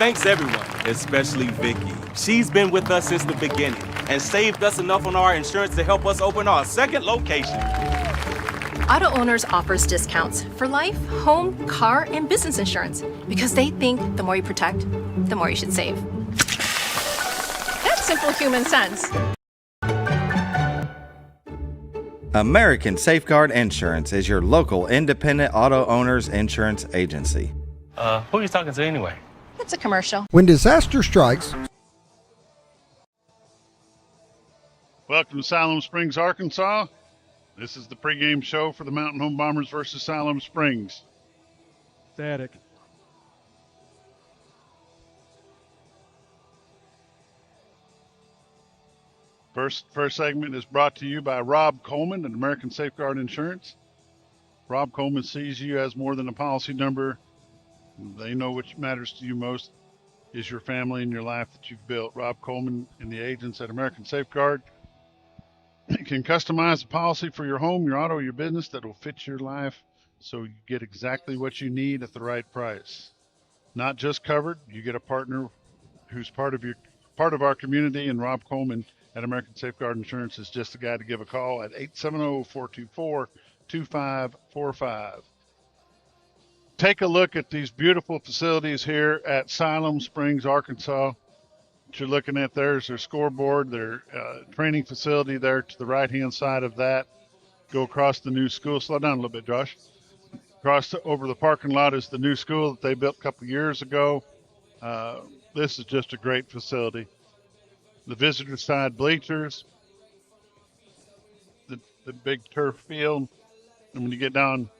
Thanks everyone, especially Vicky. She's been with us since the beginning and saved us enough on our insurance to help us open our second location. Auto Owners offers discounts for life, home, car, and business insurance because they think the more you protect, the more you should save. That's simple human sense. American Safeguard Insurance is your local independent auto owners insurance agency. Who are you talking to anyway? It's a commercial. When disaster strikes. Welcome to Siloam Springs, Arkansas. This is the pregame show for the Mountain Home Bombers versus Siloam Springs. Static. First segment is brought to you by Rob Coleman at American Safeguard Insurance. Rob Coleman sees you as more than a policy number. They know what matters to you most is your family and your life that you've built. Rob Coleman and the agents at American Safeguard can customize a policy for your home, your auto, your business that will fit your life so you get exactly what you need at the right price. Not just covered, you get a partner who's part of our community, and Rob Coleman at American Safeguard Insurance is just the guy to give a call at 870-424-2545. Take a look at these beautiful facilities here at Siloam Springs, Arkansas. What you're looking at there is their scoreboard, their training facility there to the right-hand side of that. Go across the new school. Slow down a little bit, Josh. Over the parking lot is the new school that they built a couple years ago. This is just a great facility. The visitor side bleachers, the big turf field. And when you get down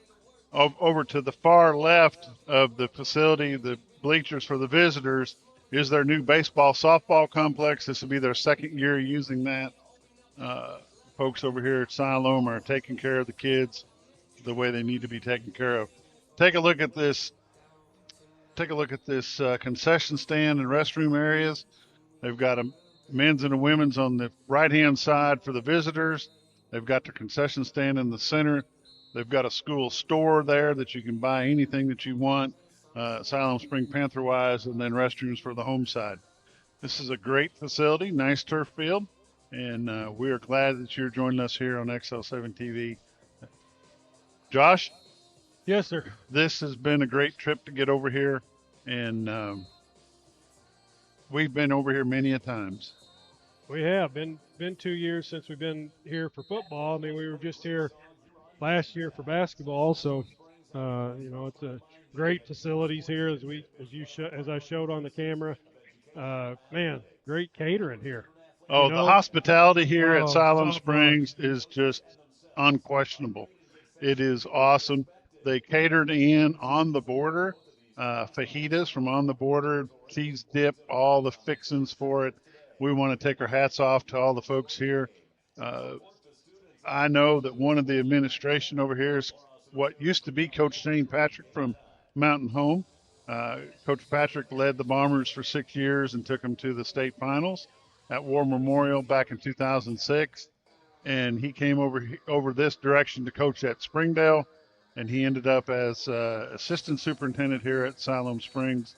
over to the far left of the facility, the bleachers for the visitors, is their new baseball softball complex. This will be their second year using that. Folks over here at Siloam are taking care of the kids the way they need to be taken care of. Take a look at this concession stand and restroom areas. They've got a men's and a women's on the right-hand side for the visitors. They've got their concession stand in the center. They've got a school store there that you can buy anything that you want, Siloam Spring Panther-wise, and then restrooms for the home side. This is a great facility, nice turf field, and we are glad that you're joining us here on XL7-TV. Josh? Yes, sir. This has been a great trip to get over here, and we've been over here many a times. We have been 2 years since we've been here for football. I mean, we were just here last year for basketball, so it's a great facilities here as I showed on the camera. Man, great catering here. Oh, the hospitality here at Siloam Springs is just unquestionable. It is awesome. They catered in on the border, fajitas from on the border, cheese dip, all the fixings for it. We want to take our hats off to all the folks here. I know that one of the administration over here is what used to be Coach Shane Patrick from Mountain Home. Coach Patrick led the Bombers for 6 years and took them to the state finals at War Memorial back in 2006. And he came over this direction to coach at Springdale, and he ended up as assistant superintendent here at Siloam Springs.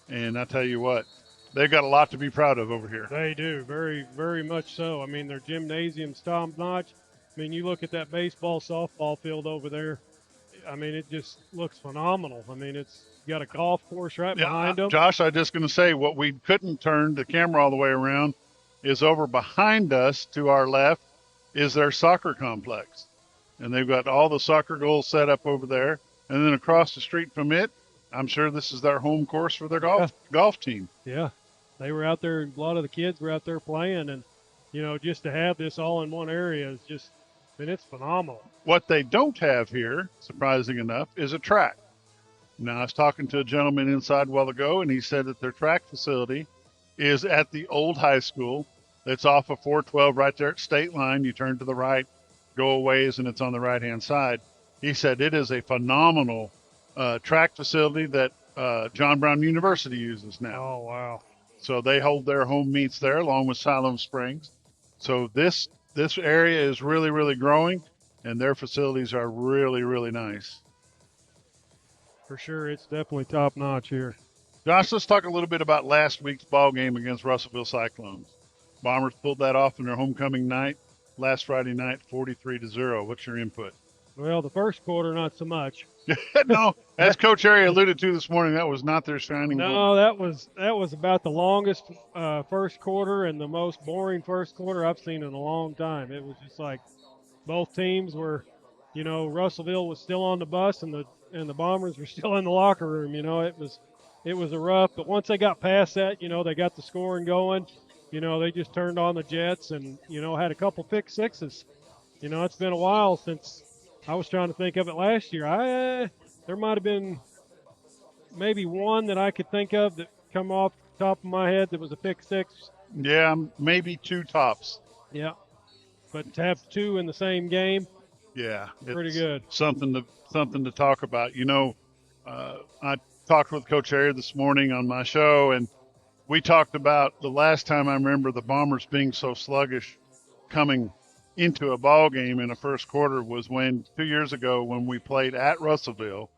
And I tell you what, they've got a lot to be proud of over here. They do, very, very much so. I mean, their gymnasium's top-notch. I mean, you look at that baseball, softball field over there. I mean, it just looks phenomenal. I mean, it's got a golf course right behind them. Josh, I was just going to say, what we couldn't turn the camera all the way around is over behind us to our left is their soccer complex. And they've got all the soccer goals set up over there. And then across the street from it, I'm sure this is their home course for their golf team. Yeah. They were out there, a lot of the kids were out there playing, and, just to have this all in one area is just, it's phenomenal. What they don't have here, surprising enough, is a track. Now, I was talking to a gentleman inside a while ago, and he said that their track facility is at the old high school. It's off of 412 right there at State Line. You turn to the right, go a ways, and it's on the right-hand side. He said it is a phenomenal track facility that John Brown University uses now. Oh, wow. So they hold their home meets there along with Siloam Springs. So this area is really, really growing, and their facilities are really, really nice. For sure, it's definitely top-notch here. Josh, let's talk a little bit about last week's ball game against Russellville Cyclones. Bombers pulled that off in their homecoming night last Friday night, 43-0. What's your input? Well, the first quarter, not so much. No, as Coach Harry alluded to this morning, that was not their shining No, moment. that was about the longest first quarter and the most boring first quarter I've seen in a long time. It was just like both teams were, Russellville was still on the bus and the Bombers were still in the locker room. It was a rough, but once they got past that, they got the scoring going. They just turned on the Jets and had a couple pick sixes. It's been a while since I was trying to think of it last year. There might have been maybe one that I could think of that come off the top of my head that was a pick six. Yeah, maybe two tops. Yeah, but to have two in the same game, yeah, pretty good. Something to talk about. I talked with Coach Harry this morning on my show, and we talked about the last time I remember the Bombers being so sluggish coming into a ball game in a first quarter was 2 years ago when we played at Russellville,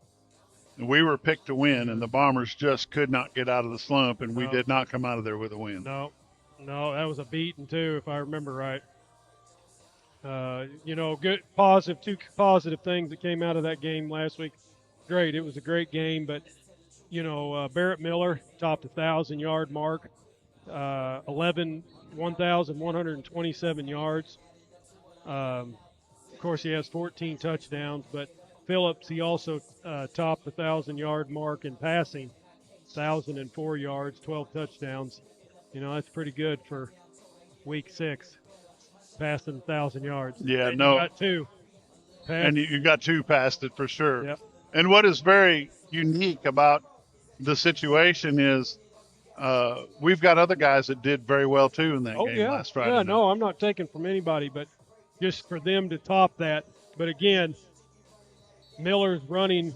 and we were picked to win, and the Bombers just could not get out of the slump, and we did not come out of there with a win. No, that was a beating too, if I remember right. Two positive things that came out of that game last week. Great, it was a great game, but Barrett Miller topped the 1,000-yard mark, 1,127 yards. Of course, he has 14 touchdowns, but Phillips, he also topped the 1,000-yard mark in passing, 1,004 yards, 12 touchdowns. That's pretty good for week 6, passing 1,000 yards. Yeah, and no. You got two. And you got two past it for sure. Yep. And what is very unique about the situation is we've got other guys that did very well too in that game last Friday night. No, I'm not taking from anybody, but just for them to top that. But again, Miller's running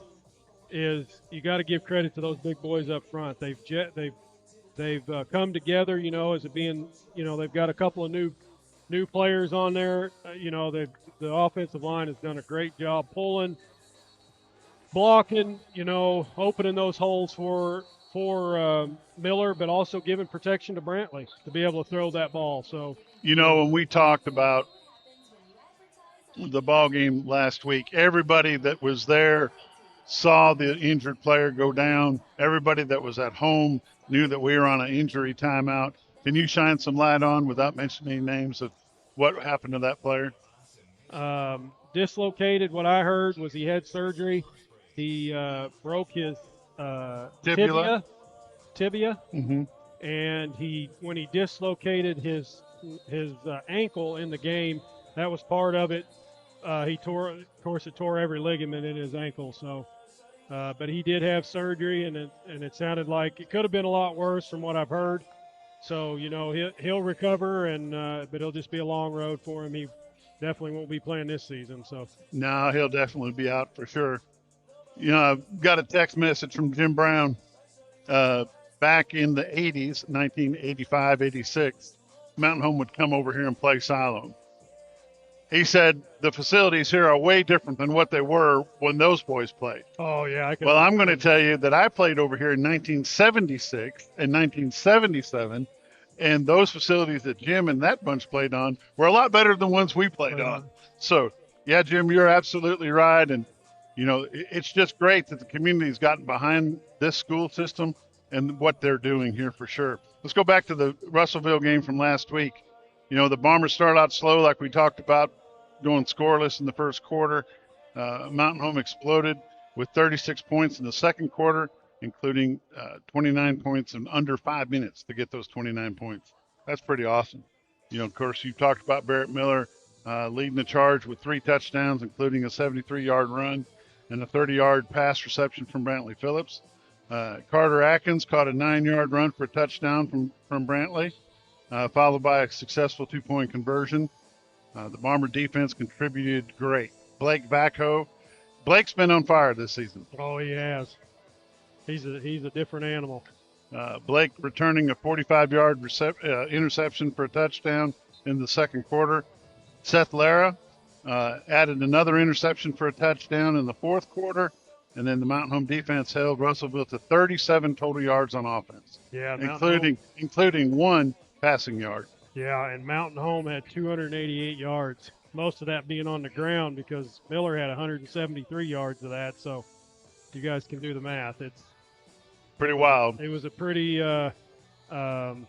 you got to give credit to those big boys up front. They've come together, as it being, they've got a couple of new players on there. The offensive line has done a great job pulling, blocking, opening those holes for Miller, but also giving protection to Brantley to be able to throw that ball. So when we talked about the ball game last week, everybody that was there saw the injured player go down. Everybody that was at home knew that we were on an injury timeout. Can you shine some light on, without mentioning names, of what happened to that player? Dislocated. What I heard was he had surgery. He broke his tibia. Mm-hmm. And when he dislocated his ankle in the game, that was part of it. It tore every ligament in his ankle. So, but he did have surgery, and it sounded like it could have been a lot worse from what I've heard. So, he'll recover, but it'll just be a long road for him. He definitely won't be playing this season. So, no, he'll definitely be out for sure. I've got a text message from Jim Brown. Back in the 80s, 1985, 86, Mountain Home would come over here and play Siloam. He said the facilities here are way different than what they were when those boys played. Oh, yeah. Well, I'm going to tell you that I played over here in 1976 and 1977, and those facilities that Jim and that bunch played on were a lot better than ones we played on. So, yeah, Jim, you're absolutely right. And, it's just great that the community's gotten behind this school system and what they're doing here for sure. Let's go back to the Russellville game from last week. The Bombers started out slow, like we talked about, going scoreless in the first quarter. Mountain Home exploded with 36 points in the second quarter, including 29 points in under 5 minutes to get those 29 points. That's pretty awesome. Of course, you talked about Barrett Miller leading the charge with 3 touchdowns, including a 73-yard run and a 30-yard pass reception from Brantley Phillips. Carter Atkins caught a 9-yard run for a touchdown from Brantley, followed by a successful 2-point conversion. The Bomber defense contributed great. Blake Vacco. Blake's been on fire this season. Oh, he has. He's a different animal. Blake returning a 45-yard interception for a touchdown in the second quarter. Seth Lara added another interception for a touchdown in the fourth quarter. And then the Mountain Home defense held Russellville to 37 total yards on offense, Yeah, including 1 passing yard. Yeah, and Mountain Home had 288 yards, most of that being on the ground because Miller had 173 yards of that. So you guys can do the math. It's pretty wild. It was a pretty dominant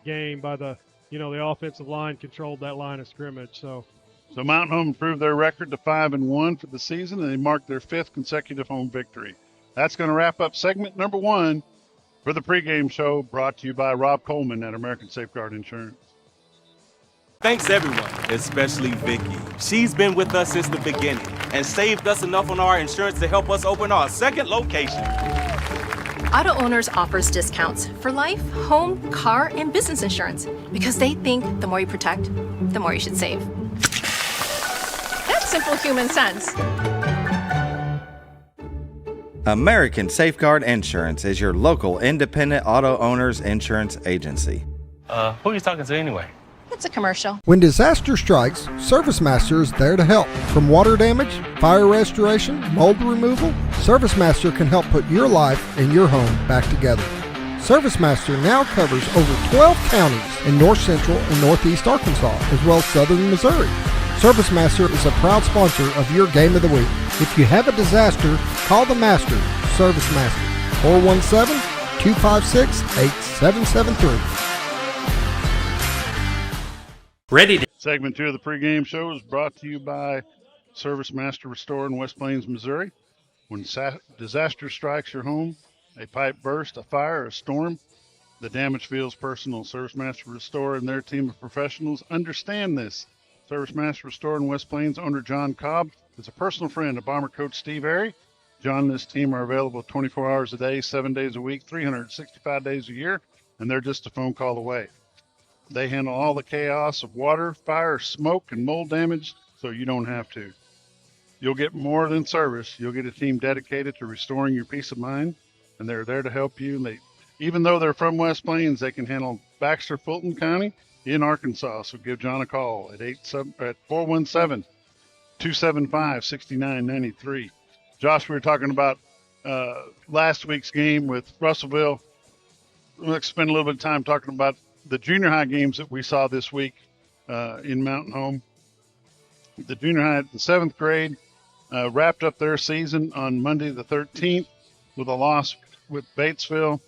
game by the offensive line controlled that line of scrimmage. So Mountain Home improved their record to 5-1 for the season, and they marked their 5th consecutive home victory. That's going to wrap up segment number 1 for the pregame show, brought to you by Rob Coleman at American Safeguard Insurance. Thanks everyone, especially Vicky. She's been with us since the beginning and saved us enough on our insurance to help us open our 2nd location. Auto Owners offers discounts for life, home, car, and business insurance because they think the more you protect, the more you should save. That's simple human sense. American Safeguard Insurance is your local independent auto owners insurance agency. Who are you talking to anyway? It's a commercial. When disaster strikes, ServiceMaster is there to help. From water damage, fire restoration, mold removal, ServiceMaster can help put your life and your home back together. ServiceMaster now covers over 12 counties in north central and northeast Arkansas, as well as southern Missouri. ServiceMaster is a proud sponsor of your Game of the Week. If you have a disaster, call the Master, ServiceMaster, 417-256-8773. Ready to. Segment 2 of the pregame show is brought to you by ServiceMaster Restore in West Plains, Missouri. When disaster strikes your home, a pipe burst, a fire, a storm, the damage feels personal. ServiceMaster Restore and their team of professionals understand this. ServiceMaster Restore in West Plains owner John Cobb is a personal friend of Bomber coach Steve Airy. John and his team are available 24 hours a day, 7 days a week, 365 days a year, and they're just a phone call away. They handle all the chaos of water, fire, smoke, and mold damage, so you don't have to. You'll get more than service. You'll get a team dedicated to restoring your peace of mind, and they're there to help you. Even though they're from West Plains, they can handle Baxter, Fulton County in Arkansas. So give John a call at 417-275-6993. Josh, we were talking about last week's game with Russellville. Let's spend a little bit of time talking about the junior high games that we saw this week in Mountain Home. The junior high, the 7th grade, wrapped up their season on Monday the 13th with a loss with Batesville.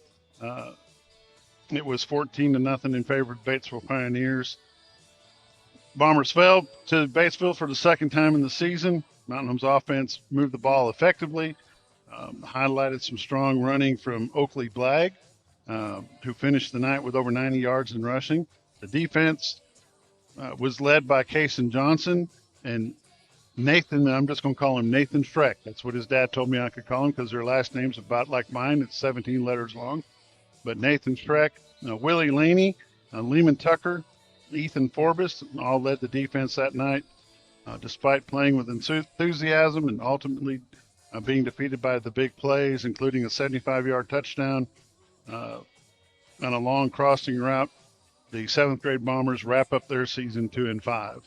It was 14-0 in favor of Batesville Pioneers. Bombers fell to Batesville for the 2nd time in the season. Mountain Home's offense moved the ball effectively, highlighted some strong running from Oakley Blagg, who finished the night with over 90 yards in rushing. The defense was led by Kason Johnson and Nathan. I'm just going to call him Nathan Schreck. That's what his dad told me I could call him because their last name's about like mine. It's 17 letters long. But Nathan Schreck, Willie Laney, Lehman Tucker, Ethan Forbes all led the defense that night, despite playing with enthusiasm and ultimately being defeated by the big plays, including a 75-yard touchdown on a long crossing route. The 7th grade Bombers wrap up their season 2-5.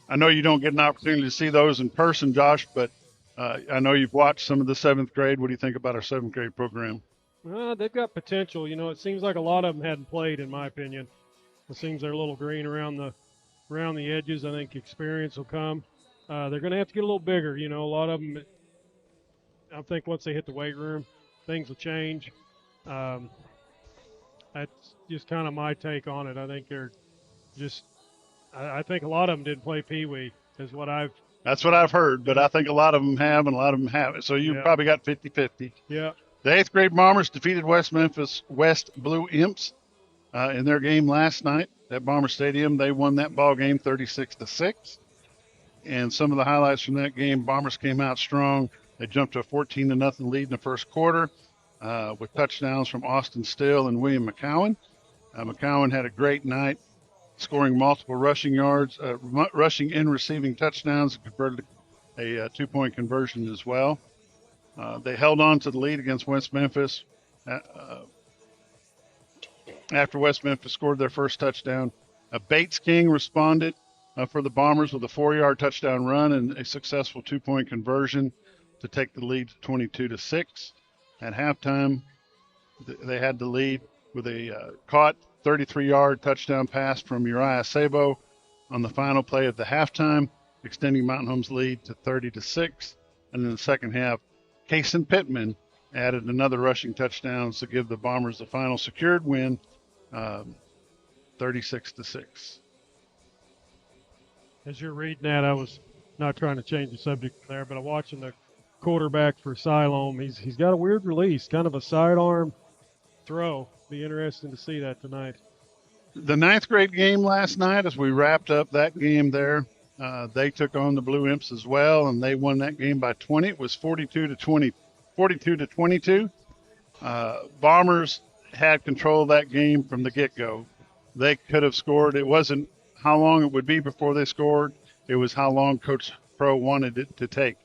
I know you don't get an opportunity to see those in person, Josh, but I know you've watched some of the 7th grade. What do you think about our 7th grade program? They've got potential. It seems like a lot of them hadn't played, in my opinion. It seems they're a little green around the edges. I think experience will come. They're going to have to get a little bigger. A lot of them, I think once they hit the weight room, things will change. That's just kind of my take on it. I think they're just I think a lot of them didn't play Pee Wee, is what I've. That's what I've heard, but I think a lot of them have and a lot of them haven't. So you've probably got 50-50. Yeah. The 8th grade Bombers defeated West Memphis West Blue Imps in their game last night at Bomber Stadium. They won that ball game 36-6. And some of the highlights from that game: Bombers came out strong. They jumped to a 14-0 lead in the first quarter with touchdowns from Austin Still and William McCowan. McCowan had a great night, scoring multiple rushing yards, rushing and receiving touchdowns, and converted a 2-point conversion as well. They held on to the lead against West Memphis. After West Memphis scored their first touchdown, Bates King responded for the Bombers with a 4-yard touchdown run and a successful 2-point conversion to take the lead to 22-6. At halftime, they had the lead with a caught 33-yard touchdown pass from Uriah Sabo on the final play of the halftime, extending Mountain Home's lead to 30-6. And in the second half, Kason Pittman added another rushing touchdown to give the Bombers the final secured win, 36-6. As you're reading that, I was not trying to change the subject there, but I'm watching the quarterback for Siloam. He's got a weird release, kind of a sidearm throw. Be interesting to see that tonight. The 9th grade game last night, as we wrapped up that game there, they took on the Blue Imps as well, and they won that game by 20. It was 42-22. Bombers had control of that game from the get-go. They could have scored. It wasn't how long it would be before they scored. It was how long Coach Pro wanted it to take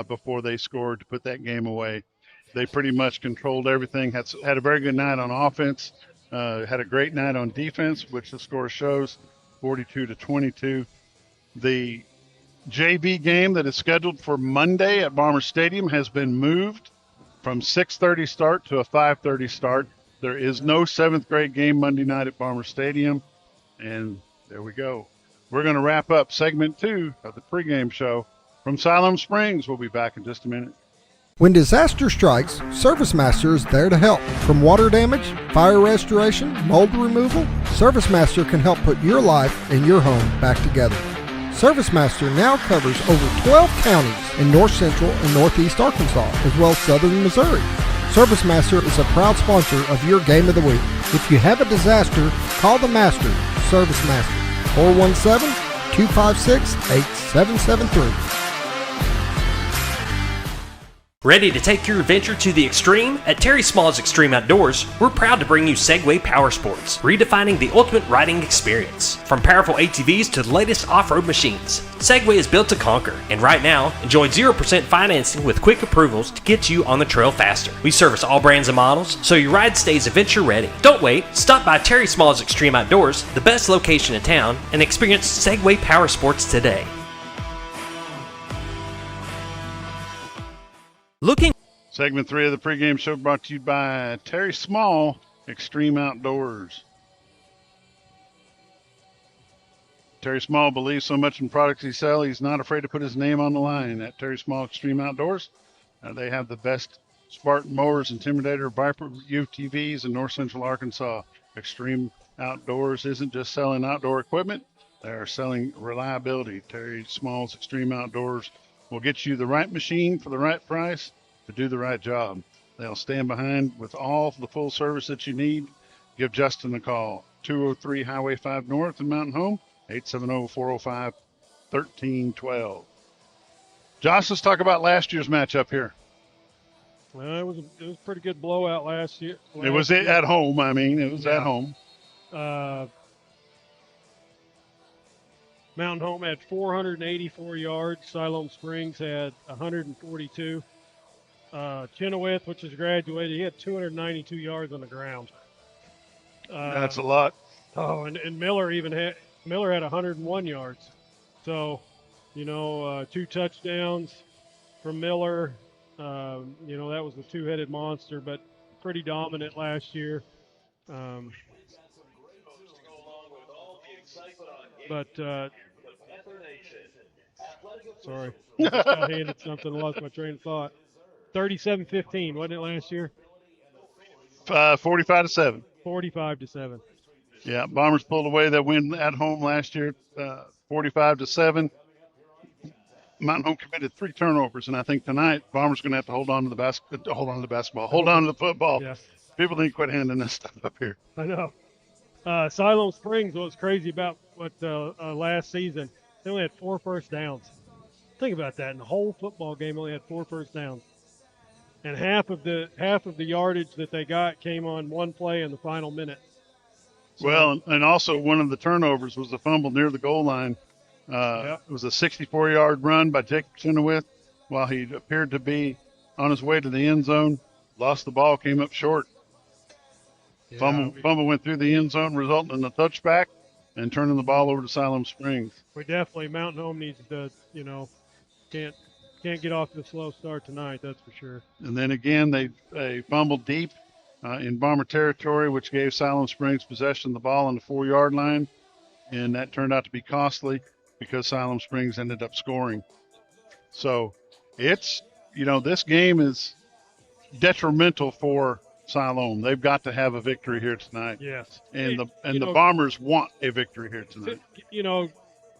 before they scored to put that game away. They pretty much controlled everything, had a very good night on offense, had a great night on defense, which the score shows, 42-22. The JV game that is scheduled for Monday at Bomber Stadium has been moved from 6:30 start to a 5:30 start. There is no 7th grade game Monday night at Bomber Stadium. And there we go. We're going to wrap up segment 2 of the pregame show from Siloam Springs. We'll be back in just a minute. When disaster strikes, ServiceMaster is there to help. From water damage, fire restoration, mold removal, ServiceMaster can help put your life and your home back together. ServiceMaster now covers over 12 counties in north central and northeast Arkansas, as well as southern Missouri. ServiceMaster is a proud sponsor of your Game of the Week. If you have a disaster, call the Master, ServiceMaster, 417-256-8773. Ready to take your adventure to the extreme? At Terry Small's Extreme Outdoors, we're proud to bring you Segway Power Sports, redefining the ultimate riding experience. From powerful ATVs to the latest off-road machines, Segway is built to conquer, and right now, enjoy 0% financing with quick approvals to get you on the trail faster. We service all brands and models, so your ride stays adventure ready. Don't wait, stop by Terry Small's Extreme Outdoors, the best location in town, and experience Segway Power Sports today. Segment 3 of the pregame show brought to you by Terry Small, Extreme Outdoors. Terry Small believes so much in products he sells, he's not afraid to put his name on the line at Terry Small Extreme Outdoors. They have the best Spartan mowers, Intimidator, Viper UTVs in north central Arkansas. Extreme Outdoors isn't just selling outdoor equipment, they're selling reliability. Terry Small's Extreme Outdoors will get you the right machine for the right price to do the right job. They'll stand behind with all the full service that you need. Give Justin a call, 203 Highway 5 North in Mountain Home, 870-405-1312. Josh, let's talk about last year's matchup here. Well, it was a pretty good blowout last year. It was at home. It was at home. Mountain Home had 484 yards. Siloam Springs had 142. Chenoweth, which is graduated, he had 292 yards on the ground. That's a lot. Oh, and Miller had 101 yards. So, 2 touchdowns from Miller. That was the two-headed monster, but pretty dominant last year. Sorry, I just got handed something. I lost my train of thought. 37-15, wasn't it last year? 45-7. 45-7. Yeah, Bombers pulled away that win at home last year, 45-7. Mountain Home committed 3 turnovers, and I think tonight Bombers going to have to hold on to the football. Yes. People need to quit handing this stuff up here. I know. Siloam Springs, what was crazy about last season, they only had 4 first downs. Think about that. In the whole football game, only had 4 first downs. And half of the yardage that they got came on one play in the final minute. So, well, and also one of the turnovers was a fumble near the goal line. It was a 64-yard run by Jacob Chenoweth while he appeared to be on his way to the end zone. Lost the ball, came up short. Fumble went through the end zone, resulting in a touchback. and turning the ball over to Siloam Springs. We definitely, Mountain Home needs to, can't get off to a slow start tonight, that's for sure. And then again, they fumbled deep in Bomber territory, which gave Siloam Springs possession of the ball on the 4-yard line. And that turned out to be costly because Siloam Springs ended up scoring. So it's, this game is detrimental for Siloam. They've got to have a victory here tonight. Yes. And the Bombers want a victory here tonight.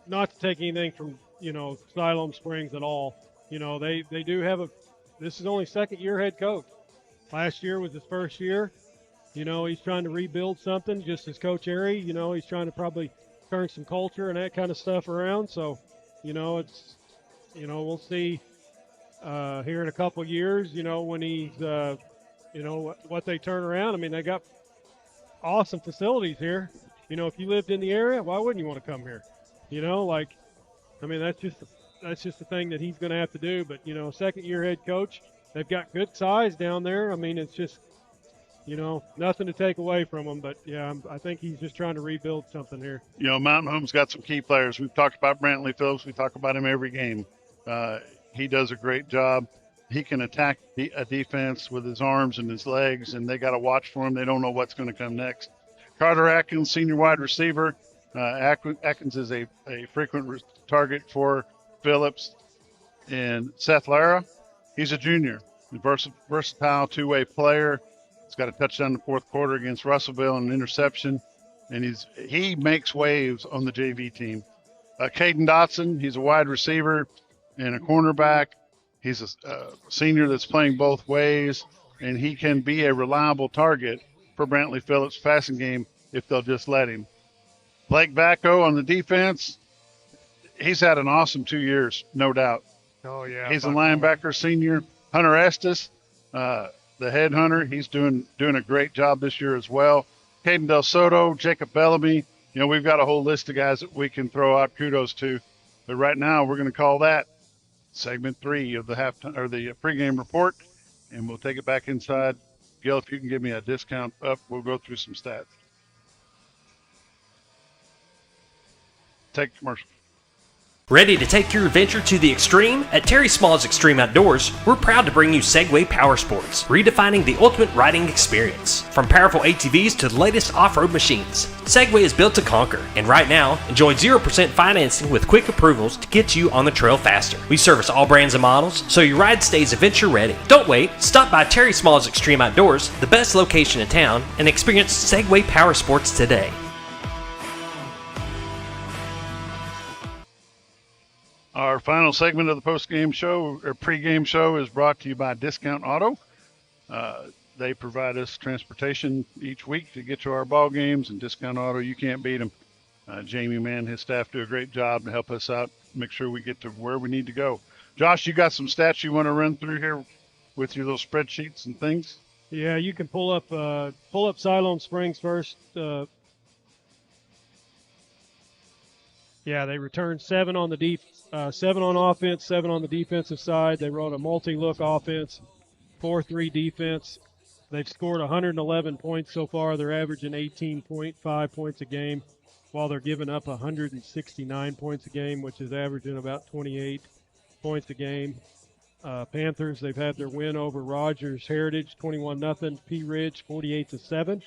Not to take anything from, Siloam Springs at all. They do have this is only second-year head coach. Last year was his first year. He's trying to rebuild something, just as Coach Airy, he's trying to probably turn some culture and that kind of stuff around. So, it's, we'll see here in a couple of years, when he's, what they turn around. I mean, they got awesome facilities here. If you lived in the area, why wouldn't you want to come here? That's just the thing that he's going to have to do. But, second-year head coach, they've got good size down there. I mean, it's just, nothing to take away from him. But, yeah, I think he's just trying to rebuild something here. Mountain Home's got some key players. We've talked about Brantley Phillips. We talk about him every game. He does a great job. He can attack a defense with his arms and his legs, and they got to watch for him. They don't know what's going to come next. Carter Atkins, senior wide receiver. Atkins is a frequent target for Phillips. And Seth Lara, he's a junior, versatile two-way player. He's got a touchdown in the fourth quarter against Russellville and an interception, and he makes waves on the JV team. Caden Dotson, he's a wide receiver and a cornerback. He's a senior that's playing both ways, and he can be a reliable target for Brantley Phillips' passing game if they'll just let him. Blake Backo on the defense, he's had an awesome 2 years, no doubt. Oh, yeah. He's a linebacker senior. Hunter Estes, the head hunter, he's doing a great job this year as well. Caden Del Soto, Jacob Bellamy. We've got a whole list of guys that we can throw out kudos to. But right now, we're going to call that segment 3 of the the pregame report, and we'll take it back inside. Gil, if you can give me a discount up, we'll go through some stats. Take commercial. Ready to take your adventure to the extreme? At Terry Small's Extreme Outdoors, we're proud to bring you Segway Power Sports, redefining the ultimate riding experience. From powerful ATVs to the latest off-road machines, Segway is built to conquer, and right now, enjoy 0% financing with quick approvals to get you on the trail faster. We service all brands and models, so your ride stays adventure ready. Don't wait, stop by Terry Small's Extreme Outdoors, the best location in town, and experience Segway Power Sports today. Our final segment of the post-game show or pre-game show is brought to you by Discount Auto. They provide us transportation each week to get to our ball games, and Discount Auto, you can't beat them. Jamie, his staff do a great job to help us out, make sure we get to where we need to go. Josh, you got some stats you want to run through here with your little spreadsheets and things? Yeah, you can pull up Siloam Springs first. Yeah, they returned 7 on the 7 on offense, 7 on the defensive side. They run a multi-look offense, 4-3 defense. They've scored 111 points so far. They're averaging 18.5 points a game, while they're giving up 169 points a game, which is averaging about 28 points a game. Panthers, they've had their win over Rogers Heritage, 21-0. Pea Ridge, 48-7.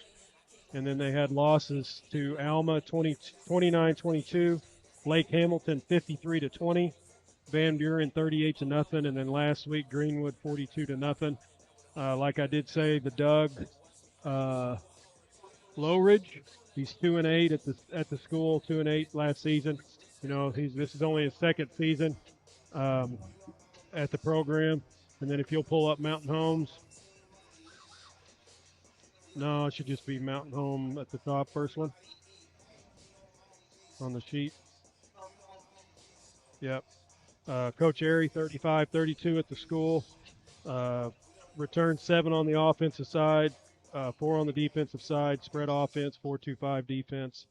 And then they had losses to Alma, 29-22. Lake Hamilton, 53-20. Van Buren, 38-0. And then last week, Greenwood, 42-0. Like I did say, the Doug Low Ridge, he's 2-8 at the school, 2-8 last season. This is only his second season at the program. And then if you'll pull up Mountain Homes, no, it should just be Mountain Home at the top, first one on the sheet. Yep. Coach Airy, 35-32 at the school. Returned 7 on the offensive side, 4 on the defensive side. Spread offense, 4-2-5 defense.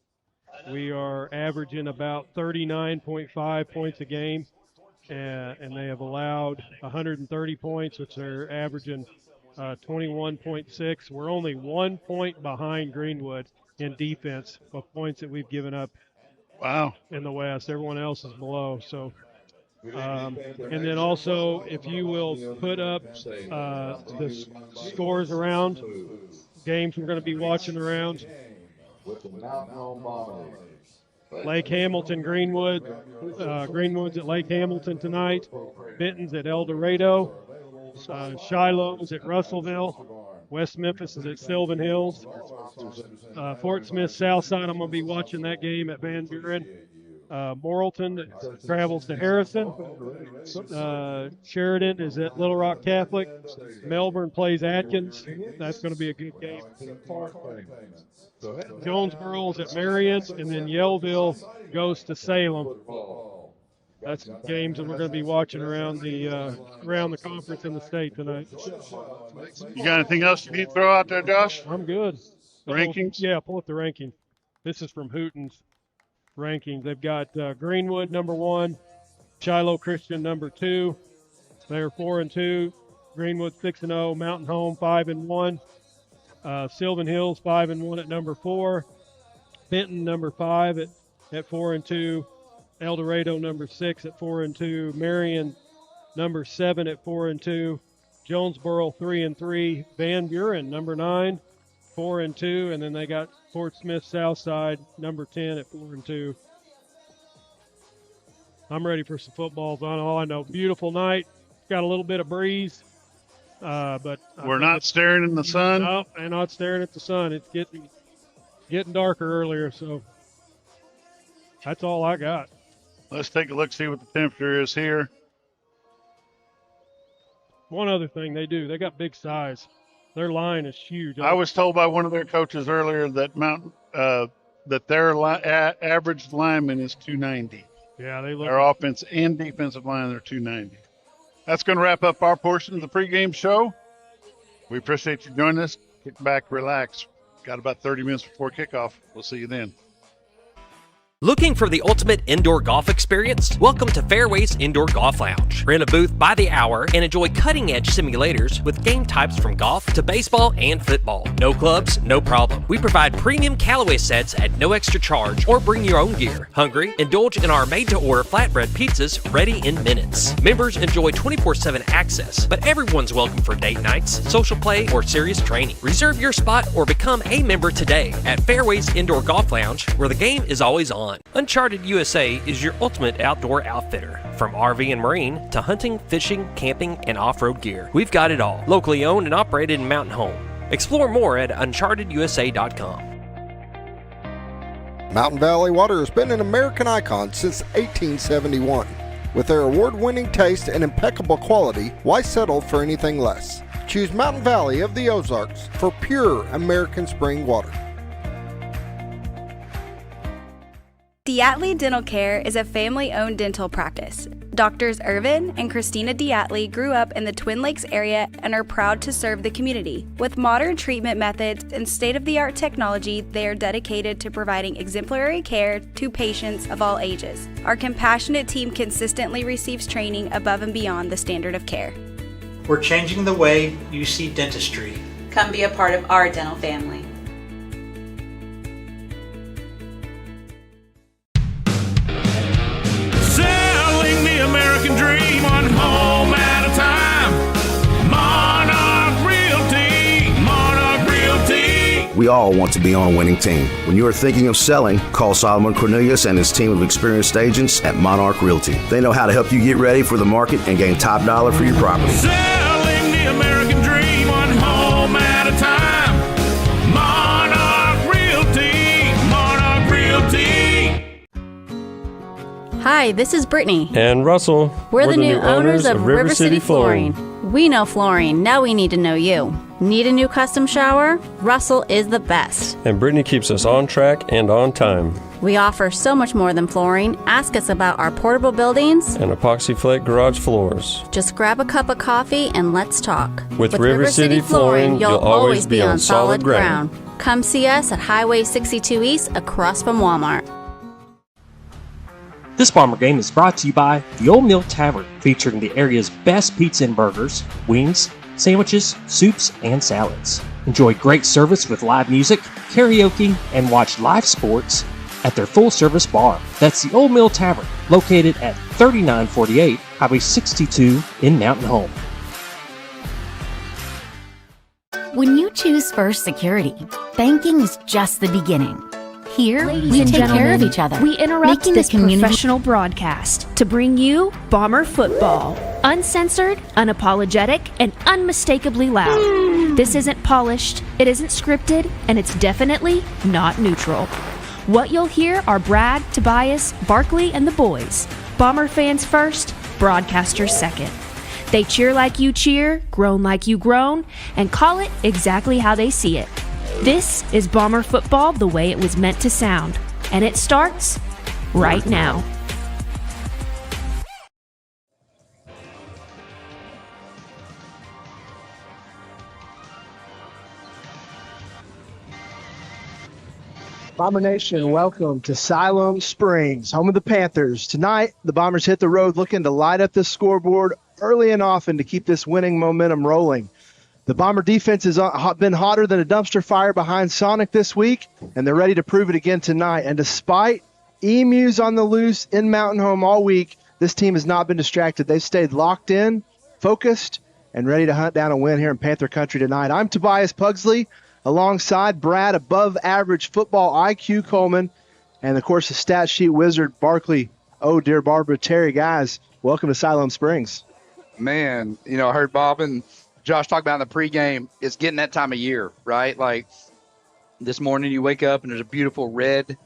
We are averaging about 39.5 points a game, and they have allowed 130 points, which they're averaging 21.6. We're only 1 point behind Greenwood in defense of points that we've given up. Wow. In the West. Everyone else is below. So, and then also, if you will put up the scores around games we're going to be watching around. Lake Hamilton, Greenwood. Greenwood's at Lake Hamilton tonight. Benton's at El Dorado. Siloam's at Russellville. West Memphis is at Sylvan Hills. Fort Smith Southside, I'm going to be watching that game at Van Buren. Morrilton travels to Harrison. Sheridan is at Little Rock Catholic. Melbourne plays Atkins. That's going to be a good game. Jonesboro is at Marion, and then Yellville goes to Salem. That's games that we're going to be watching around the conference in the state tonight. You got anything else you need to throw out there, Josh? I'm good. Rankings? Yeah, pull up the ranking. This is from Hooten's rankings. They've got Greenwood number 1, Shiloh Christian number 2. They're 4-2. Greenwood 6-0. Mountain Home 5-1. Sylvan Hills 5-1 at number 4. Benton number 5 at 4-2. El Dorado number 6 at 4-2. Marion number 7 at 4-2. Jonesboro 3-3. Van Buren number 9, 4-2, and then they got Fort Smith Southside number 10 at 4-2. I'm ready for some footballs on all I know. Beautiful night. Got a little bit of breeze, but we're not staring in the sun. No, and not staring at the sun. It's getting darker earlier, so that's all I got. Let's take a look, see what the temperature is here. One other thing they do, they got big size. Their line is huge. I was told by one of their coaches earlier that that their average lineman is 290. Yeah, they look. Their offense and defensive line, they're 290. That's going to wrap up our portion of the pregame show. We appreciate you joining us. Kick back, relax. Got about 30 minutes before kickoff. We'll see you then. Looking for the ultimate indoor golf experience? Welcome to Fairways Indoor Golf Lounge. Rent a booth by the hour and enjoy cutting-edge simulators with game types from golf to baseball and football. No clubs, no problem. We provide premium Callaway sets at no extra charge or bring your own gear. Hungry? Indulge in our made-to-order flatbread pizzas ready in minutes. Members enjoy 24/7 access, but everyone's welcome for date nights, social play, or serious training. Reserve your spot or become a member today at Fairways Indoor Golf Lounge, where the game is always on. Uncharted USA is your ultimate outdoor outfitter. From RV and marine to hunting, fishing, camping, and off-road gear, we've got it all. Locally owned and operated in Mountain Home. Explore more at unchartedusa.com. Mountain Valley Water has been an American icon since 1871. With their award-winning taste and impeccable quality, why settle for anything less? Choose Mountain Valley of the Ozarks for pure American spring water. Diatley Dental Care is a family-owned dental practice. Doctors Irvin and Christina Diatley grew up in the Twin Lakes area and are proud to serve the community. With modern treatment methods and state-of-the-art technology, they are dedicated to providing exemplary care to patients of all ages. Our compassionate team consistently receives training above and beyond the standard of care. We're changing the way you see dentistry. Come be a part of our dental family. American dream, one home at a time. Monarch Realty, Monarch Realty. We all want to be on a winning team. When you are thinking of selling, call Solomon Cornelius and his team of experienced agents at Monarch Realty. They know how to help you get ready for the market and gain top dollar for your property. Selling the American dream, one home at a time. Monarch Realty, Monarch Realty. Hi, this is Brittany. And Russell. We're the new owners of River City Flooring. We know flooring. Now we need to know you. Need a new custom shower? Russell is the best. And Brittany keeps us on track and on time. We offer so much more than flooring. Ask us about our portable buildings and epoxy flake garage floors. Just grab a cup of coffee and let's talk. With River City Flooring, you'll always be on solid ground. Come see us at Highway 62 East across from Walmart. This Bomber Game is brought to you by the Old Mill Tavern, featuring the area's best pizza and burgers, wings, sandwiches, soups, and salads. Enjoy great service with live music, karaoke, and watch live sports at their full-service bar. That's the Old Mill Tavern, located at 3948 Highway 62 in Mountain Home. When you choose First Security, banking is just the beginning. Here, we take care of each other. We interrupt making this the community professional broadcast to bring you Bomber Football. Uncensored, unapologetic, and unmistakably loud. This isn't polished, it isn't scripted, and it's definitely not neutral. What you'll hear are Brad, Tobias, Barkley, and the boys. Bomber fans first, broadcasters second. They cheer like you cheer, groan like you groan, and call it exactly how they see it. This is Bomber Football the way it was meant to sound, and it starts right now. Bomber Nation, welcome to Siloam Springs, home of the Panthers. Tonight, the Bombers hit the road looking to light up this scoreboard early and often to keep this winning momentum rolling. The Bomber defense has been hotter than a dumpster fire behind Sonic this week, and they're ready to prove it again tonight. And despite emus on the loose in Mountain Home all week, this team has not been distracted. They've stayed locked in, focused, and ready to hunt down a win here in Panther Country tonight. I'm Tobias Pugsley, alongside Brad, above-average football IQ Coleman, and, of course, the stat sheet wizard, Barkley. Oh, dear Barbara Terry. Guys, welcome to Siloam Springs. Man, I heard Bob and Josh talk about in the pregame, it's getting that time of year, right? Like this morning you wake up and there's a beautiful red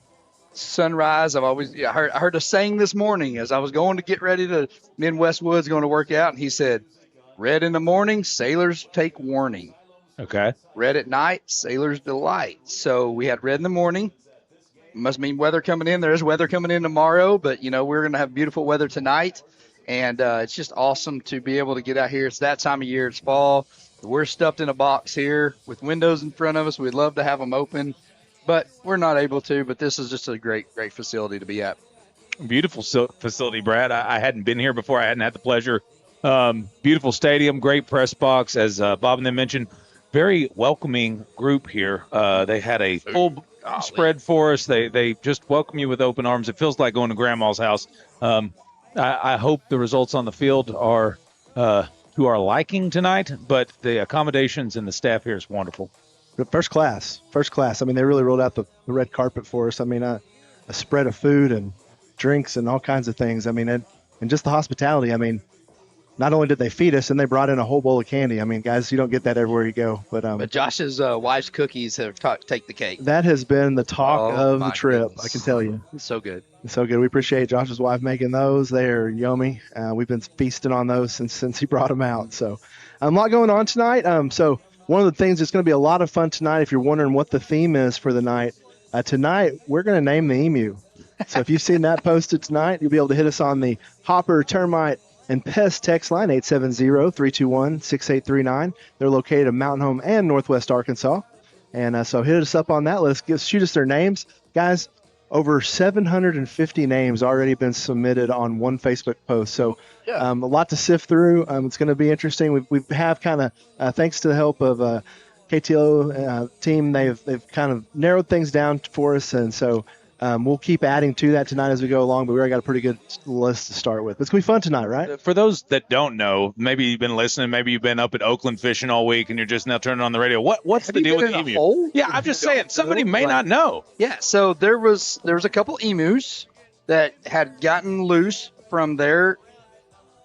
sunrise. I heard a saying this morning as I was going to get ready to, me and Wes Woods going to work out, and he said, red in the morning, sailors take warning. Okay. Red at night, sailors delight. So we had red in the morning. Must mean weather coming in. There is weather coming in tomorrow, but, we're going to have beautiful weather tonight. And it's just awesome to be able to get out here. It's that time of year. It's fall. We're stuffed in a box here with windows in front of us. We'd love to have them open, but we're not able to. But this is just a great facility to be at. Beautiful facility, Brad. I hadn't been here before. I hadn't had the pleasure. Beautiful stadium, great press box. As Bob and them mentioned, very welcoming group here. They had a full spread for us. They just welcome you with open arms. It feels like going to Grandma's house. I hope the results on the field are to our liking tonight, but the accommodations and the staff here is wonderful. First class. I mean, they really rolled out the red carpet for us. I mean, a spread of food and drinks and all kinds of things. I mean, and just the hospitality. I mean, not only did they feed us, and they brought in a whole bowl of candy. I mean, guys, you don't get that everywhere you go. But Josh's wife's cookies have take the cake. That has been the talk of the trip, goodness. I can tell you. It's so good. It's so good. We appreciate Josh's wife making those. They are yummy. We've been feasting on those since he brought them out. So a lot going on tonight. So one of the things that's going to be a lot of fun tonight, if you're wondering what the theme is for the night, tonight we're going to name the emu. So if you've seen that posted tonight, you'll be able to hit us on the Hopper Termite and Pest text line, 870-321-6839. They're located in Mountain Home and Northwest Arkansas. And so hit us up on that. Shoot us their names. Guys, over 750 names already been submitted on one Facebook post. So a lot to sift through. It's going to be interesting. We have kind of, thanks to the help of KTO team, they've kind of narrowed things down for us. And so we'll keep adding to that tonight as we go along, but we already got a pretty good list to start with. It's going to be fun tonight, right? For those that don't know, maybe you've been listening, maybe you've been up at Oakland fishing all week and you're just now turning on the radio. What's the deal with the emu? Yeah, I'm just saying, somebody may not know. Yeah, so there was a couple emus that had gotten loose from their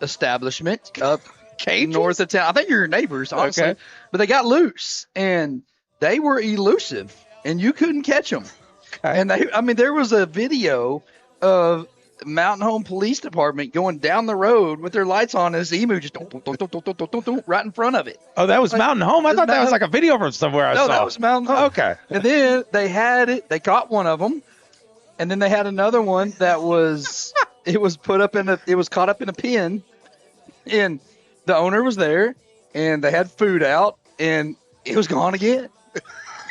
establishment up north of town. I think you're your neighbors, honestly. Okay. But they got loose, and they were elusive, and you couldn't catch them. And there was a video of Mountain Home Police Department going down the road with their lights on, and this emu just right in front of it. Oh, that was Mountain Home? I thought that was like a video from somewhere I saw. No, that was Mountain Home. Okay. And then they caught one of them, and then they had another one that was it was caught up in a pen, and the owner was there, and they had food out, and it was gone again.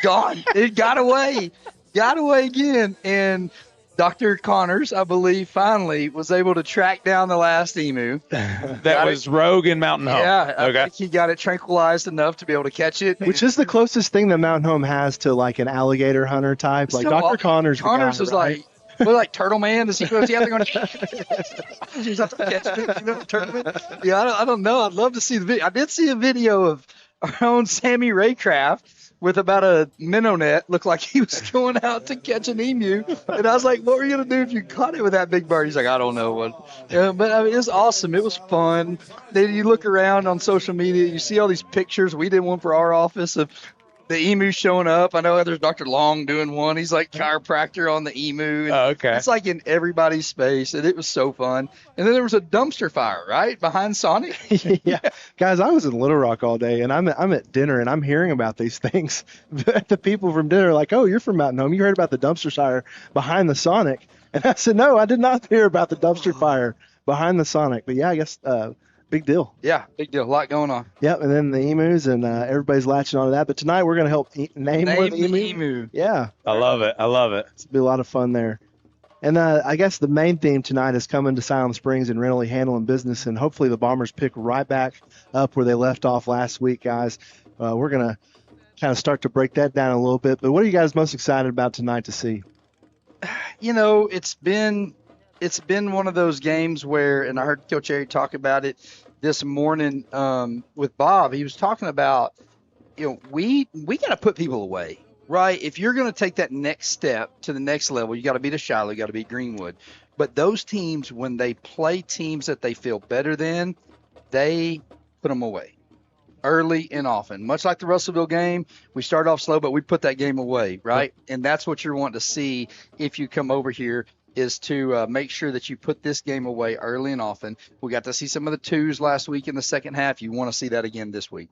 Gone. It got away. Got away again, and Dr. Connors, I believe, finally was able to track down the last emu. That was Rogue in Mountain Home. Yeah, I Okay. think he got it tranquilized enough to be able to catch it. Which is the closest thing that Mountain Home has to like an alligator hunter type. Like So, Dr. Connors. the Connors guy, was right? like Turtle Man. Does he go? Yeah, they're going to. He's not to catch me. You know, Turtle Man. Yeah, I don't know. I'd love to see the video. I did see a video of our own Sammy Raycraft with about a minnow net. Looked like he was going out to catch an emu. And I was like, what were you going to do if you caught it with that big bird? He's like, I don't know what. Yeah, but I mean, it was awesome. It was fun. Then you look around on social media, you see all these pictures. We did one for our office of the emu showing up. I know there's Dr. Long doing one. He's like chiropractor on the emu. And okay. It's like in everybody's space, and it was so fun. And then there was a dumpster fire, right, behind Sonic. Yeah, guys, I was in Little Rock all day, and I'm at dinner, and I'm hearing about these things. The people from dinner are like, "Oh, you're from Mountain Home. You heard about the dumpster fire behind the Sonic?" And I said, "No, I did not hear about the dumpster fire behind the Sonic." But yeah, I guess big deal. Yeah, big deal. A lot going on. Yep, and then the emus, and everybody's latching on to that. But tonight we're going to help name one of the emu. Yeah, I love it. I love it. It's be a lot of fun there. And I guess the main theme tonight is coming to Siloam Springs and rental handling business, and hopefully the Bombers pick right back up where they left off last week, guys. We're going to kind of start to break that down a little bit. But what are you guys most excited about tonight to see? You know, it's been one of those games where, and I heard Coach Cherry talk about it this morning with Bob. He was talking about, you know, we got to put people away, right? If you're going to take that next step to the next level, you got to beat a Shiloh, you got to beat Greenwood. But those teams, when they play teams that they feel better than, they put them away early and often. Much like the Russellville game, we start off slow, but we put that game away, right? Yep. And that's what you're wanting to see if you come over here, is to make sure that you put this game away early and often. We got to see some of the twos last week in the second half. You want to see that again this week.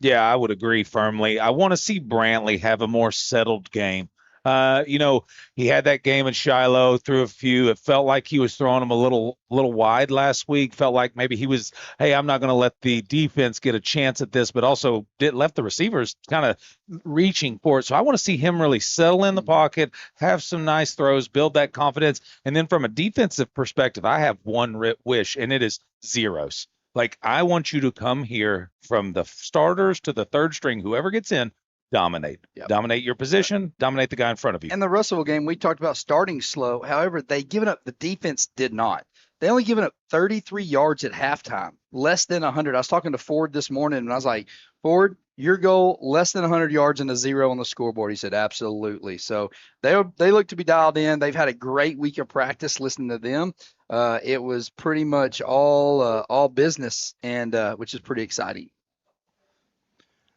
Yeah, I would agree firmly. I want to see Brantley have a more settled game. You know, he had that game at Shiloh, threw a few. It felt like he was throwing them a little wide last week. Felt like maybe he was, hey, I'm not going to let the defense get a chance at this, but also left the receivers kind of reaching for it. So I want to see him really settle in the pocket, have some nice throws, build that confidence. And then from a defensive perspective, I have one wish, and it is zeros. Like, I want you to come here from the starters to the third string, whoever gets in, dominate. Yep. Dominate your position, dominate the guy in front of you. And the Russellville game, we talked about starting slow. However, the defense did not. They only given up 33 yards at halftime, less than 100. I was talking to Ford this morning, and I was like, Ford, your goal, less than 100 yards and a zero on the scoreboard. He said, absolutely. So they look to be dialed in. They've had a great week of practice listening to them. It was pretty much all business, and which is pretty exciting.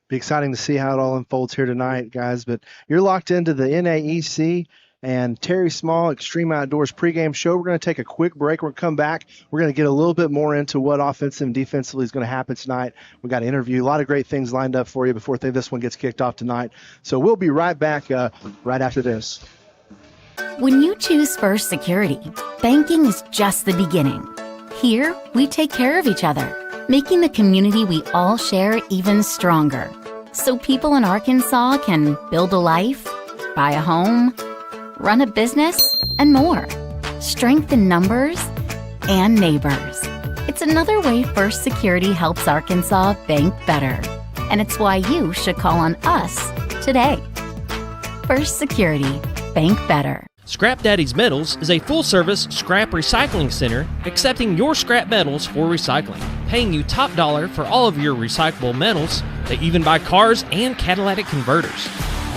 Be exciting to see how it all unfolds here tonight, guys. But you're locked into the NAEC and Terry Small Extreme Outdoors pregame show. We're going to take a quick break. We're going to come back. We're going to get a little bit more into what offensive and defensively is going to happen tonight. We got an interview, a lot of great things lined up for you before this one gets kicked off tonight. So we'll be right back right after this. When you choose First Security, banking is just the beginning. Here, we take care of each other, making the community we all share even stronger. So people in Arkansas can build a life, buy a home, run a business, and more. Strength in numbers and neighbors. It's another way First Security helps Arkansas bank better. And it's why you should call on us today. First Security, bank better. Scrap Daddy's Metals is a full-service scrap recycling center accepting your scrap metals for recycling, paying you top dollar for all of your recyclable metals. They even buy cars and catalytic converters.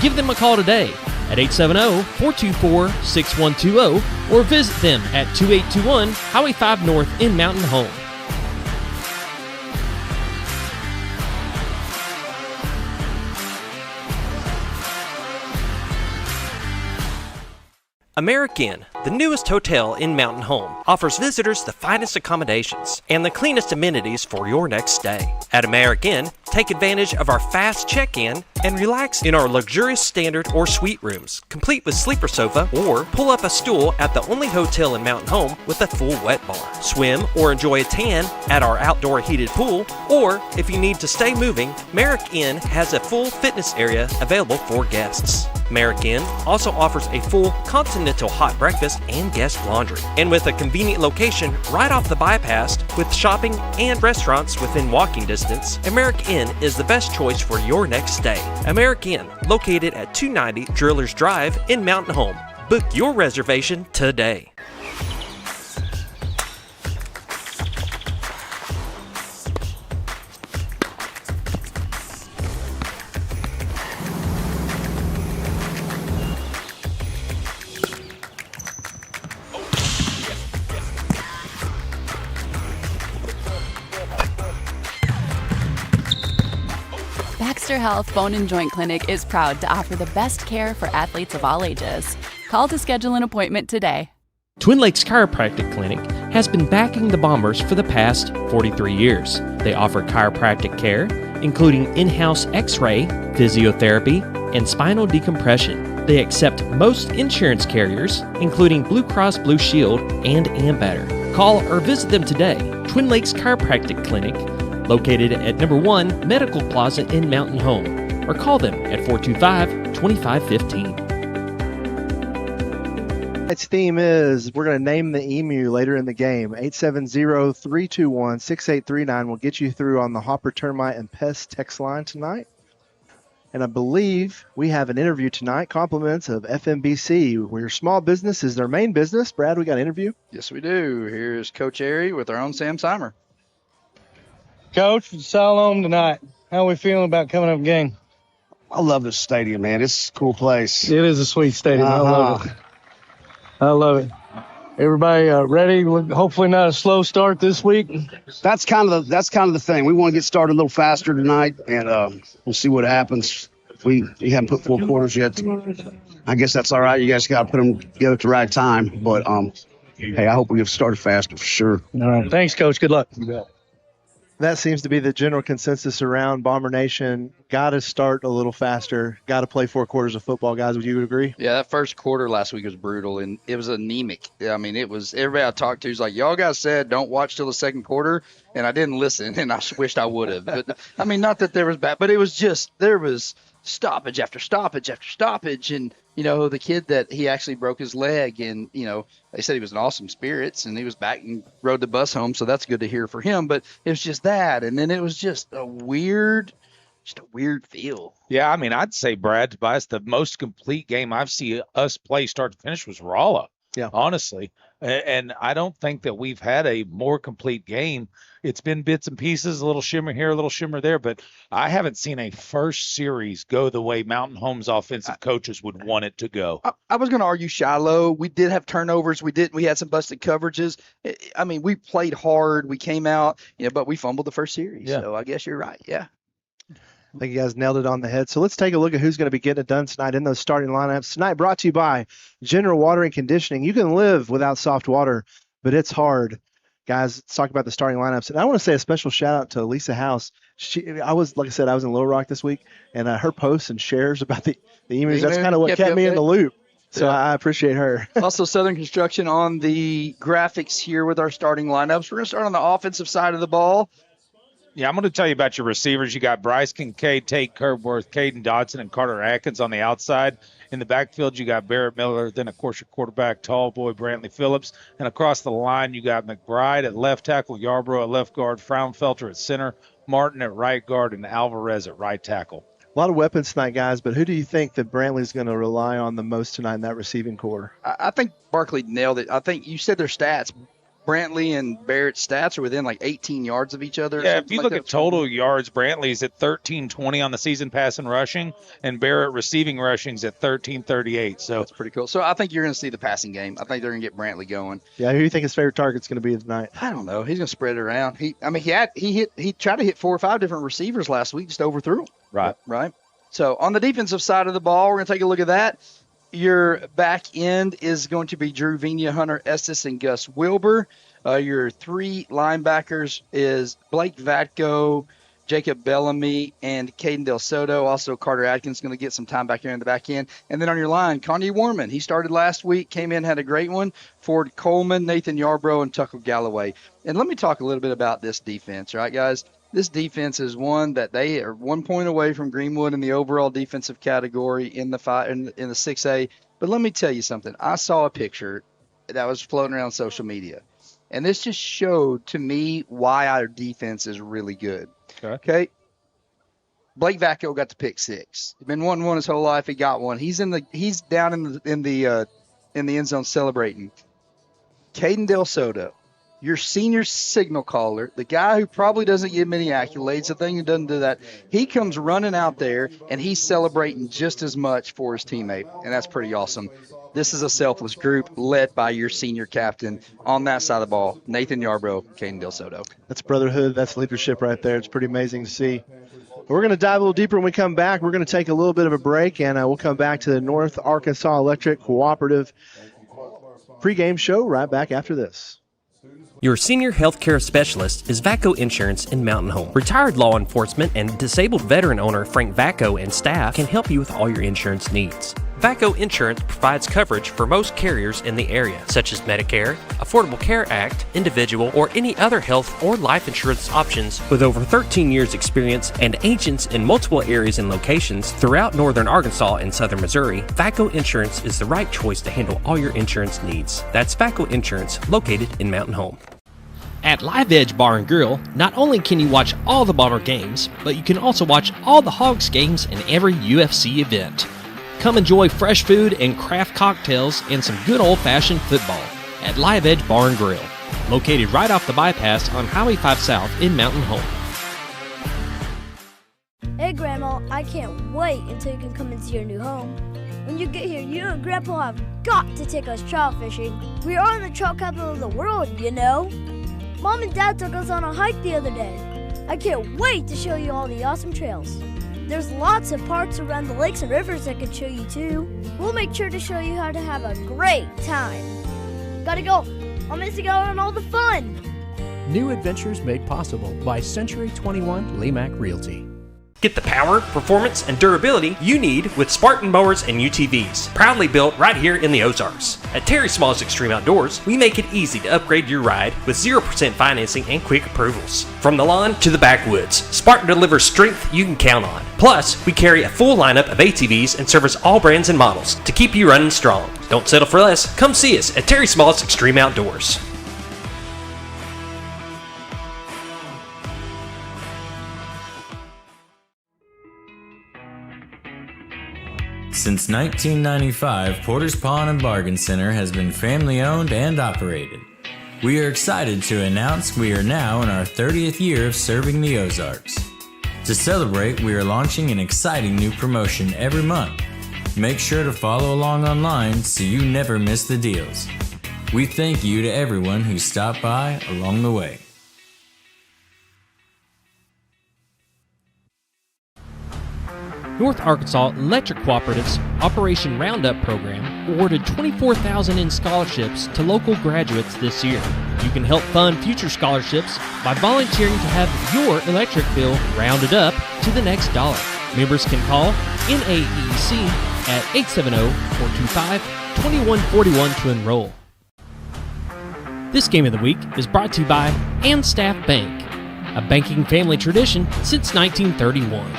Give them a call today at 870-424-6120 or visit them at 2821 Highway 5 North in Mountain Home. American, the newest hotel in Mountain Home, offers visitors the finest accommodations and the cleanest amenities for your next stay. At American, take advantage of our fast check-in and relax in our luxurious standard or suite rooms, complete with sleeper sofa, or pull up a stool at the only hotel in Mountain Home with a full wet bar. Swim or enjoy a tan at our outdoor heated pool, or if you need to stay moving, Merrick Inn has a full fitness area available for guests. Merrick Inn also offers a full continental hot breakfast cars and guest laundry. And with a convenient location right off the bypass with shopping and restaurants within walking distance, America Inn is the best choice for your next stay. America Inn, located at 290 Drillers Drive in Mountain Home. Book your reservation today. Baxter Health Bone and Joint Clinic is proud to offer the best care for athletes of all ages. Call to schedule an appointment today. Twin Lakes Chiropractic Clinic has been backing the Bombers for the past 43 years. They offer chiropractic care, including in-house x-ray, physiotherapy, and spinal decompression. They accept most insurance carriers, including Blue Cross Blue Shield and Ambetter. Call or visit them today. Twin Lakes Chiropractic Clinic, located at number 1 Medical Plaza in Mountain Home, or call them at 425-2515. Tonight's theme is we're going to name the emu later in the game. 870-321-6839 will get you through on the Hopper Termite and Pest text line tonight. And I believe we have an interview tonight, compliments of FMBC, where your small business is their main business. Brad, we got an interview? Yes, we do. Here's Coach Airy with our own Sam Simer. Coach, for Siloam tonight, how are we feeling about coming up game? I love this stadium, man. It's a cool place. It is a sweet stadium. I love it. I love it. Everybody ready? Hopefully not a slow start this week. That's kind of the thing. We want to get started a little faster tonight, and we'll see what happens. We haven't put 4 quarters yet. I guess that's all right. You guys got to put them together at the right time. But hey, I hope we get started faster for sure. All right. Thanks, Coach. Good luck. You bet. That seems to be the general consensus around Bomber Nation. Got to start a little faster. Got to play 4 quarters of football, guys. Would you agree? Yeah, that first quarter last week was brutal, and it was anemic. I mean, it was everybody I talked to was like, y'all guys said don't watch till the second quarter, and I didn't listen, and I wished I would have. But I mean, not that there was bad, but it was just there was stoppage after stoppage after stoppage, and the kid that he actually broke his leg, and they said he was in awesome spirits, and he was back and rode the bus home, so that's good to hear for him. But it was just that, and then it was just a weird feel. Yeah, I mean, I'd say, Brad, Tobias, the most complete game I've seen us play start to finish was Rolla. Yeah, honestly, and I don't think that we've had a more complete game. It's been bits and pieces, a little shimmer here, a little shimmer there, but I haven't seen a first series go the way Mountain Home's offensive coaches would want it to go. I was going to argue Shiloh. We did have turnovers. We had some busted coverages. I mean, we played hard. We came out, but we fumbled the first series. Yeah. So I guess you're right. Yeah. I think you guys nailed it on the head. So let's take a look at who's going to be getting it done tonight in those starting lineups. Tonight brought to you by General Water and Conditioning. You can live without soft water, but it's hard. Guys, let's talk about the starting lineups. And I want to say a special shout out to Lisa House. I was in Little Rock this week, and her posts and shares about the emus, that's kind of what kept me in the loop. So I appreciate her. Also, Southern Construction on the graphics here with our starting lineups. We're going to start on the offensive side of the ball. Yeah, I'm going to tell you about your receivers. You got Bryce Kincaid, Tate Kerworth, Caden Dodson, and Carter Atkins on the outside. In the backfield, you got Barrett Miller, then, of course, your quarterback, tall boy, Brantley Phillips. And across the line, you got McBride at left tackle, Yarbrough at left guard, Fraunfelter at center, Martin at right guard, and Alvarez at right tackle. A lot of weapons tonight, guys, but who do you think that Brantley's going to rely on the most tonight in that receiving core? I think Barkley nailed it. I think you said their stats. Brantley and Barrett's stats are within like 18 yards of each other. Yeah, if you look at total yards, Brantley's at 1320 on the season passing rushing, and Barrett receiving rushing's at 1338. So that's pretty cool. So I think you're going to see the passing game. I think they're going to get Brantley going. Yeah, who do you think his favorite target's going to be tonight? I don't know. He's going to spread it around. He tried to hit 4 or 5 different receivers last week, just overthrew them. Right. So on the defensive side of the ball, we're going to take a look at that. Your back end is going to be Drew Vigna, Hunter Estes, and Gus Wilbur. Your 3 linebackers is Blake Vatko, Jacob Bellamy, and Caden Del Soto. Also, Carter Atkins is going to get some time back here in the back end. And then on your line, Kanye Warman. He started last week, came in, had a great one. Ford Coleman, Nathan Yarbrough, and Tucker Galloway. And let me talk a little bit about this defense, right, guys? This defense is one that they are 1 point away from Greenwood in the overall defensive category in the 6A. But let me tell you something. I saw a picture that was floating around social media. And this just showed to me why our defense is really good. Okay. Blake Vacco got the pick 6. He's been wanting one his whole life. He got one. He's down in the end zone celebrating. Caden Del Soto, your senior signal caller, the guy who probably doesn't get many accolades, the thing who doesn't do that, he comes running out there and he's celebrating just as much for his teammate, and that's pretty awesome. This is a selfless group led by your senior captain on that side of the ball, Nathan Yarbrough, Caden Del Soto. That's brotherhood. That's leadership right there. It's pretty amazing to see. We're going to dive a little deeper when we come back. We're going to take a little bit of a break, and we'll come back to the North Arkansas Electric Cooperative pregame show right back after this. Your senior healthcare specialist is Vacco Insurance in Mountain Home. Retired law enforcement and disabled veteran owner Frank Vacco and staff can help you with all your insurance needs. Vacco Insurance provides coverage for most carriers in the area, such as Medicare, Affordable Care Act, individual, or any other health or life insurance options. With over 13 years experience and agents in multiple areas and locations throughout northern Arkansas and southern Missouri, Vacco Insurance is the right choice to handle all your insurance needs. That's Vacco Insurance, located in Mountain Home. At Live Edge Bar and Grill, not only can you watch all the Bomber games, but you can also watch all the Hogs games and every UFC event. Come enjoy fresh food and craft cocktails and some good old-fashioned football at Live Edge Bar and Grill, located right off the bypass on Highway 5 South in Mountain Home. Hey Grandma, I can't wait until you can come into your new home. When you get here, you and Grandpa have got to take us trout fishing. We are in the trout capital of the world, you know. Mom and Dad took us on a hike the other day. I can't wait to show you all the awesome trails. There's lots of parks around the lakes and rivers I could show you too. We'll make sure to show you how to have a great time. Gotta go. I'm missing out on all the fun. New adventures made possible by Century 21 Lemac Realty. Get the power, performance, and durability you need with Spartan mowers and UTVs, proudly built right here in the Ozarks. At Terry Small's Extreme Outdoors, we make it easy to upgrade your ride with 0% financing and quick approvals. From the lawn to the backwoods, Spartan delivers strength you can count on. Plus, we carry a full lineup of ATVs and service all brands and models to keep you running strong. Don't settle for less. Come see us at Terry Small's Extreme Outdoors. Since 1995, Porter's Pawn and Bargain Center has been family owned and operated. We are excited to announce we are now in our 30th year of serving the Ozarks. To celebrate, we are launching an exciting new promotion every month. Make sure to follow along online so you never miss the deals. We thank you to everyone who stopped by along the way. North Arkansas Electric Cooperative's Operation Roundup program awarded $24,000 in scholarships to local graduates this year. You can help fund future scholarships by volunteering to have your electric bill rounded up to the next dollar. Members can call NAEC at 870-425-2141 to enroll. This game of the week is brought to you by And Staff Bank, a banking family tradition since 1931.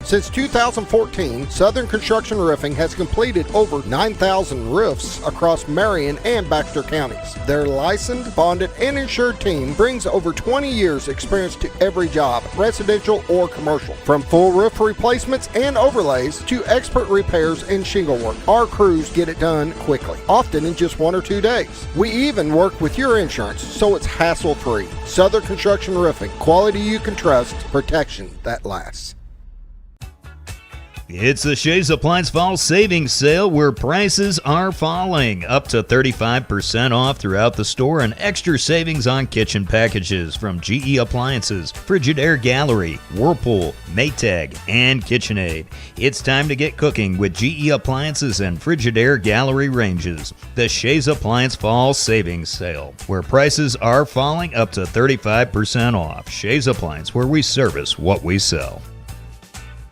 Since 2014, Southern Construction Roofing has completed over 9,000 roofs across Marion and Baxter counties. Their licensed, bonded, and insured team brings over 20 years experience to every job, residential or commercial. From full roof replacements and overlays to expert repairs and shingle work, our crews get it done quickly, often in just 1 or 2 days. We even work with your insurance, so it's hassle-free. Southern Construction Roofing, quality you can trust, protection that lasts. It's the Shays Appliance Fall Savings Sale where prices are falling. Up to 35% off throughout the store and extra savings on kitchen packages from GE Appliances, Frigidaire Gallery, Whirlpool, Maytag, and KitchenAid. It's time to get cooking with GE Appliances and Frigidaire Gallery ranges. The Shays Appliance Fall Savings Sale where prices are falling up to 35% off. Shays Appliance, where we service what we sell.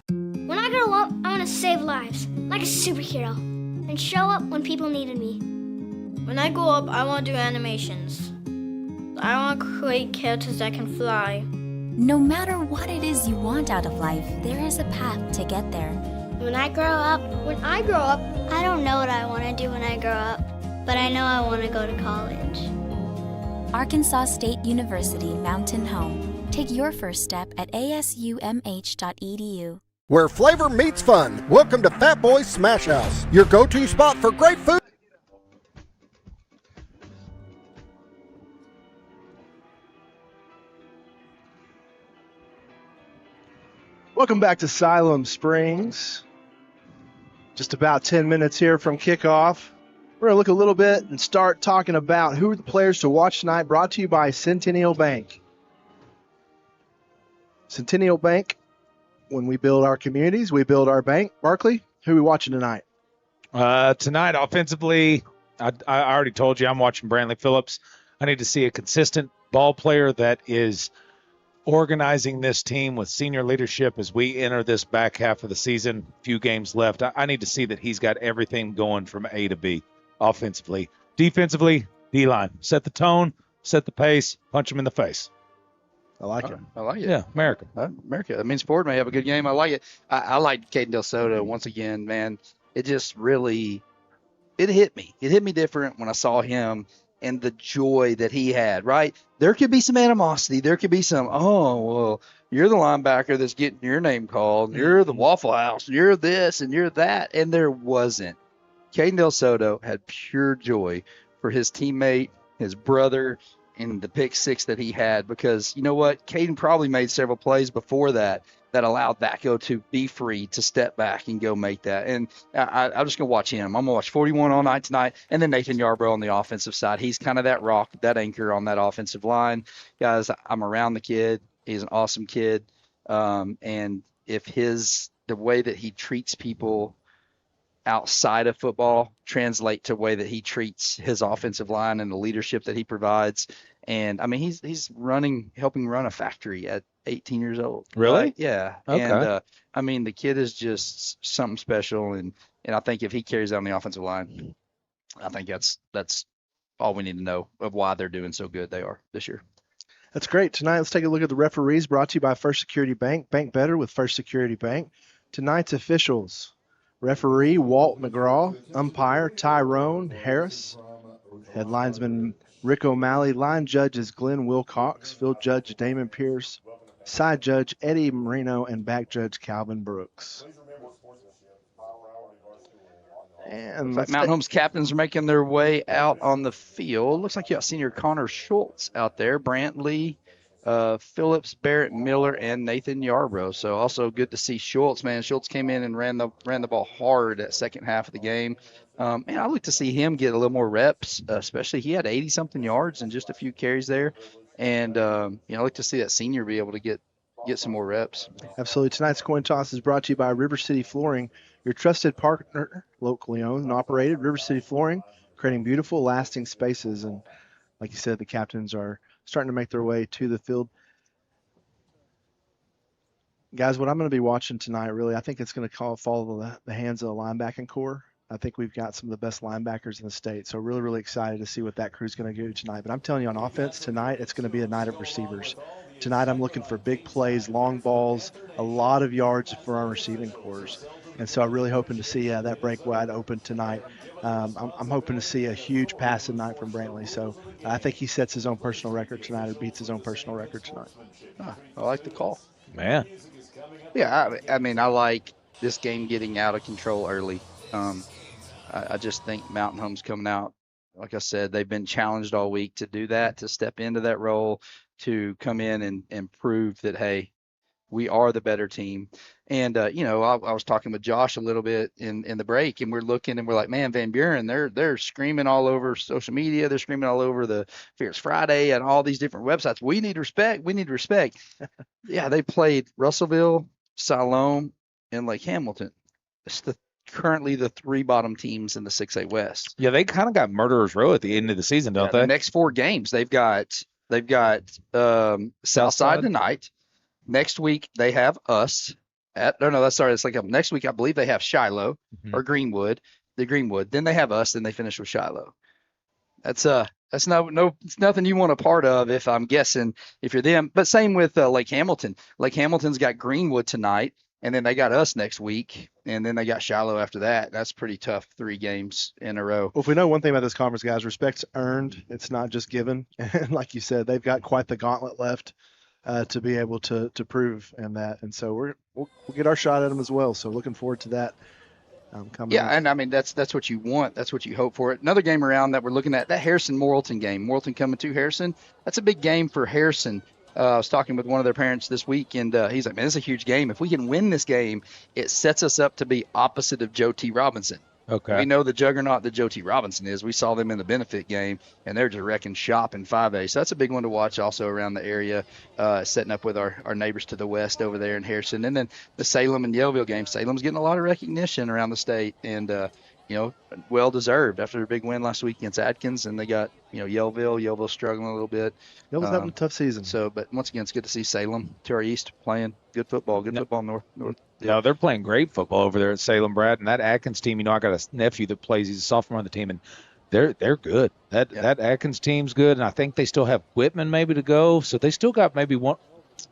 When I grow up, I want to save lives, like a superhero, and show up when people needed me. When I grow up, I want to do animations. I want to create characters that can fly. No matter what it is you want out of life, there is a path to get there. When I grow up, I don't know what I want to do when I grow up, but I know I want to go to college. Arkansas State University Mountain Home. Take your first step at asumh.edu. Where flavor meets fun. Welcome to Fat Boys Smash House, your go-to spot for great food. Welcome back to Siloam Springs. Just about 10 minutes here from kickoff. We're going to look a little bit and start talking about who are the players to watch tonight, brought to you by Centennial Bank. Centennial Bank, when we build our communities, we build our bank. Barkley, who are we watching tonight? Tonight, offensively, I already told you I'm watching Brantley Phillips. I need to see a consistent ball player that is organizing this team with senior leadership as we enter this back half of the season. Few games left. I need to see that he's got everything going from A to B offensively. Defensively, D-line. Set the tone, set the pace, punch him in the face. I like it. I like it. Yeah, America. America. That means Ford may have a good game. I like it. I like Caden Del Soto once again, man. It just really, it hit me. It hit me different when I saw him and the joy that he had, right? There could be some animosity. There could be some, oh, well, you're the linebacker that's getting your name called. You're the Waffle House. You're this and you're that. And there wasn't. Caden Del Soto had pure joy for his teammate, his brother, and the pick six that he had, because you know what? Caden probably made several plays before that allowed Vacco to be free to step back and go make that. And I'm just going to watch him. I'm going to watch 41 all night tonight. And then Nathan Yarbrough on the offensive side. He's kind of that rock, that anchor on that offensive line. Guys, I'm around the kid. He's an awesome kid. And if the way that he treats people outside of football translate to the way that he treats his offensive line and the leadership that he provides. And I mean, he's helping run a factory at 18 years old. Really? Right? Yeah. Okay. And I mean, the kid is just something special. And I think if he carries on the offensive line, I think that's all we need to know of why they're doing so good they are this year. That's great. Tonight, let's take a look at the referees, brought to you by First Security Bank. Bank better with First Security Bank. Tonight's officials: referee Walt McGraw, umpire Tyrone Harris, head linesman Rick O'Malley, line judges Glenn Wilcox, field judge Damon Pierce, side judge Eddie Marino, and back judge Calvin Brooks. And Mount Home's captains are making their way out on the field. Looks like you got senior Connor Schultz out there, Brantley, Phillips, Barrett, Miller, and Nathan Yarbrough. So also good to see Schultz, man. Schultz came in and ran the ball hard that second half of the game. Man, I look to see him get a little more reps, especially he had 80-something yards and just a few carries there. And, I look to see that senior be able to get some more reps. Absolutely. Tonight's coin toss is brought to you by River City Flooring, your trusted partner, locally owned and operated. River City Flooring, creating beautiful, lasting spaces. And like you said, the captains are starting to make their way to the field. Guys, what I'm going to be watching tonight, really, I think it's going to follow the hands of the linebacking core. I think we've got some of the best linebackers in the state. So really, really excited to see what that crew's going to do tonight. But I'm telling you, on offense tonight, it's going to be a night of receivers. Tonight, I'm looking for big plays, long balls, a lot of yards for our receiving cores. And so I'm really hoping to see that break wide open tonight. I'm hoping to see a huge passing night from Brantley. So I think he sets his own personal record tonight, or beats his own personal record tonight. I like the call. Man. Yeah, I mean, I like this game getting out of control early. I just think Mountain Home's coming out. Like I said, they've been challenged all week to do that, to step into that role, to come in and prove that, hey, we are the better team. And, I was talking with Josh a little bit in the break, and we're looking and we're like, man, Van Buren, they're screaming all over social media. They're screaming all over the Fierce Friday and all these different websites. We need respect. We need respect. Yeah, they played Russellville, Siloam, and Lake Hamilton. It's currently the three bottom teams in the 6A West. Yeah, they kind of got murderer's row at the end of the season, don't they? The next four games, they've got Southside tonight. Next week they have us next week I believe they have Shiloh or Greenwood. Then they have us. Then they finish with Shiloh. That's That's it's nothing you want a part of, if I'm guessing, if you're them. But same with Lake Hamilton. Lake Hamilton's got Greenwood tonight, and then they got us next week, and then they got Shiloh after that. That's pretty tough, 3 games in a row. Well, if we know one thing about this conference, guys, respect's earned. It's not just given. And like you said, they've got quite the gauntlet left to be able to prove in that. And so we'll get our shot at them as well. So looking forward to that. Yeah, and I mean that's what you want. That's what you hope for. Another game around that we're looking at, that Harrison-Morrilton game. Morrilton coming to Harrison. That's a big game for Harrison. I was talking with one of their parents this week, and he's like, man, this is a huge game. If we can win this game, it sets us up to be opposite of Joe T. Robinson. Okay. We know the juggernaut that Joe T. Robinson is. We saw them in the benefit game, and they're just wrecking shop in 5A. So that's a big one to watch also around the area, setting up with our neighbors to the west over there in Harrison. And then the Salem and Yellville game. Salem's getting a lot of recognition around the state, and, well-deserved after their big win last week against Adkins. And they got, Yellville struggling a little bit. Yellville's having a tough season. So, but once again, it's good to see Salem to our east playing good football, north. No, they're playing great football over there at Salem, Brad. And that Atkins team, I got a nephew that plays. He's a sophomore on the team, and they're good. That Atkins team's good, and I think they still have Whitman maybe to go. So they still got maybe one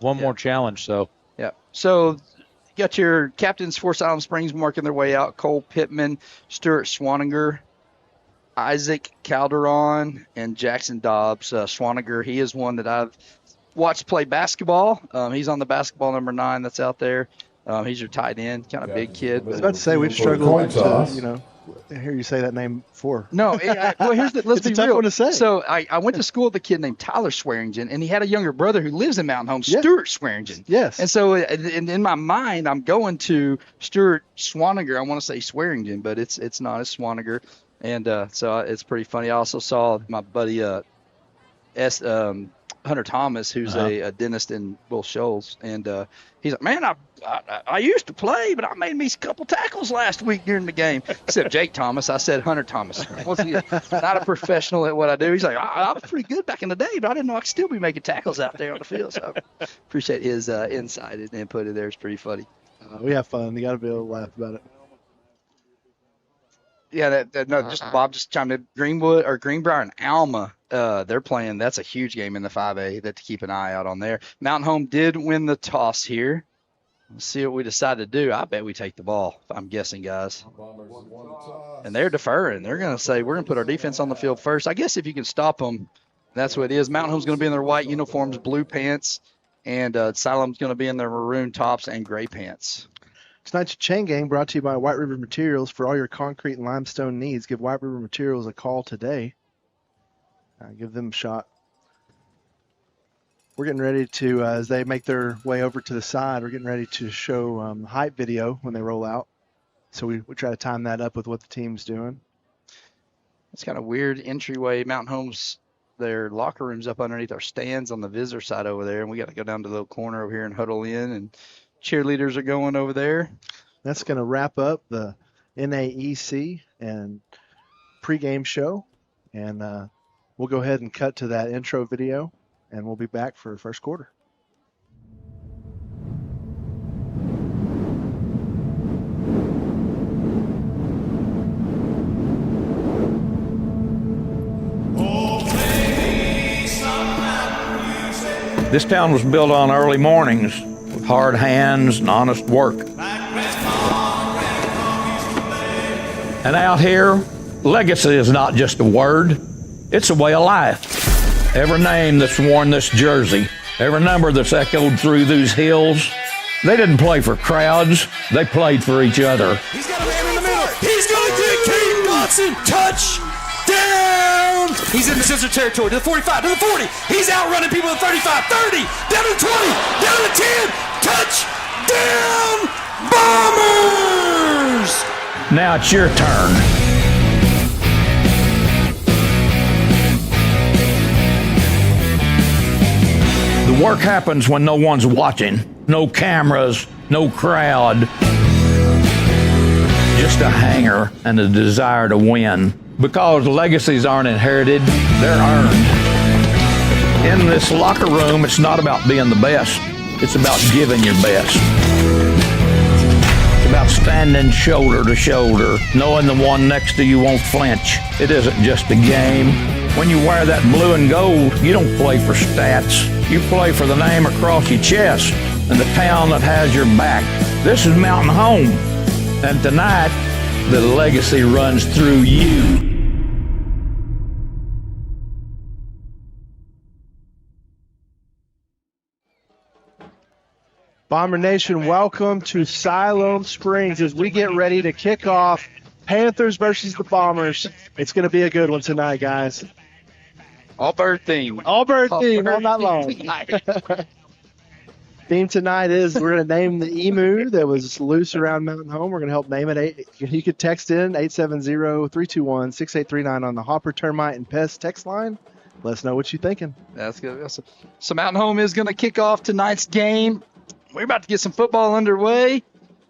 more challenge. So yeah. So you got your captains for Siloam Springs marking their way out: Cole Pittman, Stuart Swaninger, Isaac Calderon, and Jackson Dobbs. Swaninger, he is one that I've watched play basketball. He's on the basketball number 9 that's out there. He's your tight end, kind of big kid. I was about to say we've struggled to, hear you say that name before. No, let's it's be a tough real. one to say. So I went to school with a kid named Tyler Swearingen, and he had a younger brother who lives in Mountain Home, Stuart Swearingen. Yes. And so in my mind, I'm going to Stuart Swaninger. I want to say Swearingen, but it's not. It's Swaninger. And so it's pretty funny. I also saw my buddy Hunter Thomas, who's a dentist in Will Shoals, and he's like, man, I used to play, but I made me a couple tackles last week during the game. Except Jake Thomas. I said Hunter Thomas. Not a professional at what I do. He's like, I was pretty good back in the day, but I didn't know I could still be making tackles out there on the field. So I appreciate his insight and input in there. It's pretty funny. We have fun. You got to be able to laugh about it. Yeah, Bob just chimed in. Greenwood or Greenbrier and Alma, they're playing. That's a huge game in the 5A that to keep an eye out on there. Mountain Home did win the toss here. Let's see what we decide to do. I bet we take the ball, I'm guessing, guys. And they're deferring. They're going to say, we're going to put our defense on the field first. I guess if you can stop them, that's what it is. Mountain Home's going to be in their white uniforms, blue pants, and Siloam's going to be in their maroon tops and gray pants. Tonight's chain gang brought to you by White River Materials. For all your concrete and limestone needs, give White River Materials a call today. Give them a shot. We're getting ready to, as they make their way over to the side, we're getting ready to show hype video when they roll out. So we try to time that up with what the team's doing. It's kind of weird entryway. Mountain Home's, their locker room's up underneath our stands on the visitor side over there, and we got to go down to the little corner over here and huddle in, and cheerleaders are going over there. That's going to wrap up the NAEC and pregame show, and we'll go ahead and cut to that intro video, and we'll be back for first quarter. This town was built on early mornings with hard hands and honest work. And out here, legacy is not just a word, it's a way of life. Every name that's worn this jersey, every number that's echoed through these hills, they didn't play for crowds, they played for each other. He's got a man in the middle. He's going to get Kate Dotson. Touchdown! He's in the scissor territory to the 45, to the 40. He's outrunning people at 35, 30, down to 20, down to 10. Touchdown, Bombers! Now it's your turn. The work happens when no one's watching. No cameras, no crowd. Just a hanger and a desire to win. Because legacies aren't inherited, they're earned. In this locker room, it's not about being the best. It's about giving your best. It's about standing shoulder to shoulder, knowing the one next to you won't flinch. It isn't just a game. When you wear that blue and gold, you don't play for stats. You play for the name across your chest and the town that has your back. This is Mountain Home. And tonight, the legacy runs through you. Bomber Nation, welcome to Siloam Springs as we get ready to kick off Panthers versus the Bombers. It's going to be a good one tonight, guys. All bird theme. All bird theme all night long. Theme tonight is we're going to name the emu that was loose around Mountain Home. We're going to help name it. You could text in 870-321-6839 on the Hopper Termite and Pest text line. Let us know what you're thinking. That's good. So Mountain Home is going to kick off tonight's game. We're about to get some football underway.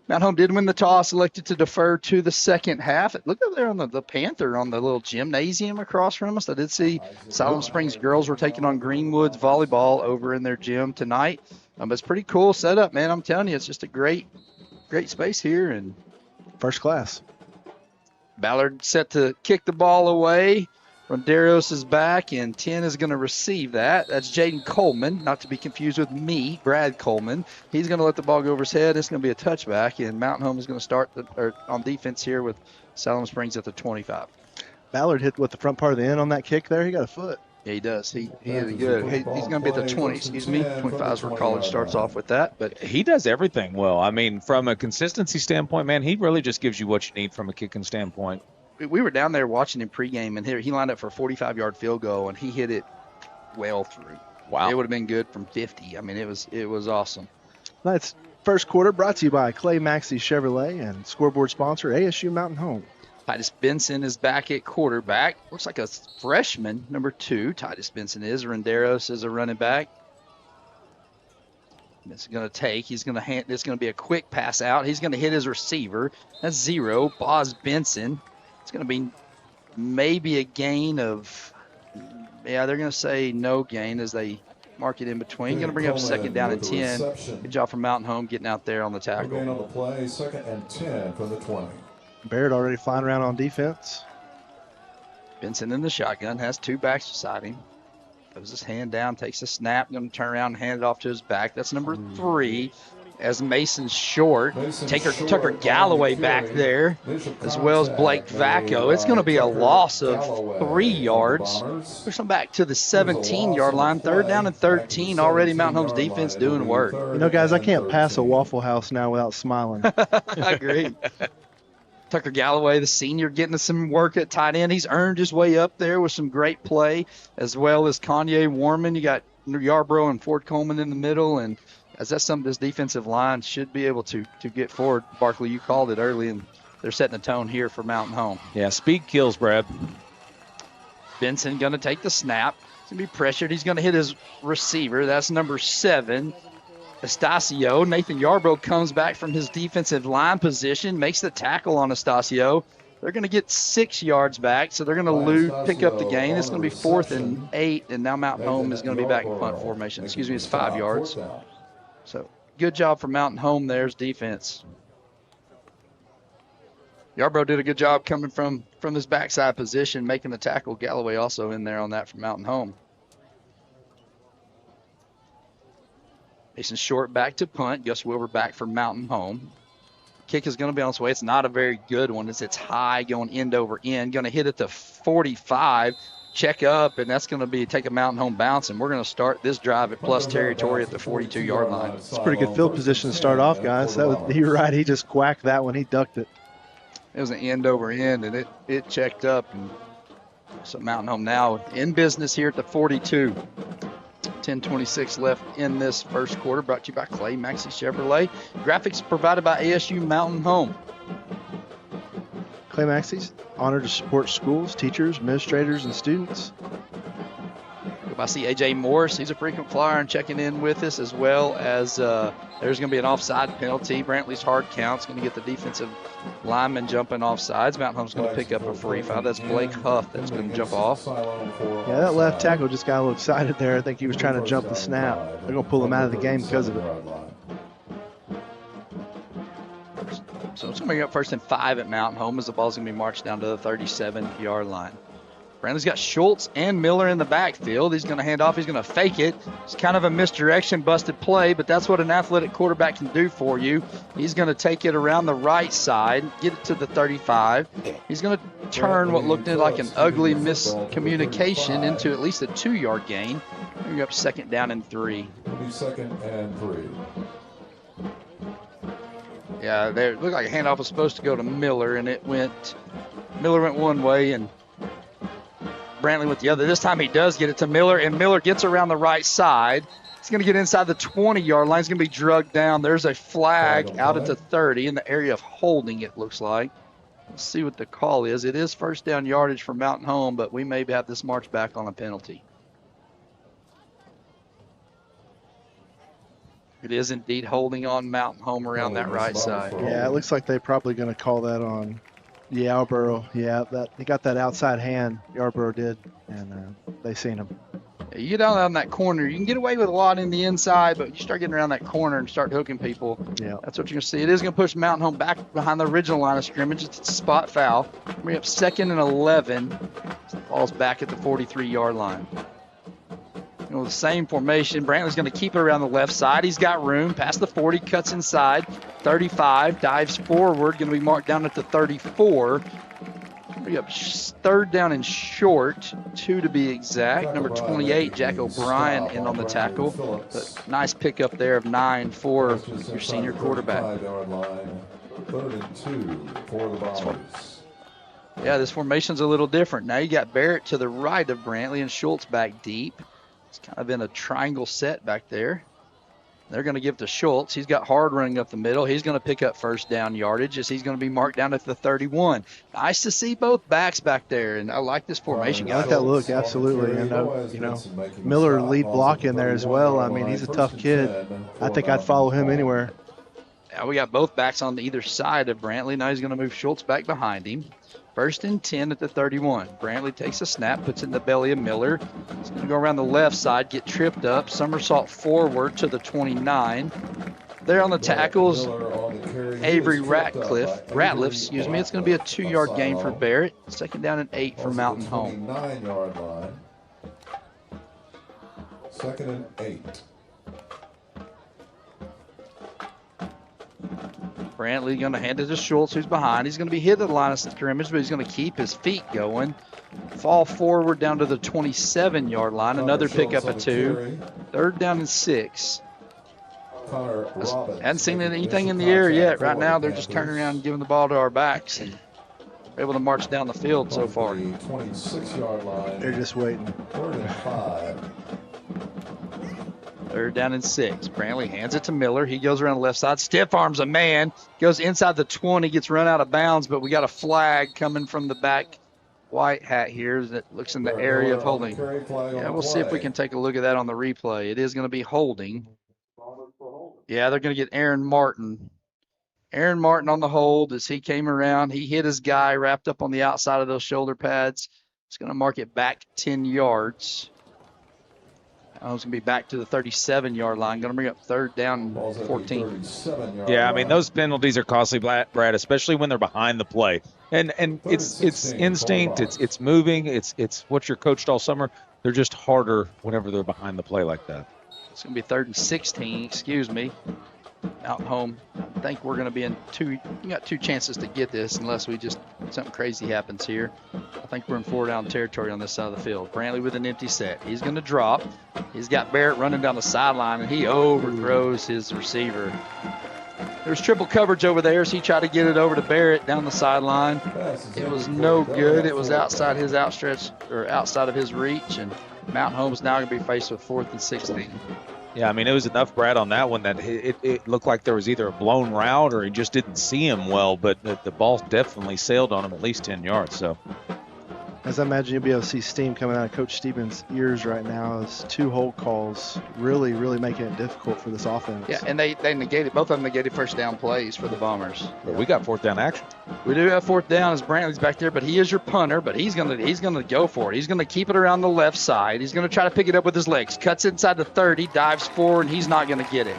Mountain Home did win the toss, elected to defer to the second half. Look up there on the Panther on the little gymnasium across from us. I did see Siloam Springs girls were taking on Greenwood's volleyball over in their gym tonight. It's pretty cool setup, man. I'm telling you, it's just a great space here. And first class. Ballard set to kick the ball away. Ronderos is back, and 10 is going to receive that. That's Jaden Coleman, not to be confused with me, Brad Coleman. He's going to let the ball go over his head. It's going to be a touchback, and Mountain Home is going to start on defense here with Siloam Springs at the 25. Ballard hit with the front part of the end on that kick there. He got a foot. Yeah, he does. He hit it good. He's going to be at the 20, excuse me. 25 is where college starts off with that. But he does everything well. I mean, from a consistency standpoint, man, he really just gives you what you need from a kicking standpoint. We were down there watching him pregame, and he lined up for a 45-yard field goal, and he hit it well through. Wow. It would have been good from 50. I mean, it was awesome. That's first quarter brought to you by Clay Maxey Chevrolet and scoreboard sponsor ASU Mountain Home. Titus Benson is back at quarterback. Looks like a freshman, number 2. Titus Benson is. Renderos is a running back. It's going to take. He's going to hand. It's going to be a quick pass out. He's going to hit his receiver. That's 0. Boz Benson. It's going to be maybe a gain of, they're going to say no gain as they mark it in between. Going to bring up second down and 10. Good job from Mountain Home getting out there on the tackle. Gain on the play, second and 10 from the 20. Barrett already flying around on defense. Benson in the shotgun, has 2 backs beside him. Throws his hand down, takes a snap, going to turn around and hand it off to his back. That's number 3. As Mason Short, Tucker Galloway back there, as well as Blake Vacco. It's going to be a loss of 3 yards. Push them back to the 17-yard line. 3rd down and 13. Already Mountain Home's defense doing work. You know, guys, I can't pass a Waffle House now without smiling. I agree. Tucker Galloway, the senior, getting some work at tight end. He's earned his way up there with some great play, as well as Kanye Warman. You got Yarbrough and Ford Coleman in the middle, and as that's something this defensive line should be able to get forward. Barkley, you called it early, and they're setting the tone here for Mountain Home. Yeah, speed kills, Brad. Benson going to take the snap. He's going to be pressured. He's going to hit his receiver. That's number 7, Estacio. Nathan Yarbrough comes back from his defensive line position, makes the tackle on Estacio. They're going to get 6 yards back, so they're going to pick up the gain. It's going to be 4th and 8, and now Mountain Home is going to be back in punt formation. Excuse me, it's 5 yards. So good job for Mountain Home there's defense. Yarbrough did a good job coming from his backside position, making the tackle. Galloway also in there on that from Mountain Home. Mason Short back to punt. Gus Wilbur back for Mountain Home. Kick is going to be on its way. It's not a very good one. It's high going end over end. Going to hit it to 45. Check up, and that's going to be take a Mountain Home bounce, and we're going to start this drive at plus territory at the 42-yard line. It's a pretty good field position to start off, guys. You're right. He just quacked that one. He ducked it. It was an end over end, and it checked up. And so Mountain Home now in business here at the 42. 10:26 left in this first quarter. Brought to you by Clay Maxey Chevrolet. Graphics provided by ASU Mountain Home. Clay Maxey's honored to support schools, teachers, administrators, and students. I see A.J. Morris. He's a frequent flyer and checking in with us, as well as there's going to be an offside penalty. Brantley's hard count's going to get the defensive lineman jumping offsides. Mountain Home's going to pick up a free foul. That's Blake Huff that's going to jump off. Yeah, that left tackle just got a little excited there. I think he was trying to jump the snap. They're going to pull him out of the game because of it. So it's going to bring up 1st and 5 at Mountain Home as the ball's going to be marched down to the 37-yard line. Brantley's got Schultz and Miller in the backfield. He's going to hand off. He's going to fake it. It's kind of a misdirection, busted play, but that's what an athletic quarterback can do for you. He's going to take it around the right side, get it to the 35. He's going to turn what looked like an ugly miscommunication into at least a 2-yard gain. You're up 2nd down and 3. 2nd and 3. Yeah, it looked like a handoff was supposed to go to Miller, and Miller went one way, and Brantley went the other. This time he does get it to Miller, and Miller gets around the right side. He's going to get inside the 20-yard line. He's going to be drugged down. There's a flag out at the 30 in the area of holding, it looks like. Let's see what the call is. It is 1st down yardage for Mountain Home, but we may have this march back on a penalty. It is indeed holding on Mountain Home around that right side. Yeah, it looks like they're probably going to call that on Yarborough. Yeah, he got that outside hand, Yarborough did, and they seen him. Yeah, you get down on that corner, you can get away with a lot in the inside, but you start getting around that corner and start hooking people. Yeah, that's what you're going to see. It is going to push Mountain Home back behind the original line of scrimmage. It's a spot foul. We're up 2nd and 11. Ball's back at the 43-yard line. The same formation. Brantley's going to keep it around the left side. He's got room. Past the 40, cuts inside. 35, dives forward. Going to be marked down at the 34. We have 3rd down and short, 2 to be exact. Number 28, Jack O'Brien, in on the tackle. But nice pickup there of 9 for your senior quarterback. 3rd and 2 for the Bombers. Yeah, this formation's a little different. Now you got Barrett to the right of Brantley and Schultz back deep. It's kind of in a triangle set back there. They're going to give to Schultz. He's got Hard running up the middle. He's going to pick up 1st down yardage as he's going to be marked down at the 31. Nice to see both backs back there, and I like this formation. I like that look, absolutely. And Miller lead block in there as well. I mean, he's a tough kid. I think I'd follow him anywhere. Yeah, we got both backs on either side of Brantley. Now he's going to move Schultz back behind him. 1st and 10 at the 31. Brantley takes a snap, puts it in the belly of Miller. He's going to go around the left side, get tripped up, somersault forward to the 29. There on the tackles, Avery Ratliff, excuse me. It's going to be a 2-yard gain for Barrett. 2nd down and 8 for Mountain Home. 9-yard line. 2nd and 8. Brantley going to hand it to Schultz, who's behind. He's going to be hit at the line of scrimmage, but he's going to keep his feet going. Fall forward down to the 27-yard line. Another pickup of 2. 3rd down and 6. Hadn't seen anything in the air yet. Right now, they're just turning around and giving the ball to our backs. And able to march down the field so far. 26-yard line. They're just waiting. 3rd and 5. 3rd down and 6. Brantley hands it to Miller. He goes around the left side. Stiff arms a man. Goes inside the 20. Gets run out of bounds, but we got a flag coming from the back white hat here that looks in the area of holding. Yeah, we'll see if we can take a look at that on the replay. It is going to be holding. Yeah, they're going to get Aaron Martin. Aaron Martin on the hold as he came around. He hit his guy wrapped up on the outside of those shoulder pads. It's going to mark it back 10 yards. I was going to be back to the 37-yard line. Going to bring up 3rd down and 14. Yeah, I mean, those penalties are costly, Brad, especially when they're behind the play. And it's instinct, it's moving, it's what you're coached all summer. They're just harder whenever they're behind the play like that. It's going to be 3rd and 16, excuse me. Out home. I think we're going to be in we got 2 chances to get this unless something crazy happens here. I think we're in 4-down territory on this side of the field. Brantley with an empty set. He's going to drop. He's got Barrett running down the sideline, and he overthrows his receiver. There's triple coverage over there as he tried to get it over to Barrett down the sideline. It was no good. It was outside of his reach, and Mountain Home's now going to be faced with 4th and 16. Yeah, I mean, it was enough, Brad, on that one that it looked like there was either a blown route or he just didn't see him well, but the ball definitely sailed on him at least 10 yards. So, as I imagine you'll be able to see steam coming out of Coach Stevens' ears right now as 2 hold calls really, really making it difficult for this offense. Yeah, and they negated, both of them negated 1st down plays for the Bombers. But we got 4th down action. We do have 4th down as Brantley's back there, but he is your punter, but he's gonna go for it. He's gonna keep it around the left side. He's gonna try to pick it up with his legs. Cuts inside the 30, dives forward, and he's not gonna get it.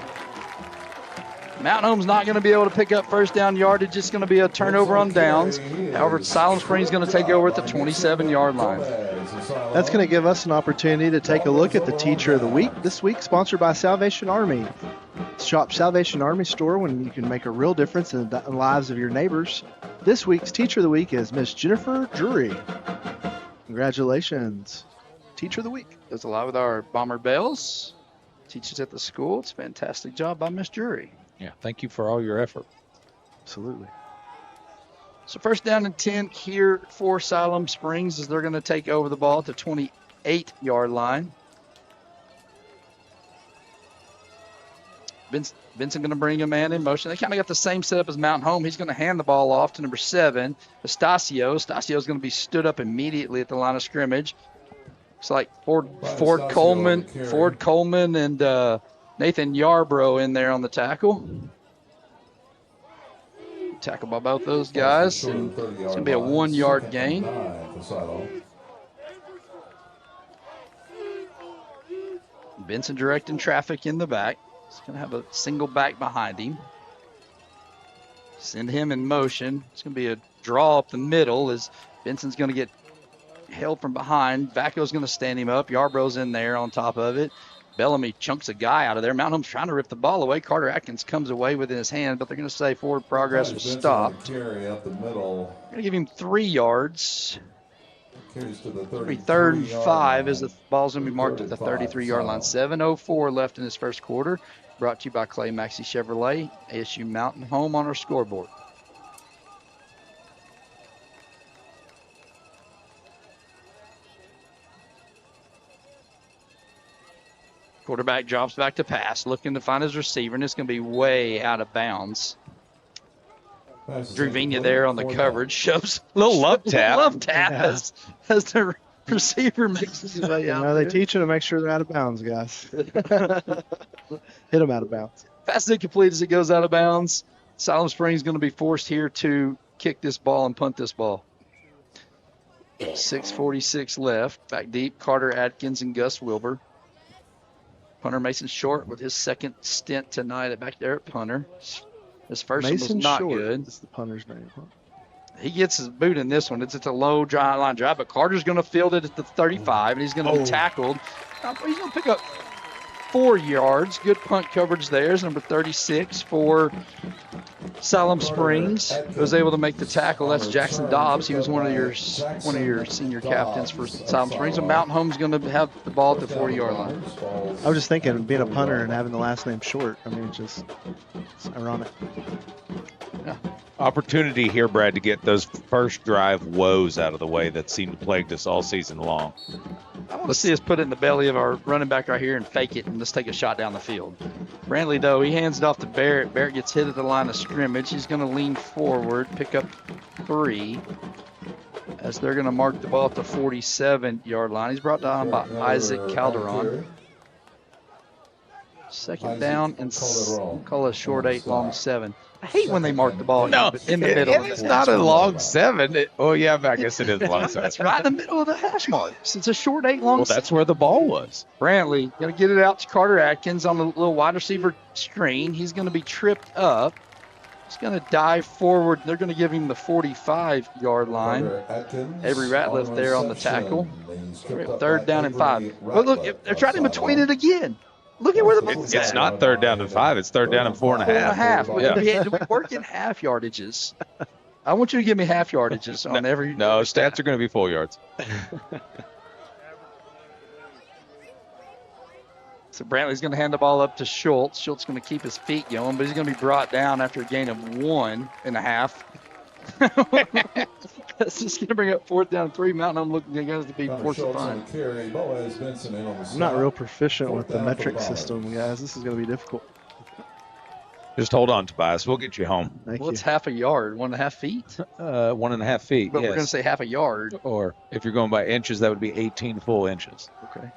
Mountain Home's not going to be able to pick up first down yardage. It's going to be a turnover on downs. However, Siloam Springs is going to take over at the 27-yard line. That's going to give us an opportunity to take a look at the Teacher of the Week. This week, sponsored by Salvation Army. Shop Salvation Army store when you can make a real difference in the lives of your neighbors. This week's Teacher of the Week is Miss Jennifer Drury. Congratulations, Teacher of the Week. Does a lot with our Bomber Bells. Teaches at the school. It's a fantastic job by Miss Drury. Yeah, thank you for all your effort. Absolutely. So first down and 10 here for Siloam Springs as they're going to take over the ball at the 28-yard line. Benson going to bring a man in motion. They kind of got the same setup as Mountain Home. He's going to hand the ball off to number 7, Estacio. Estacio is going to be stood up immediately at the line of scrimmage. It's like Ford Coleman and Nathan Yarbrough in there on the tackle. Tackle by both those guys, and it's going to be a 1-yard gain. Benson directing traffic in the back. He's going to have a single back behind him. Send him in motion. It's going to be a draw up the middle as Benson's going to get held from behind. Vacco's going to stand him up. Yarbrough's in there on top of it. Bellamy chunks a guy out of there. Mountain Home's trying to rip the ball away. Carter Atkins comes away with it in his hand, but they're going to say forward progress was stopped. They're going to give him 3 yards. It'll be 3rd and 5 as the ball's going to be marked at the 33-yard line. 7:04 left in this first quarter. Brought to you by Clay Maxey Chevrolet, ASU Mountain Home on our scoreboard. Quarterback drops back to pass, looking to find his receiver, and it's going to be way out of bounds. Drew Vigna there on the coverage shows little love tap. as the receiver makes his way out. They teach them to make sure they're out of bounds, guys. Hit them out of bounds. Fast and complete as it goes out of bounds. Siloam Springs is going to be forced here to kick this ball and punt this ball. 6:46 left. Back deep, Carter Atkins and Gus Wilbur. Punter Mason Short with his second stint tonight back there at punter. His first Mason one was not Short good. is the punter's name. Huh? He gets his boot in this one. It's a low dry line drive, but Carter's going to field it at the 35, and he's going to be tackled. He's going to pick up 4 yards. Good punt coverage there is number 36 for Siloam Springs. Was able to make the tackle. That's Jackson Dobbs. He was one of your senior captains for Siloam Springs. And Mountain Home's going to have the ball at the 40-yard line. I was just thinking, being a punter and having the last name Short. I mean, it's ironic. Yeah. Opportunity here, Brad, to get those first drive woes out of the way that seemed to plague us all season long. I want to see us put it in the belly of our running back right here and fake it and let's take a shot down the field. Brantley, though, he hands it off to Barrett. Barrett gets hit at the line of scrimmage. He's going to lean forward, pick up 3 as they're going to mark the ball at the 47-yard line. He's brought down by Isaac Calderon. Second down and call it a short 8, long 7. I hate when they mark the ball in the middle. It's not a long 7. I guess it is a long 7. That's right in the middle of the hash marks. It's a short 8, long 7. Well, that's where the ball was. Brantley going to get it out to Carter Atkins on the little wide receiver screen. He's going to be tripped up. He's going to dive forward. They're going to give him the 45-yard line. Avery Ratliff there on the tackle. 3rd down and 5. But look, they're trying in between it again. Look at where the ball's It's at. not 3rd down and 5. It's 3rd down and 4.5. Yeah. We work in half yardages. I want you to give me half yardages on every. No, stats are going to be full yards. So Brantley's going to hand the ball up to Schultz. Schultz is going to keep his feet going, but he's going to be brought down after a gain of 1.5. That's just going to bring up 4th down and 3. Mountain Home looking guys to be forced to find. I'm not real proficient with the metric system, guys. This is going to be difficult. Just hold on, Tobias. We'll get you home. It's half a yard, 1.5 feet. 1.5 feet. But we're going to say half a yard. Or if you're going by inches, that would be 18 full inches. Okay.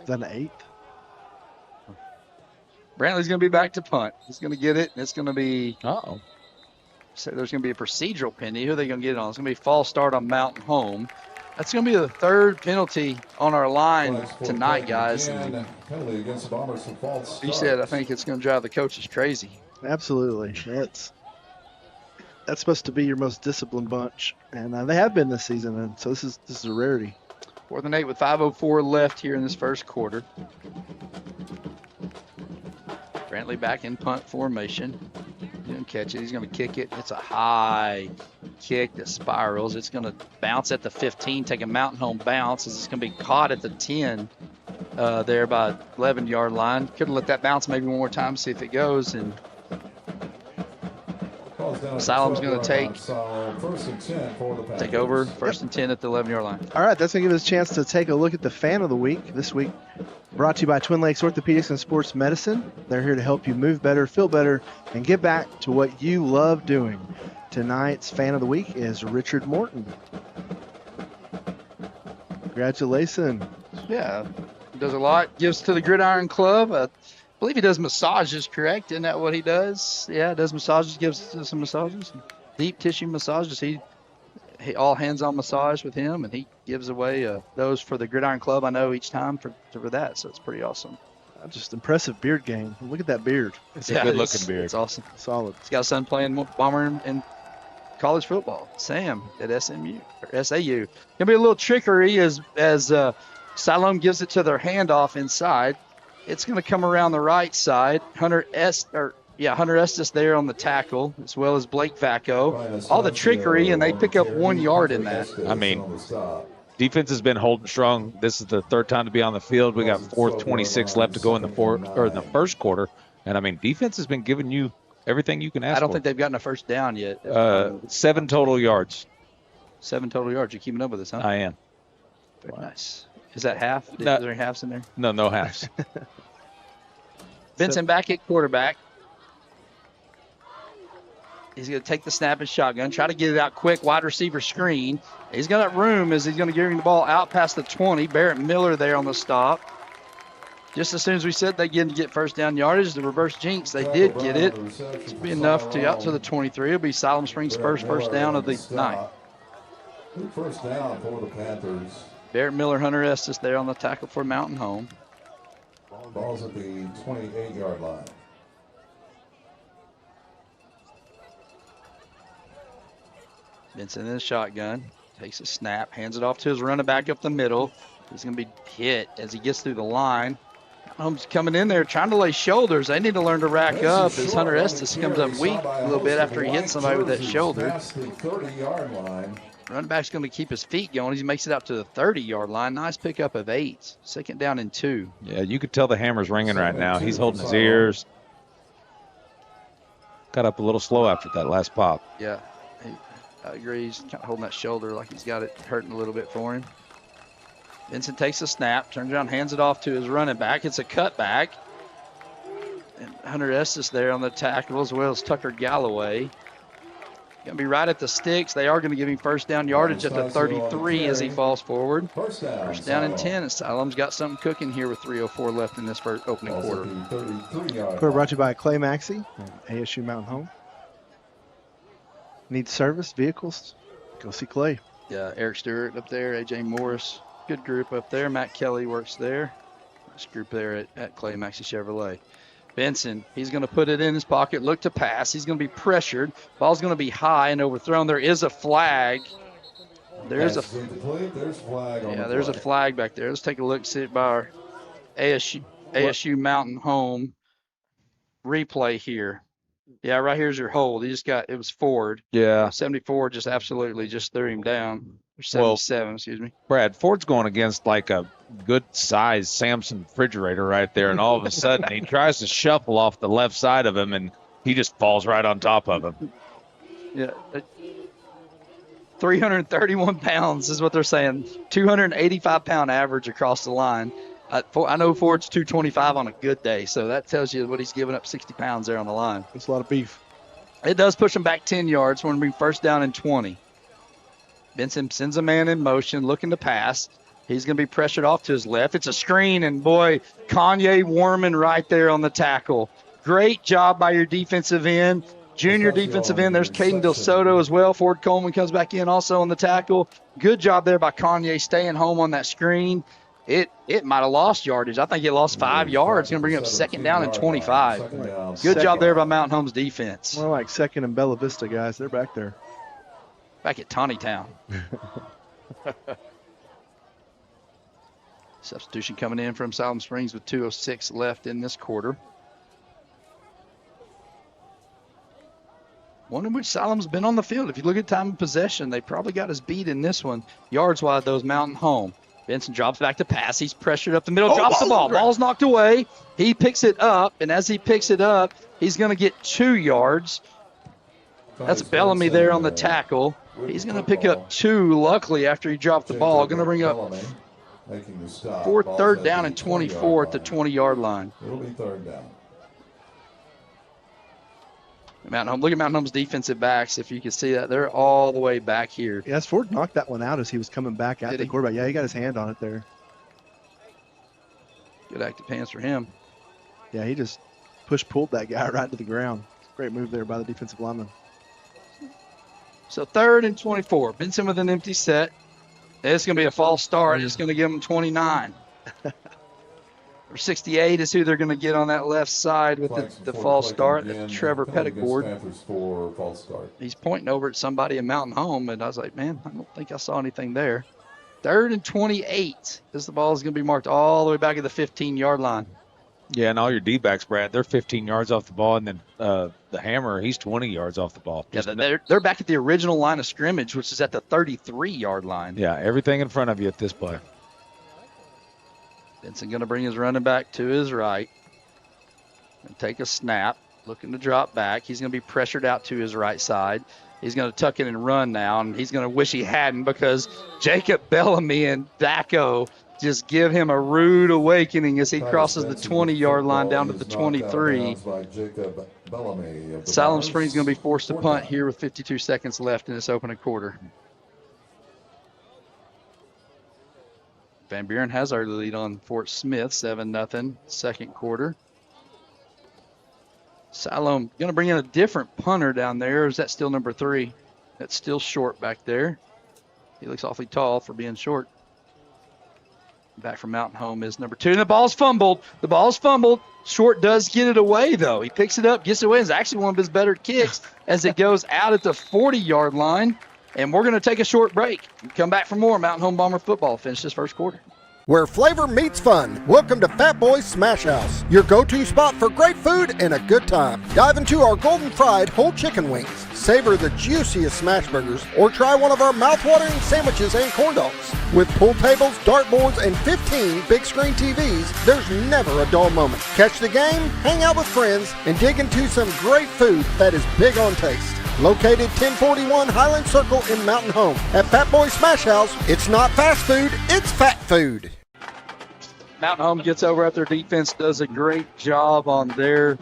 Is that an 8? Brantley's going to be back to punt. He's going to get it, and it's going to be. Uh-oh. So there's going to be a procedural penalty. Who are they going to get it on? It's going to be a false start on Mountain Home. That's going to be the 3rd penalty on our line tonight, guys. And penalty against the Bombers for false he said, I think it's going to drive the coaches crazy. Absolutely. That's supposed to be your most disciplined bunch, and they have been this season, and so this is a rarity. 4th and 8 with 5:04 left here in this first quarter. Brantley back in punt formation. He didn't catch it. He's going to kick it. It's a high kick that spirals. It's going to bounce at the 15, take a mountain home bounce. It's going to be caught at the 10 there by 11-yard line. Could have let that bounce maybe one more time, see if it goes, and Siloam's going to take over 1st and 10 at the 11-yard line. All right, that's going to give us a chance to take a look at the fan of the week. This week brought to you by Twin Lakes Orthopedics and Sports Medicine. They're here to help you move better, feel better, and get back to what you love doing. Tonight's fan of the week is Richard Morton. Congratulations. Yeah, he does a lot. Gives to the Gridiron Club. I believe he does massages, correct? Isn't that what he does? Yeah, does massages, gives some massages. Deep tissue massages. He all hands-on massage with him, and he gives away those for the Gridiron Club, I know, each time for that, so it's pretty awesome. Just impressive beard game. Look at that beard. It's a good-looking beard. It's awesome. Solid. He's got a son playing Bomber in college football. Sam at SMU or SAU. Gonna be a little trickery as Siloam gives it to their handoff inside. It's gonna come around the right side. Hunter Estes there on the tackle, as well as Blake Vacco. All the trickery, and they pick up 1 yard in that. I mean, defense has been holding strong. This is the 3rd time to be on the field. We got 4:26 left to go in the first quarter, and I mean, defense has been giving you everything you can ask for. I don't think they've gotten a first down yet. 7 total yards. 7 total yards. You're keeping up with us, huh? I am. Very nice. Is that half? No. Is there any halves in there? No halves. Vincent back at quarterback. He's going to take the snap and shotgun, try to get it out quick, wide receiver screen. He's got room as he's going to give him the ball out past the 20. Barrett Miller there on the stop. Just as soon as we said they get first down yardage, the reverse jinx, they did get it. It's be enough to out to the 23. It'll be Siloam Springs' first down of the night. First down for the Panthers. Barrett Miller, Hunter Estes there on the tackle for Mountain Home. Ball's at the 28-yard line. Vincent in the shotgun, takes a snap, hands it off to his running back up the middle. He's going to be hit as he gets through the line. Holmes coming in there trying to lay shoulders. They need to learn to rack up as Hunter Estes comes up weak a little bit after he hits somebody with that shoulder. Running back's going to keep his feet going. He makes it out to the 30-yard line. Nice pickup of 8. 2nd down and 2. Yeah, you could tell the hammer's ringing right now. He's holding his ears. Got up a little slow after that last pop. Yeah, I agree. He's kind of holding that shoulder like he's got it hurting a little bit for him. Vincent takes a snap, turns around, hands it off to his running back. It's a cutback. And Hunter Estes there on the tackle, as well as Tucker Galloway. Going to be right at the sticks. They are going to give him first down yardage at the 33 as he falls forward. First down and 10. And Siloam's got something cooking here with 3:04 left in this first opening quarter. Quarter brought to you by Clay Maxey, ASU Mountain Home. Need service, vehicles? Go see Clay. Yeah, Eric Stewart up there, A.J. Morris. Good group up there. Matt Kelly works there. Nice group there at Clay Maxey Chevrolet. Benson, he's going to put it in his pocket, look to pass. He's going to be pressured. Ball's going to be high and overthrown. There is a flag. There's a flag back there. Let's take a look, see it by our ASU Mountain Home replay here. Yeah, right here's your hold. He just got, it was Ford. Yeah. 74 just absolutely just threw him down. Or 77, excuse me. Brad, Ford's going against like a good size Samsung refrigerator right there, and all of a sudden he tries to shuffle off the left side of him, and he just falls right on top of him. Yeah. 331 pounds is what they're saying. 285-pound average across the line. I know Ford's 225 on a good day, so that tells you what he's giving up 60 pounds there on the line. That's a lot of beef. It does push him back 10 yards. We're going to be first down and 20. Benson sends a man in motion, looking to pass. He's going to be pressured off to his left. It's a screen, and boy, Kanye Warman right there on the tackle. Great job by your defensive end. Junior defensive end. There's Caden Del Soto as well. Ford Coleman comes back in also on the tackle. Good job there by Kanye staying home on that screen. it might have lost yardage. I think it lost 5 yards. Going to bring up 2nd down and 25. Good job there by Mountain Home's defense. More like 2nd and Bella Vista, guys. They're back there. Back at Tawny Town. Substitution coming in from Siloam Springs with 2:06 left in this quarter. One in which Siloam's been on the field. If you look at time of possession, they probably got us beat in this one. Yards wide, those Mountain Home. Benson drops back to pass. He's pressured up the middle, drops the ball. Ball's knocked away. He picks it up, and as he picks it up, he's going to get 2 yards. That's Bellamy there on the tackle. He's going to pick up 2, luckily, after he dropped the ball. Going to bring up 3rd down and 24 at the 20-yard line. It'll be 3rd down. Mountain Home. Look at Mountain Home's defensive backs. If you can see that, they're all the way back here. Yes, Ford knocked that one out as he was coming back at the quarterback. Yeah, he got his hand on it there. Good active hands for him. Yeah, he just pulled that guy right to the ground. Great move there by the defensive lineman. So 3rd and 24. Benson with an empty set. It's going to be a false start. It's going to give him 29. Or 68 is who they're going to get on that left side with the false start. Trevor Pettigord. He's pointing over at somebody in Mountain Home, and I was like, man, I don't think I saw anything there. 3rd and 28. This the ball is going to be marked all the way back at the 15-yard line. Yeah, and all your D-backs, Brad, they're 15 yards off the ball, and then the Hammer, he's 20 yards off the ball. Yeah, they're back at the original line of scrimmage, which is at the 33-yard line. Yeah, everything in front of you at this play. Benson going to bring his running back to his right and take a snap, looking to drop back. He's going to be pressured out to his right side. He's going to tuck in and run now, and he's going to wish he hadn't because Jacob Bellamy and Dacko just give him a rude awakening as he crosses the 20-yard line down to the 23. Siloam Springs going to be forced to punt here with 52 seconds left in this opening quarter. Van Buren has our lead on Fort Smith, 7-0, 2nd quarter. Siloam going to bring in a different punter down there. Or is that still number 3? That's still short back there. He looks awfully tall for being short. Back from Mountain Home is number 2. And the ball's fumbled. Short does get it away, though. He picks it up, gets it away. It's actually one of his better kicks as it goes out at the 40-yard line. And we're going to take a short break. Come back for more Mountain Home Bomber football. Finish this 1st quarter. Where flavor meets fun. Welcome to Fat Boy's Smash House, your go-to spot for great food and a good time. Dive into our golden fried whole chicken wings, savor the juiciest smash burgers, or try one of our mouth-watering sandwiches and corn dogs. With pool tables, dartboards, and 15 big screen TVs, there's never a dull moment. Catch the game, hang out with friends, and dig into some great food that is big on taste. Located 1041 Highland Circle in Mountain Home. At Fat Boy Smash House, it's not fast food, it's fat food. Mountain Home gets over at their defense, does a great job on their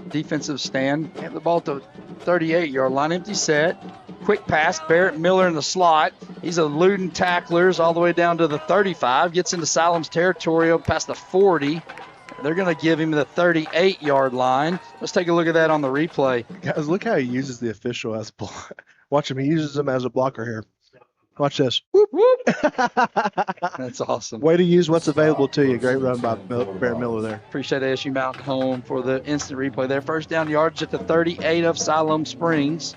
defensive stand. Have the ball to 38-yard line, empty set. Quick pass, Barrett Miller in the slot. He's eluding tacklers all the way down to the 35. Gets into Siloam's territory up past the 40. They're going to give him the 38-yard line. Let's take a look at that on the replay. Guys, look how he uses the official as watch him. He uses him as a blocker here. Watch this. Whoop, whoop. That's awesome. Way to use what's available to you. Great run by Barrett Miller there. Appreciate ASU Mountain Home for the instant replay there. 1st down yards at the 38 of Siloam Springs.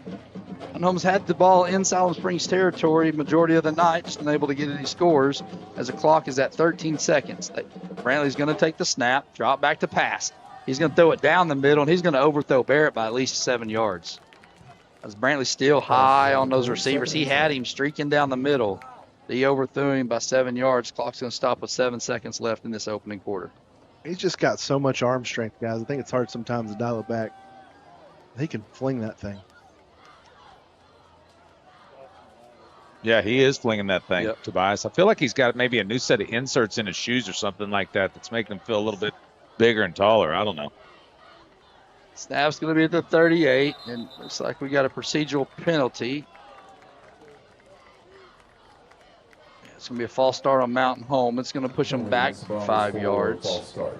Mountain Home's had the ball in Siloam Springs territory majority of the night, just unable to get any scores as the clock is at 13 seconds. Brantley's going to take the snap, drop back to pass. He's going to throw it down the middle, and he's going to overthrow Barrett by at least 7 yards. As Brantley's still high on those receivers. He had him streaking down the middle. He overthrew him by 7 yards. Clock's going to stop with 7 seconds left in this opening quarter. He's just got so much arm strength, guys. I think it's hard sometimes to dial it back. He can fling that thing. Yeah, he is flinging that thing, Tobias. I feel like he's got maybe a new set of inserts in his shoes or something like that that's making him feel a little bit bigger and taller. I don't know. Snap's going to be at the 38, and looks like we got a procedural penalty. It's going to be a false start on Mountain Home. It's going to push them back 5 yards to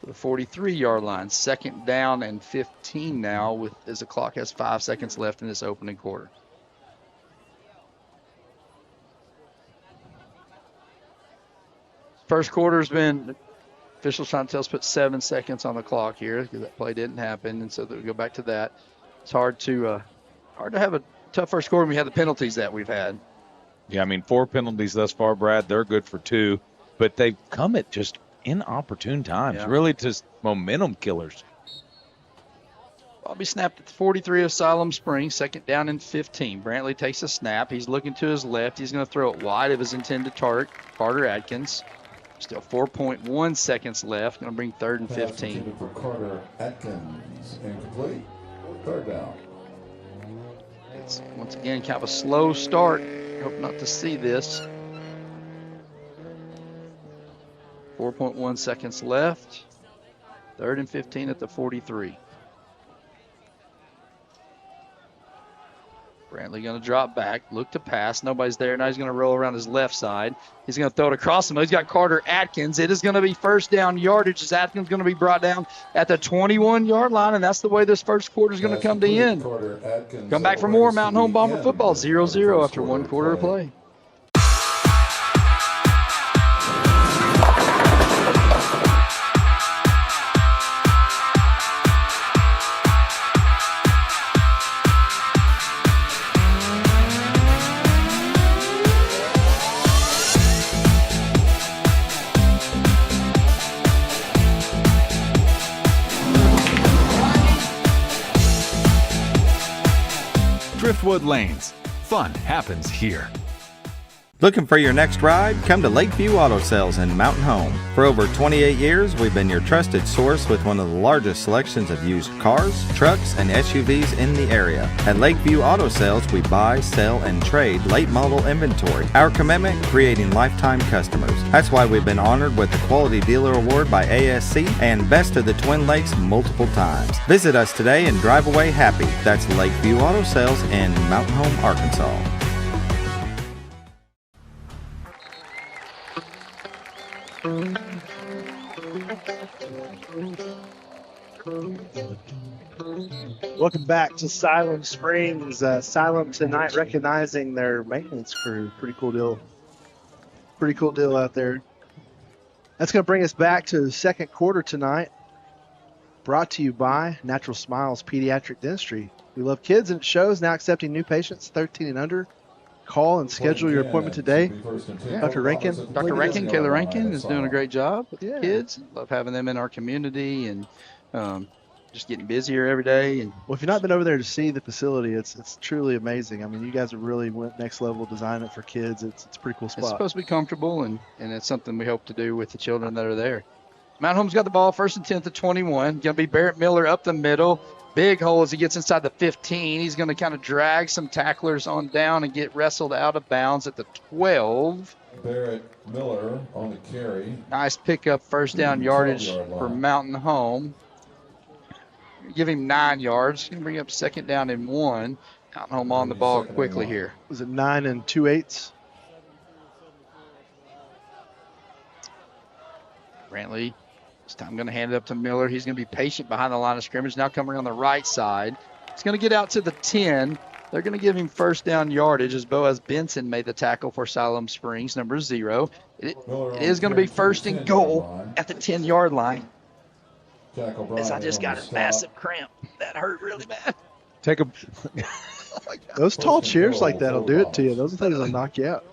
the 43-yard line. 2nd down and 15 now as the clock has 5 seconds left in this opening quarter. First quarter's been, officials trying to tell us put 7 seconds on the clock here because that play didn't happen, and so we go back to that. It's hard to have a tough first quarter when we had the penalties that we've had. Yeah, I mean, 4 penalties thus far, Brad. They're good for 2, but they've come at just inopportune times, really just momentum killers. Ball be snapped at the 43 of Siloam Springs, 2nd down and 15. Brantley takes a snap. He's looking to his left. He's going to throw it wide of his intended target, Carter Atkins. Still 4.1 seconds left. Going to bring 3rd and 15. For Carter Atkins, incomplete. 3rd down. It's once again kind of a slow start. Hope not to see this. 4.1 seconds left. 3rd and 15 at the 43. Brantley going to drop back, look to pass. Nobody's there. Now he's going to roll around his left side. He's going to throw it across him. He's got Carter Atkins. It is going to be 1st down yardage as Atkins is going to be brought down at the 21-yard line, and that's the way this first quarter is going to come to end. Come back for more Mountain Home Bomber football, 0-0 after 1 quarter of play. Driftwood Lanes. Fun happens here. Looking for your next ride? Come to Lakeview Auto Sales in Mountain Home. For over 28 years, we've been your trusted source with one of the largest selections of used cars, trucks, and SUVs in the area. At Lakeview Auto Sales, we buy, sell, and trade late model inventory. Our commitment, creating lifetime customers. That's why we've been honored with the Quality Dealer Award by ASC and Best of the Twin Lakes multiple times. Visit us today and drive away happy. That's Lakeview Auto Sales in Mountain Home, Arkansas. Welcome back to Siloam Springs. Siloam tonight recognizing their maintenance crew. Pretty cool deal. Pretty cool deal out there. That's going to bring us back to the 2nd quarter tonight. Brought to you by Natural Smiles Pediatric Dentistry. We love kids and it shows. Now accepting new patients 13 and under. Call and schedule your appointment today. Dr. Rankin. Dr. Rankin, Kayla Rankin, is doing a great job with the kids. Love having them in our community and just getting busier every day. And well, if you've not been over there to see the facility, it's truly amazing. I mean, you guys have really went next level designing it for kids. It's a pretty cool spot. It's supposed to be comfortable, and it's something we hope to do with the children that are there. Mount Home's got the ball, 1st and 10 at 21. Going to be Barrett Miller up the middle. Big hole as he gets inside the 15. He's going to kind of drag some tacklers on down and get wrestled out of bounds at the 12. Barrett Miller on the carry. Nice pickup, 1st down yardage for Mountain Home. Give him 9 yards. Going to bring up 2nd down and 1. Mountain Home on the ball quickly here. Was it 9 2/8? Brantley. This time I'm going to hand it up to Miller. He's going to be patient behind the line of scrimmage. Now coming on the right side. He's going to get out to the 10. They're going to give him 1st down yardage as Boaz Benson made the tackle for Siloam Springs, number 0. It is going to be 1st and goal at the 10-yard line. As I just got a massive cramp. That hurt really bad. Take a. Those tall chairs like that will do it to you. Those things will knock you out.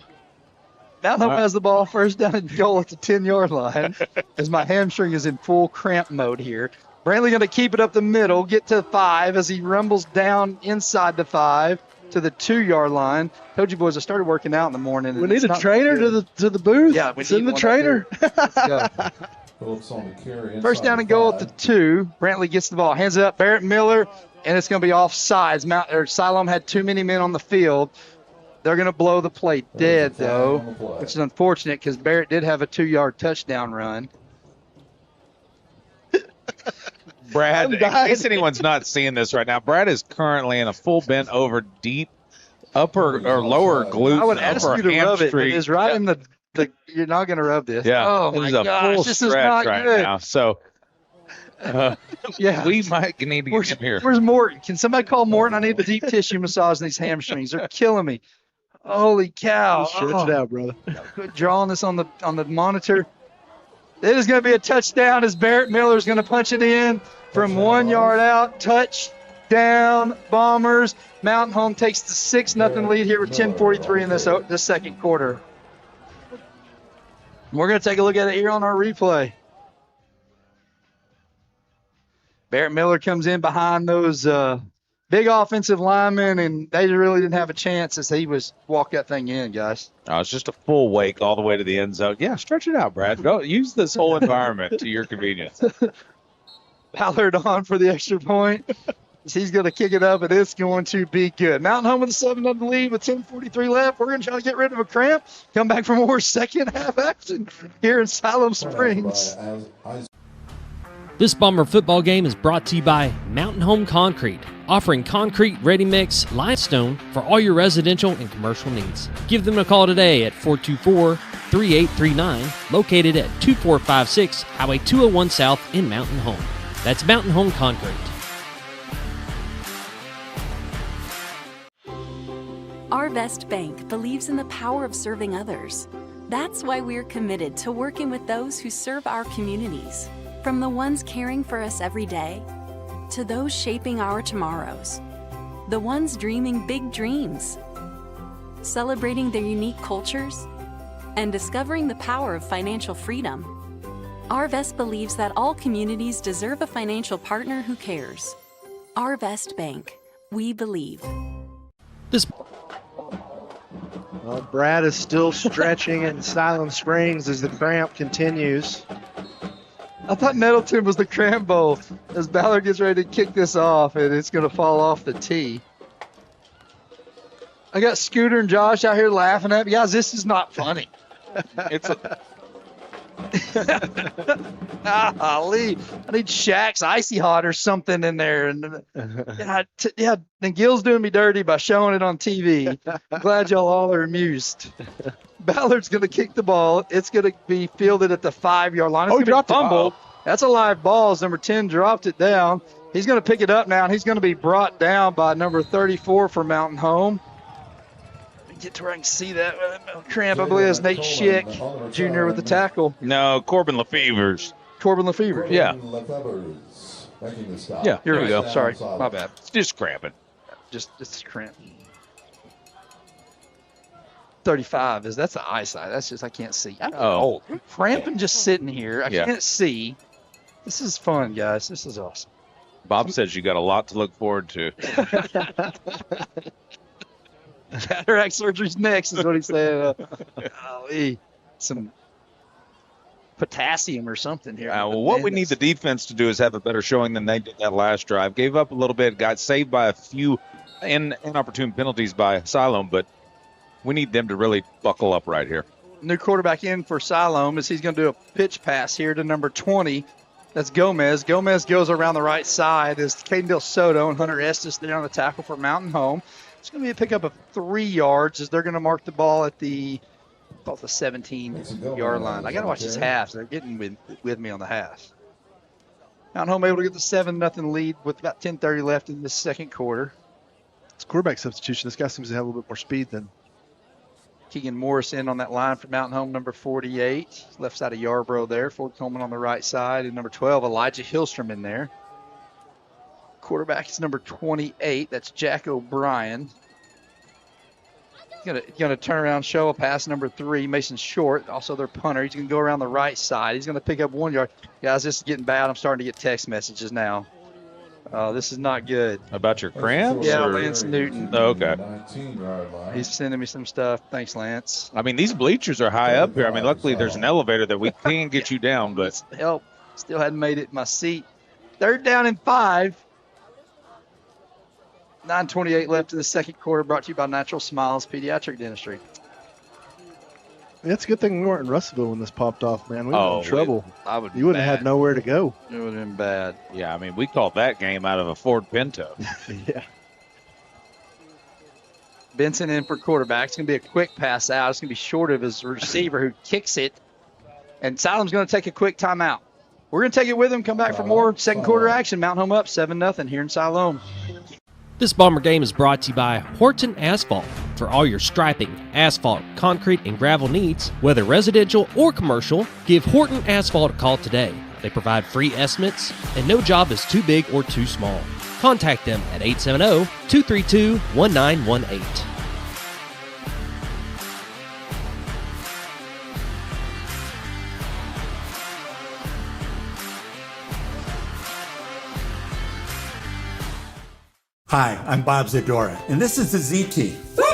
Mountain Home has the ball, 1st down and goal at the 10-yard line as my hamstring is in full cramp mode here. Brantley going to keep it up the middle, get to 5 as he rumbles down inside the 5 to the 2-yard line. Told you boys, I started working out in the morning. We need a trainer to the booth. Yeah, we send the trainer. Let's go. 1st down and goal at the 2. Brantley gets the ball, hands it up. Barrett Miller, and it's going to be offsides. Siloam had too many men on the field. They're going to blow the play dead, though, which is unfortunate because Barrett did have a 2-yard touchdown run. Brad, in case anyone's not seeing this right now, Brad is currently in a full bent over deep upper or lower glute. I would ask you to rub it. It is right in the you're not going to rub this. Yeah. Oh, my gosh. This is not right good. Now. So, yeah, we might need to get him here. Where's Morton? Can somebody call Morton? I need the deep tissue massage in these hamstrings. They're killing me. Holy cow. Stretch it out, brother. Good drawing this on the monitor. It is going to be a touchdown as Barrett Miller is going to punch it in from 1 yard out. Touchdown, Bombers. Mountain Home takes the 6-0 lead here with 10:43 in this second quarter. We're going to take a look at it here on our replay. Barrett Miller comes in behind those big offensive linemen, and they really didn't have a chance as he was walk that thing in, guys. Oh, it's just a full wake all the way to the end zone. Yeah, stretch it out, Brad. Go use this whole environment to your convenience. Ballard on for the extra point. He's going to kick it up, and it's going to be good. Mountain Home with a 7-0 lead with 10:43 left. We're going to try to get rid of a cramp. Come back for more second half action here in Siloam Springs. This Bomber football game is brought to you by Mountain Home Concrete, offering concrete, ready mix, limestone for all your residential and commercial needs. Give them a call today at 424-3839, located at 2456 Highway 201 South in Mountain Home. That's Mountain Home Concrete. Arvest Bank believes in the power of serving others. That's why we're committed to working with those who serve our communities, from the ones caring for us every day to those shaping our tomorrows, the ones dreaming big dreams, celebrating their unique cultures, and discovering the power of financial freedom. Arvest believes that all communities deserve a financial partner who cares. Arvest Bank, we believe. Well, Brad is still stretching in Siloam Springs as the cramp continues. I thought Nettleton was the cramp bowl as Ballard gets ready to kick this off, and it's going to fall off the tee. I got Scooter and Josh out here laughing at me. Guys, this is not funny. It's a... Golly, I need Shaq's Icy Hot or something in there. And and Gil's doing me dirty by showing it on TV. I'm glad y'all all are amused. Ballard's going to kick the ball. It's going to be fielded at the 5-yard line. It's dropped a fumble. That's a live ball as number 10 dropped it down. He's going to pick it up now, and he's going to be brought down by number 34 for Mountain Home. Get to where I can see that cramp. I believe it's Nate Schick Jr. with the tackle. No, Corbin Lefevers. Corbin Lefevers. Yeah. Yeah, here we go. Sorry, my bad. It's just cramping. It's cramp. 35 that's the eyesight. That's just I can't see. I'm old. Cramping just sitting here. I can't see. This is fun, guys. This is awesome. Bob says you got a lot to look forward to. Cataract surgery's next is what he said. Some potassium or something here. Well, what we need the defense to do is have a better showing than they did that last drive. Gave up a little bit, got saved by a few inopportune penalties by Siloam, but we need them to really buckle up right here. New quarterback in for Siloam as he's going to do a pitch pass here to number 20. That's Gomez. Gomez goes around the right side as Caden Del Soto and Hunter Estes there on the tackle for Mountain Home. It's going to be a pickup of 3 yards as they're going to mark the ball at the 17-yard line. I got to watch this half. So they're getting with me on the half. Mountain Home able to get the 7-0 lead with about 10:30 left in the second quarter. It's quarterback substitution. This guy seems to have a little bit more speed than Keegan Morris in on that line for Mountain Home, number 48. Left side of Yarborough there. Ford Coleman on the right side. And number 12, Elijah Hillstrom in there. Quarterback is number 28. That's Jack O'Brien. He's gonna turn around, show a pass. Number 3, Mason Short, also their punter. He's gonna go around the right side. He's gonna pick up 1 yard. Guys, this is getting bad. I'm starting to get text messages now. This is not good. About your cramps? Yeah, Lance Newton. Oh, okay. He's sending me some stuff. Thanks, Lance. I mean, these bleachers are high up here. I mean, luckily there's an elevator that we can get you down, but help. Still hadn't made it in my seat. 3rd down and 5. 9:28 left in the second quarter, brought to you by Natural Smiles Pediatric Dentistry. It's a good thing we weren't in Russellville when this popped off, man. We were in trouble. You wouldn't have had nowhere nowhere to go. It would have been bad. Yeah, I mean, we called that game out of a Ford Pinto. Yeah. Benson in for quarterback. It's going to be a quick pass out. It's going to be short of his receiver who kicks it. And Siloam's going to take a quick timeout. We're going to take it with him, come back for more second quarter action. Mountain Home up 7-0 here in Siloam. This Bomber game is brought to you by Horton Asphalt. For all your striping, asphalt, concrete, and gravel needs, whether residential or commercial, give Horton Asphalt a call today. They provide free estimates, and no job is too big or too small. Contact them at 870-232-1918. Hi, I'm Bob Zadora, and this is the ZT. Woo!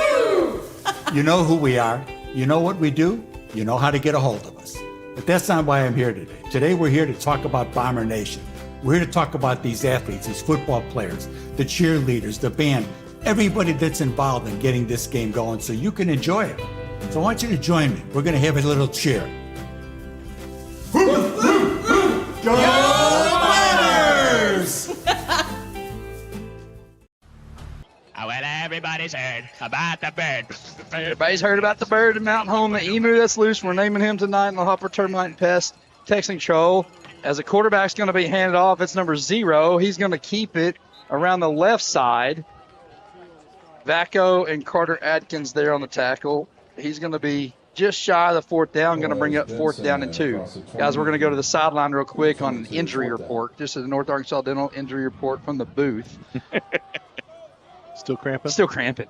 You know who we are. You know what we do. You know how to get a hold of us. But that's not why I'm here today. Today we're here to talk about Bomber Nation. We're here to talk about these athletes, these football players, the cheerleaders, the band, everybody that's involved in getting this game going so you can enjoy it. So I want you to join me. We're going to have a little cheer. Go Bombers! Well, everybody's heard about the bird. Everybody's heard about the bird in Mountain Home, the emu that's loose. We're naming him tonight in the Hopper Termite and Pest Texting Control. As a quarterback's going to be handed off, it's number 0. He's going to keep it around the left side. Vaco and Carter Adkins there on the tackle. He's going to be just shy of the 4th down, going to bring up 4th down and 2. Guys, we're going to go to the sideline real quick on an injury report. This is the North Arkansas Dental injury report from the booth. Still cramping? Still cramping.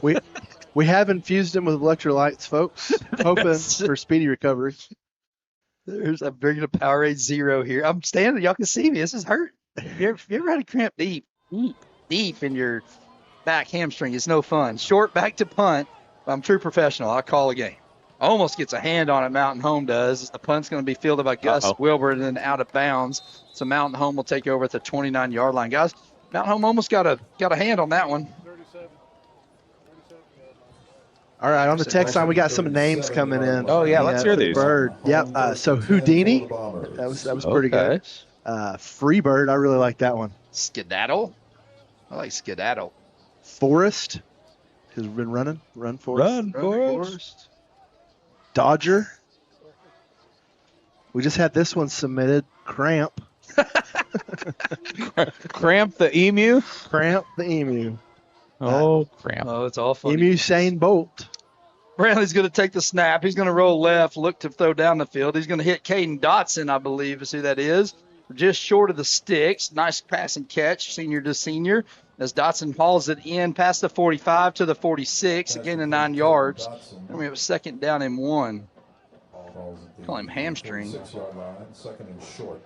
We have infused him with electrolytes, folks, hoping for speedy recovery. I'm bringing a Powerade 0 here. I'm standing. Y'all can see me. This is hurt. You ever had a cramp deep in your back hamstring? It's no fun. Short back to punt. I'm true professional. I call a game. Almost gets a hand on it. Mountain Home does. The punt's going to be fielded by Gus Wilbur and then out of bounds. So Mountain Home will take over at the 29-yard line. Guys, Mountain Home almost got a hand on that one. All right, on the text line, we got some names coming in. Oh, yeah, let's hear these. Bird. Yep. So Houdini, that was pretty good. Freebird, I really like that one. Skedaddle. I like Skedaddle. Forest has been running. Run Forest. Run Forest. Dodger. We just had this one submitted. Cramp. Cramp the emu? Cramp the emu. Oh, cramp. Oh, it's all funny. Emu Shane Bolt. Brantley's going to take the snap. He's going to roll left, look to throw down the field. He's going to hit Caden Dotson, I believe, is who that is. Just short of the sticks. Nice pass and catch, senior to senior, as Dotson hauls it in past the 45 to the 46, again to 9 yards. And we have a 2nd down and 1. Call him hamstring. 6-yard line, 2nd and short.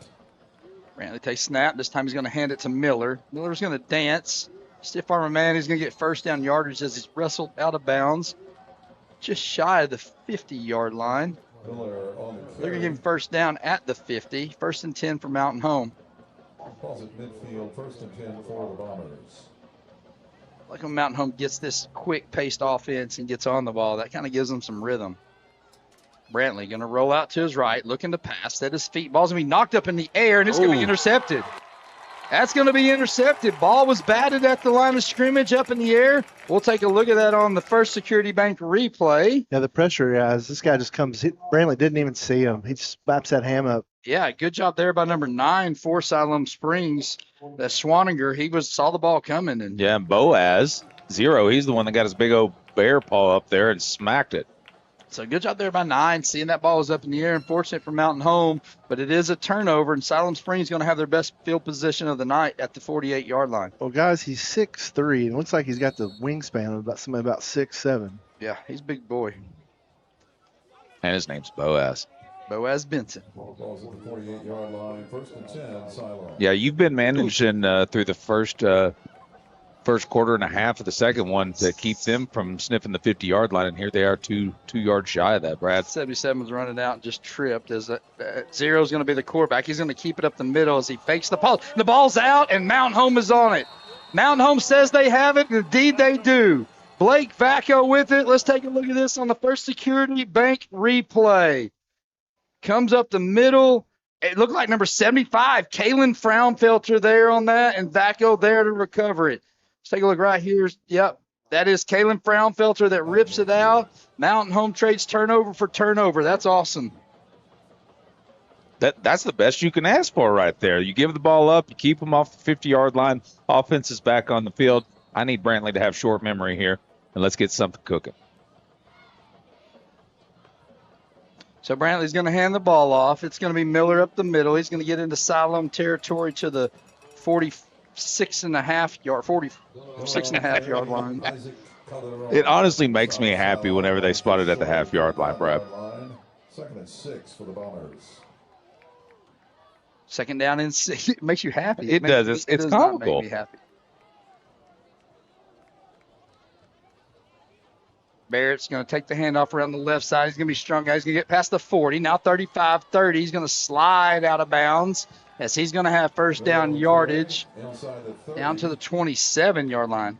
Brantley takes snap. This time he's going to hand it to Miller. Miller's going to dance. Stiff arm man. He's going to get 1st down yardage as he's wrestled out of bounds. Just shy of the 50-yard line. They're going to give him 1st down at the 50. 1st and 10 for Mountain Home. Calls it midfield, 1st and 10 for the Bombers. Like when Mountain Home gets this quick-paced offense and gets on the ball, that kind of gives them some rhythm. Brantley going to roll out to his right, looking to pass. Set his feet. Ball's going to be knocked up in the air, and it's going to be intercepted. That's going to be intercepted. Ball was batted at the line of scrimmage up in the air. We'll take a look at that on the First Security Bank replay. Yeah, the pressure, guys. This guy just comes. Brantley didn't even see him. He just slaps that ham up. Yeah, good job there by number 9 for Siloam Springs. That Swaninger, he saw the ball coming. And yeah, Boaz, 0. He's the one that got his big old bear paw up there and smacked it. So good job there by 9. Seeing that ball was up in the air. Unfortunate for Mountain Home, but it is a turnover, and Siloam Springs is going to have their best field position of the night at the 48-yard line. Well, guys, he's 6'3", and looks like he's got the wingspan of somebody about 6'7". Yeah, he's a big boy. And his name's Boaz. Boaz Benson. Ball calls at the 48-yard line, 1st and 10, Siloam. Yeah, you've been managing through the first quarter and a half of the second one to keep them from sniffing the 50-yard line, and here they are 2 yards shy of that, Brad. 77 was running out and just tripped. As 0 is going to be the quarterback. He's going to keep it up the middle as he fakes the ball. The ball's out, and Mountain Home is on it. Mountain Home says they have it, and indeed they do. Blake Vaco with it. Let's take a look at this on the First Security Bank replay. Comes up the middle. It looked like number 75, Kalen Frownfelter there on that, and Vaco there to recover it. Let's take a look right here. Yep, that is Kalen Frownfelter that rips it out. Mountain Home trades turnover for turnover. That's awesome. That's the best you can ask for right there. You give the ball up, you keep them off the 50-yard line. Offense is back on the field. I need Brantley to have short memory here, and let's get something cooking. So Brantley's going to hand the ball off. It's going to be Miller up the middle. He's going to get into Siloam territory to the 46.5 yard line. It honestly makes me happy whenever they spot it at the half-yard line, Brad. 2nd and 6 for the Bombers. Second down and 6. It makes you happy. It does. It's does not comical. make me happy. Barrett's going to take the handoff around the left side. He's going to be strong, guys. He's going to get past the 40. Now 35-30. He's going to slide out of bounds as he's going to have first down yardage down to the 27-yard line.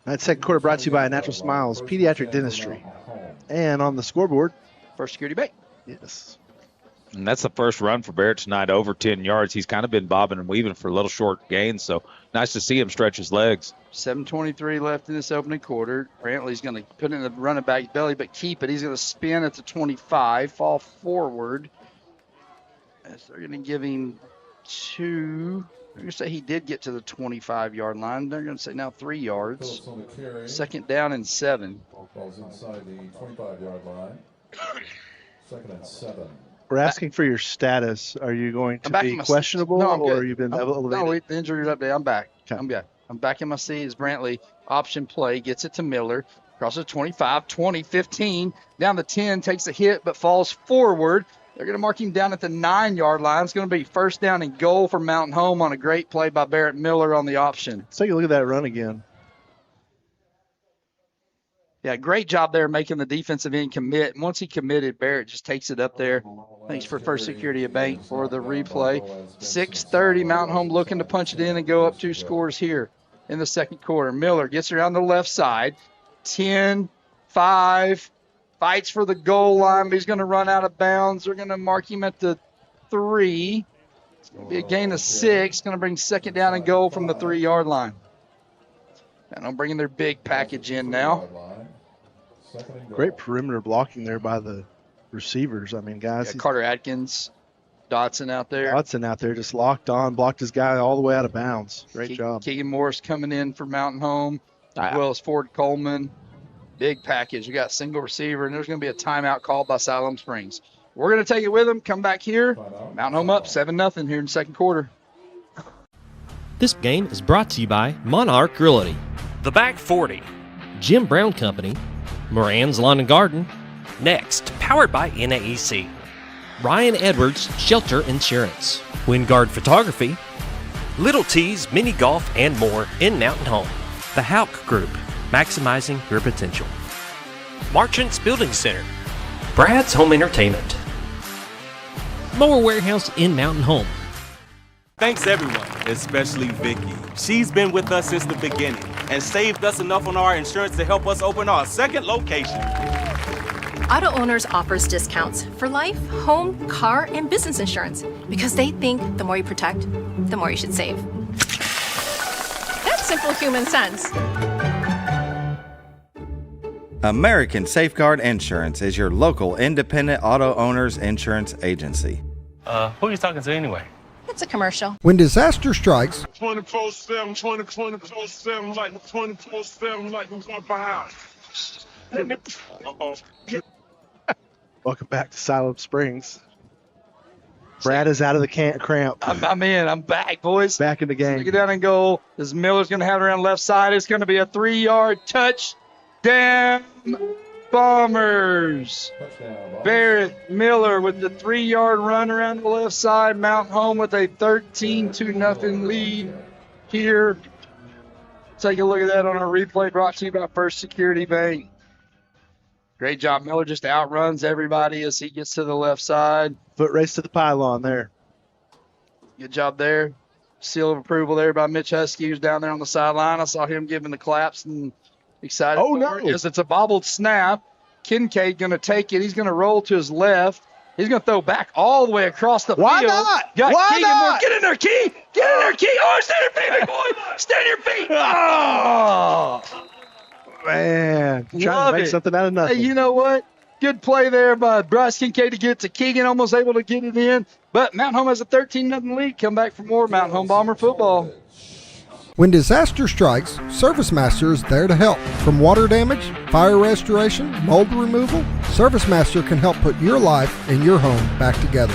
That second quarter brought to you by Natural Smiles Pediatric Dentistry. And on the scoreboard, First Security Bank. Yes. And that's the first run for Barrett tonight, over 10 yards. He's kind of been bobbing and weaving for little short gains, so nice to see him stretch his legs. 7:23 left in this opening quarter. Brantley's going to put it in the running back's belly, but keep it. He's going to spin at the 25, fall forward. As they're going to give him 2. They're going to say he did get to the 25-yard line. They're going to say now 3 yards. Second down and 7. Ball's inside the 25-yard line. 2nd and 7. We're asking for your status. Are you going to be questionable, No, I'm or good. you've been No, elevated? the injury update. I'm back. Okay. I'm back. I'm back in my seat as Brantley option play gets it to Miller. Across the 25, 20, 15. Down the 10, takes a hit, but falls forward. They're going to mark him down at the 9-yard line. It's going to be first down and goal for Mountain Home on a great play by Barrett Miller on the option. Let's take a look at that run again. Yeah, great job there making the defensive end commit. And once he committed, Barrett just takes it up there. Thanks for First Security Bank for the replay. 6:30, Mountain Home looking to punch it in and go up 2 scores here in the second quarter. Miller gets around the left side. 10, 5, fights for the goal line, but he's going to run out of bounds. They're going to mark him at the 3. It's going to be a gain of 6. Going to bring second down and goal from the 3-yard line. And I'm bringing their big package in now. Great perimeter blocking there by the receivers. I mean, guys. Yeah, Carter Atkins, Dotson out there. Dotson out there just locked on, blocked his guy all the way out of bounds. Great job. Keegan Morris coming in for Mountain Home, as well as Ford Coleman. Big package. We got single receiver, and there's going to be a timeout called by Siloam Springs. We're going to take it with them, come back here. Mountain Home up 7-0 here in the second quarter. This game is brought to you by Monarch Realty, The Back 40. Jim Brown Company, Moran's Lawn and Garden, Next, powered by NAEC. Ryan Edwards Shelter Insurance, Wingard Photography, Little T's Mini Golf, and more in Mountain Home. The Hauk Group, maximizing your potential. Marchant's Building Center, Brad's Home Entertainment, Mower Warehouse in Mountain Home. Thanks everyone, especially Vicky. She's been with us since the beginning and saved us enough on our insurance to help us open our second location. Auto Owners offers discounts for life, home, car, and business insurance because they think the more you protect, the more you should save. That's simple human sense. American Safeguard Insurance is your local independent auto owners insurance agency. Who are you talking to anyway? It's a commercial. When disaster strikes, 24/7, 24/7, like 24/7, like we're going to house. Welcome back to Siloam Springs. Brad is out of the cramp. I'm in. I'm back, boys. Back in the game. Get down and goal. This Miller's going to have it around left side. It's going to be a 3-yard touchdown. Bombers. Barrett Miller with the 3-yard run around the left side. Mountain Home with a 13-0 lead here. Take a look at that on our replay brought to you by First Security Bank. Great job. Miller just outruns everybody as he gets to the left side. Foot race to the pylon there. Good job there. Seal of approval there by Mitch Husky, who's down there on the sideline. I saw him giving the claps and excited. Oh, no. As it's a bobbled snap. Kincaid going to take it. He's going to roll to his left. He's going to throw back all the way across the field. Why not? Got Why Keegan not? Moore. Get in there, Key. Get in there, Key. Oh, stand your feet, big boy. Stand your feet. Oh, Man, trying love to make it. something out of nothing. Hey, you know what? Good play there by Bryce Kincaid to get to Keegan. Almost able to get it in. But Mountain Home has a 13-0 lead. Come back for more Mountain Home Bomber football. When disaster strikes, ServiceMaster is there to help. From water damage, fire restoration, mold removal, ServiceMaster can help put your life and your home back together.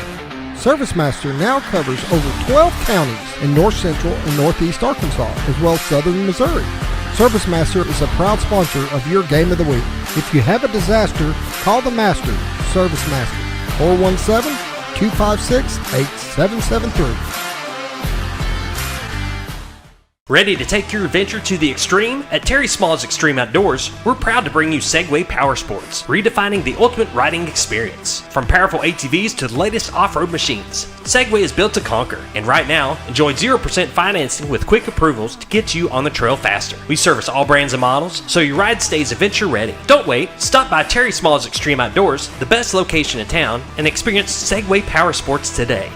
ServiceMaster now covers over 12 counties in north central and northeast Arkansas, as well as southern Missouri. ServiceMaster is a proud sponsor of your Game of the Week. If you have a disaster, call the Master, ServiceMaster, 417-256-8773. Ready to take your adventure to the extreme? At Terry Small's Extreme Outdoors, we're proud to bring you Segway Power Sports, redefining the ultimate riding experience. From powerful ATVs to the latest off-road machines, Segway is built to conquer, and right now, enjoy 0% financing with quick approvals to get you on the trail faster. We service all brands and models, so your ride stays adventure ready. Don't wait, stop by Terry Small's Extreme Outdoors, the best location in town, and experience Segway Power Sports today.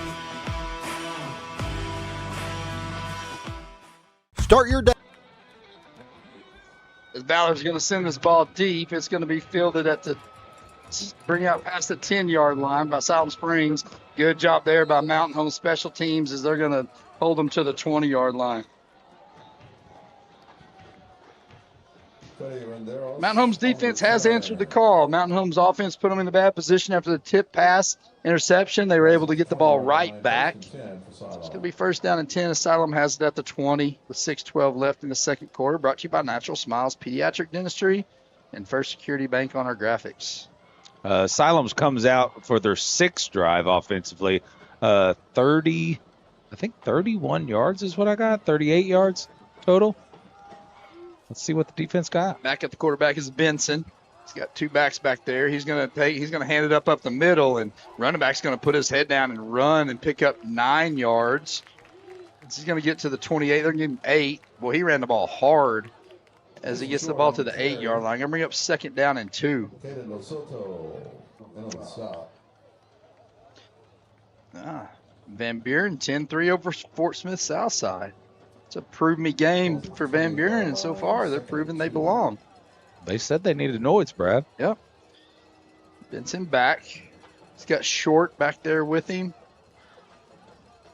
Start your day. As Ballard's going to send this ball deep, it's going to be fielded at the bring out past the 10-yard line by Siloam Springs. Good job there by Mountain Home Special Teams as they're going to hold them to the 20-yard line. Mountain Home's defense has answered the call. Mountain Home's offense put them in a bad position after the tip pass interception. They were able to get the ball right back. So it's going to be first down and 10. Asylum has it at the 20 with 6:12 left in the second quarter. Brought to you by Natural Smiles Pediatric Dentistry and First Security Bank on our graphics. Siloam's comes out for their sixth drive offensively. 31 yards is what I got. 38 yards total. Let's see what the defense got. Back at the quarterback is Benson. He's got two backs back there. He's going to hand it up the middle, and running back's going to put his head down and run and pick up 9 yards. He's going to get to the 28. They're going to give him 8. Well, he ran the ball hard as he gets the ball to the 8-yard line. Going to bring up second down and 2. Van Buren 10-3 over Fort Smith Southside. It's a prove-me game for Van Buren, and so far they're proving they belong. They said they needed noise, Brad. Yep. Benson back. He's got Short back there with him,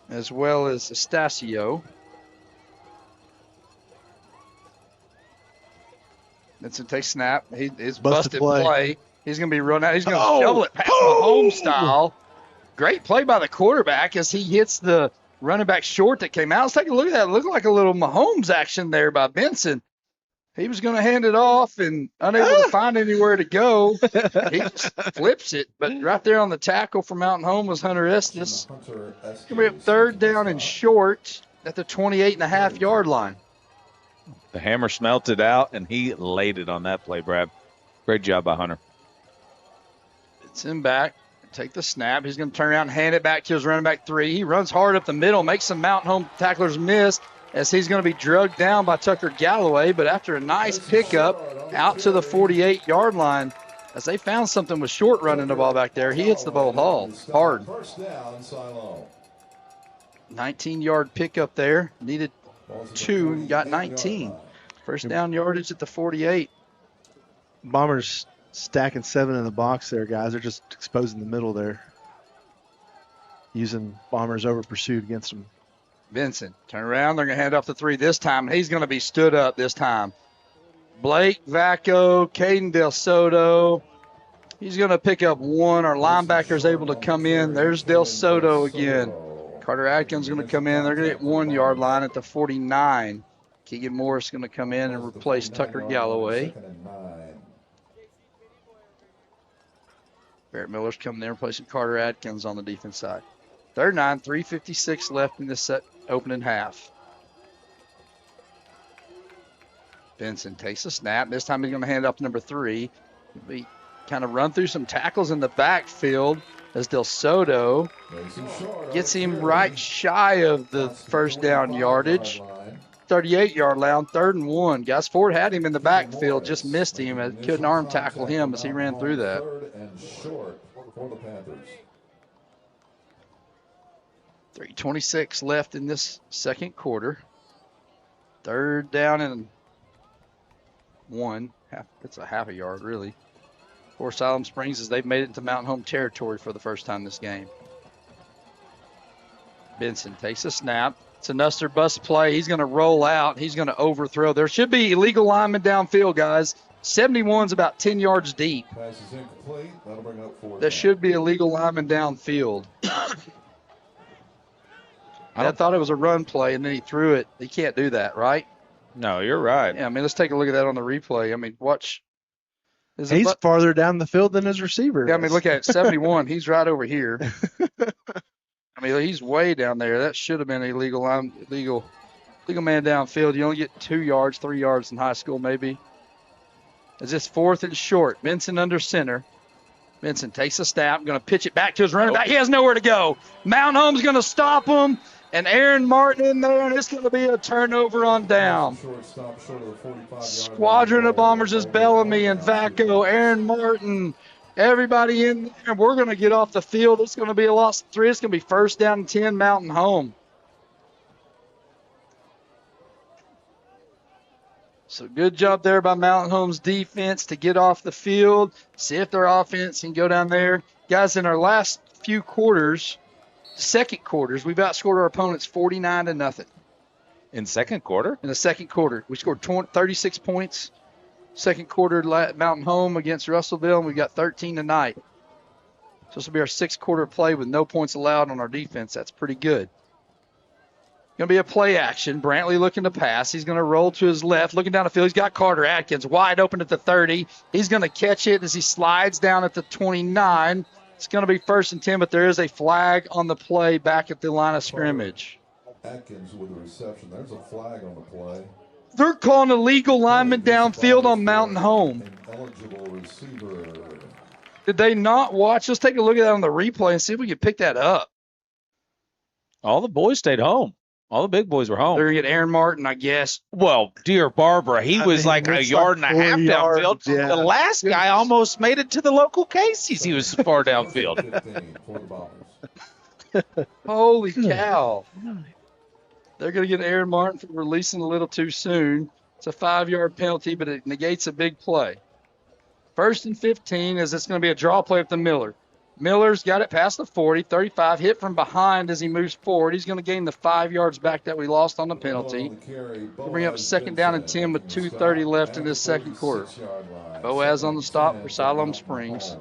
as well as Estacio. Benson takes snap. It's busted play. He's going to be run out. He's going to shovel it past Mahomes style. Great play by the quarterback as he hits the running back Short that came out. Let's take a look at that. It looked like a little Mahomes action there by Benson. He was going to hand it off and unable to find anywhere to go. He just flips it. But right there on the tackle for Mountain Home was Hunter Estes. Going to be up third down and short at the 28.5-yard line. The hammer smelt it out, and he laid it on that play, Brad. Great job by Hunter. It's him back. Take the snap. He's going to turn around and hand it back to his running back 3. He runs hard up the middle, makes some Mountain Home tacklers miss as he's going to be drugged down by Tucker Galloway. But after a nice pickup out to the 48-yard line, as they found something with Short running the ball back there, he hits the ball hard. 19-yard pickup there. Needed 2 and got 19. First down yardage at the 48. Bombers stacking 7 in the box there, guys. They're just exposing the middle there. Using Bombers over pursuit against them. Benson, turn around. They're going to hand off the 3 this time. He's going to be stood up this time. Blake Vacco, Caden Del Soto. He's going to pick up 1. Our linebacker's able to come in. There's Del Soto again. Carter Adkins going to come in. They're going to get 1-yard line at the 49. Keegan Morris going to come in and replace Tucker Galloway. Barrett Miller's coming in replacing Carter Adkins on the defense side. Third 9, 3:56 left in this opening half. Benson takes a snap. This time he's going to hand off to number 3. We kind of run through some tackles in the backfield as Del Soto gets him right shy of the first down yardage. 38-yard line, 3rd and 1. Guys, Ford had him in the backfield, just missed him and couldn't arm tackle him as he ran through that. 3:26 left in this second quarter. 3rd down and 1. That's a half a yard, really. For Siloam Springs as they've made it into Mountain Home territory for the first time this game. Benson takes a snap. It's a Nuster bust play. He's going to roll out. He's going to overthrow. There should be illegal linemen downfield, guys. 71's about 10 yards deep. Pass is incomplete. That'll bring up 4. There should be illegal linemen downfield. I thought it was a run play, and then he threw it. He can't do that, right? No, you're right. Yeah, I mean, let's take a look at that on the replay. I mean, watch. He's farther down the field than his receiver. Yeah, I mean, look at it. 71. He's right over here. I mean, he's way down there. That should have been illegal man downfield. You only get 2 yards, 3 yards in high school maybe. It's just 4th and short. Benson under center. Benson takes a snap, going to pitch it back to his running back. He has nowhere to go. Mount Home's going to stop him, and Aaron Martin in there, and it's going to be a turnover on down. Squadron of Bombers is Bellamy and Vaco, Aaron Martin, everybody in there, and we're going to get off the field. It's going to be a loss of 3. It's going to be 1st down and 10, Mountain Home. So good job there by Mountain Home's defense to get off the field, see if their offense can go down there. Guys, in our last few quarters, second quarters, we've outscored our opponents 49-0. In second quarter? In the second quarter. We scored 36 points. Second quarter, Mountain Home against Russellville, and we got 13 tonight. So this will be our 6th quarter play with no points allowed on our defense. That's pretty good. Going to be a play action. Brantley looking to pass. He's going to roll to his left. Looking down the field, he's got Carter Atkins wide open at the 30. He's going to catch it as he slides down at the 29. It's going to be 1st and 10, but there is a flag on the play back at the line of scrimmage. Atkins with the reception. There's a flag on the play. They're calling illegal lineman downfield on Mountain Home. Eligible receiver. Did they not watch? Let's take a look at that on the replay and see if we can pick that up. All the boys stayed home. All the big boys were home. They're going to get Aaron Martin, I guess. Well, dear Barbara, he was like a yard and a half downfield. Yeah. The last guy almost made it to the local Casey's. He was far downfield. Holy cow. They're going to get Aaron Martin for releasing a little too soon. It's a 5-yard penalty, but it negates a big play. 1st and 15 as it's going to be a draw play up to Miller. Miller's got it past the 40, 35, hit from behind as he moves forward. He's going to gain the 5 yards back that we lost on the penalty. We'll bring up 2nd down and 10 with 2:30 left in this second quarter. Boaz on the stop for Siloam Springs.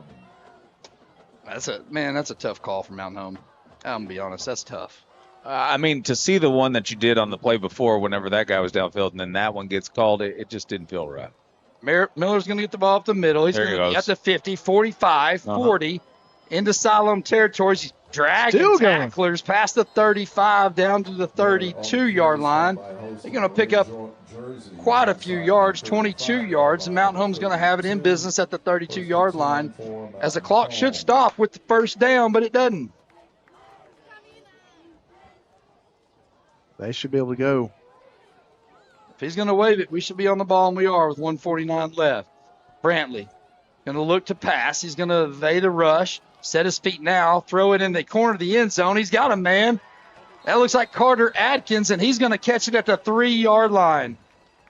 That's a tough call for Mountain Home. I'm going to be honest, that's tough. I mean, to see the one that you did on the play before whenever that guy was downfield and then that one gets called, it just didn't feel right. Miller's going to get the ball up the middle. He's going to get the 50, 45, 40. Into Siloam territories. He's dragging tacklers past the 35 down to the 32-yard line. They're going to pick up quite a few yards, 22 yards, and Mountain Home's going to have it in business at the 32-yard line as the clock should stop with the 1st down, but it doesn't. They should be able to go. If he's going to wave it, we should be on the ball, and we are with 1:49 left. Brantley going to look to pass. He's going to evade a rush. Set his feet now, throw it in the corner of the end zone. He's got a man. That looks like Carter Atkins, and he's going to catch it at the 3-yard line.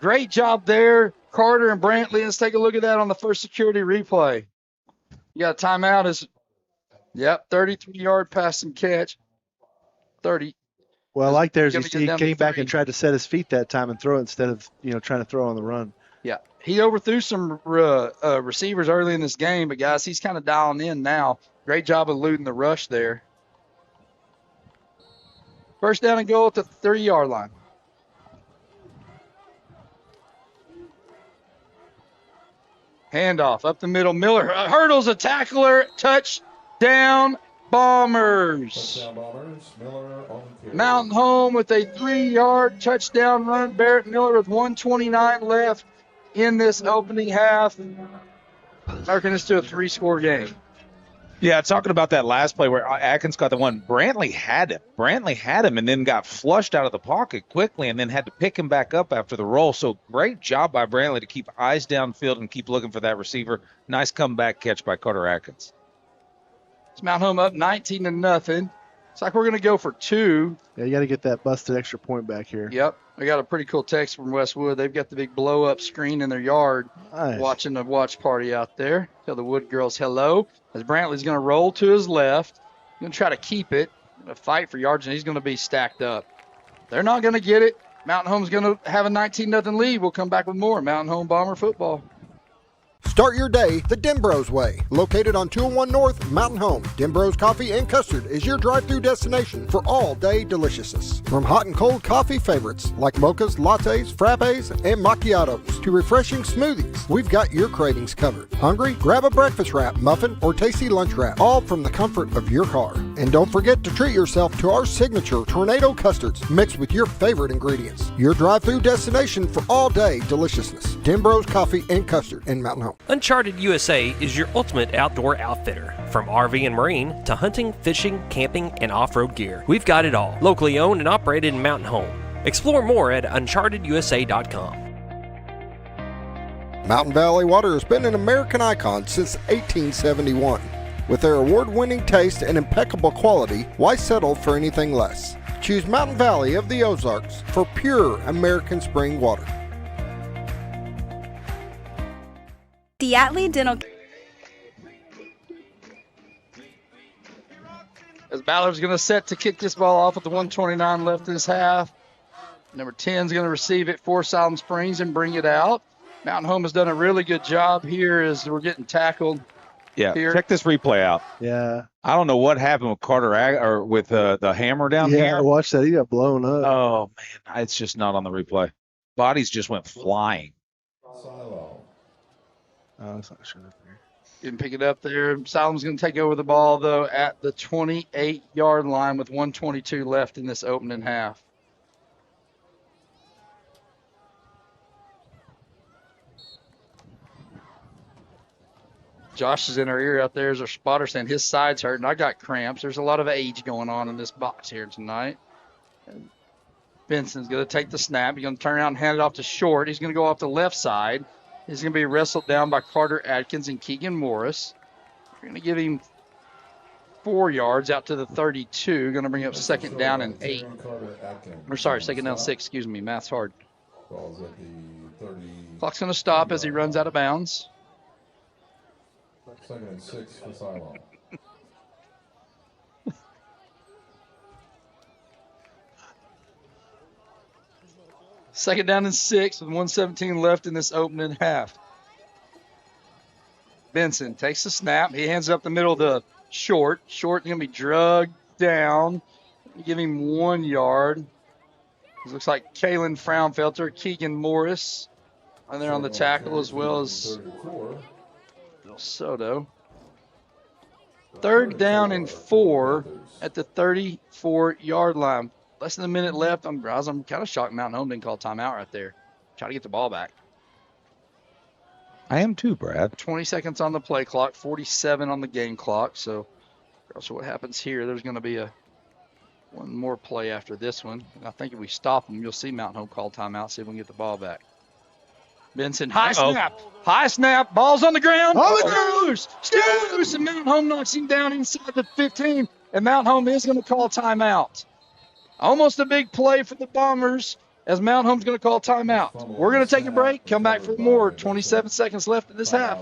Great job there, Carter and Brantley. Let's take a look at that on the first security replay. You got a timeout. 33-yard pass and catch. 30. Well, I like theirs. He came back and tried to set his feet that time and throw it instead of trying to throw on the run. Yeah, he overthrew some receivers early in this game, but guys, he's kind of dialing in now. Great job of eluding the rush there. 1st down and goal at the 3-yard line. Handoff up the middle. Miller hurdles a tackler. Touchdown, Bombers. Mountain Home with a 3-yard touchdown run. Barrett Miller with 1:29 left in this opening half. Marking this to a 3-score game. Yeah, talking about that last play where Atkins got the one, Brantley had him and then got flushed out of the pocket quickly and then had to pick him back up after the roll. So great job by Brantley to keep eyes downfield and keep looking for that receiver. Nice comeback catch by Carter Atkins. It's Mount Home up 19-0. It's like we're going to go for 2. Yeah, you got to get that busted extra point back here. Yep. I got a pretty cool text from Westwood. They've got the big blow-up screen in their yard. Nice. Watching the watch party out there. Tell the Wood girls hello. As Brantley's going to roll to his left. Going to try to keep it. Going to fight for yards, and he's going to be stacked up. They're not going to get it. Mountain Home's going to have a 19-0 lead. We'll come back with more Mountain Home Bomber football. Start your day the Denbro's way. Located on 201 North, Mountain Home. Denbro's Coffee and Custard is your drive-thru destination for all-day deliciousness. From hot and cold coffee favorites like mochas, lattes, frappes, and macchiatos to refreshing smoothies, we've got your cravings covered. Hungry? Grab a breakfast wrap, muffin, or tasty lunch wrap, all from the comfort of your car. And don't forget to treat yourself to our signature tornado custards mixed with your favorite ingredients. Your drive-thru destination for all-day deliciousness. Denbro's Coffee and Custard in Mountain Home. Uncharted USA is your ultimate outdoor outfitter. From RV and marine to hunting, fishing, camping, and off-road gear, we've got it all. Locally owned and operated in Mountain Home. Explore more at unchartedusa.com. Mountain Valley Water has been an American icon since 1871. With their award-winning taste and impeccable quality, why settle for anything less? Choose Mountain Valley of the Ozarks for pure American spring water. Diatley Dental. As Ballard's going to set to kick this ball off with the 1:29 left in this half. Number 10 is going to receive it for Siloam Springs and bring it out. Mountain Home has done a really good job here as we're getting tackled. Yeah, here. check this replay out. Yeah. I don't know what happened with Carter or with the hammer down here. Yeah, watch that. He got blown up. Oh, man. It's just not on the replay. Bodies just went flying. Oh, it's not showing up here. Didn't pick it up there. Siloam's going to take over the ball, though, at the 28-yard line with 1:22 left in this opening half. Josh is in our ear out there as our spotter saying his side's hurting. I got cramps. There's a lot of age going on in this box here tonight. And Benson's going to take the snap. He's going to turn around and hand it off to Short. He's going to go off the left side. He's going to be wrestled down by Carter Adkins and Keegan Morris. We're going to give him 4 yards out to the 32. Going to bring up second down and 8. Or sorry, second down 6. Excuse me. Math's hard. Clock's going to stop as he runs out of bounds. Second and 6 for Siloam. Second down and 6 with 1:17 left in this opening half. Benson takes the snap. He hands it up the middle to Short. Short going to be drugged down. Give him 1 yard. It looks like Kalen Fraunfelter, Keegan Morris, and they're on the tackle as well as Del Soto. Third down and 4 at the 34-yard line. Less than a minute left. I'm kind of shocked Mountain Home didn't call timeout right there. Try to get the ball back. I am too, Brad. 20 seconds on the play clock, 47 on the game clock. So what happens here, there's going to be one more play after this one. And I think if we stop them, you'll see Mountain Home call timeout, see if we can get the ball back. Benson, high snap, ball's on the ground. Still loose, and Mountain Home knocks him down inside the 15, and Mountain Home is going to call timeout. Almost a big play for the Bombers as Mountain Home's going to call timeout. We're going to take a break, come back for more. 27 seconds left in this half.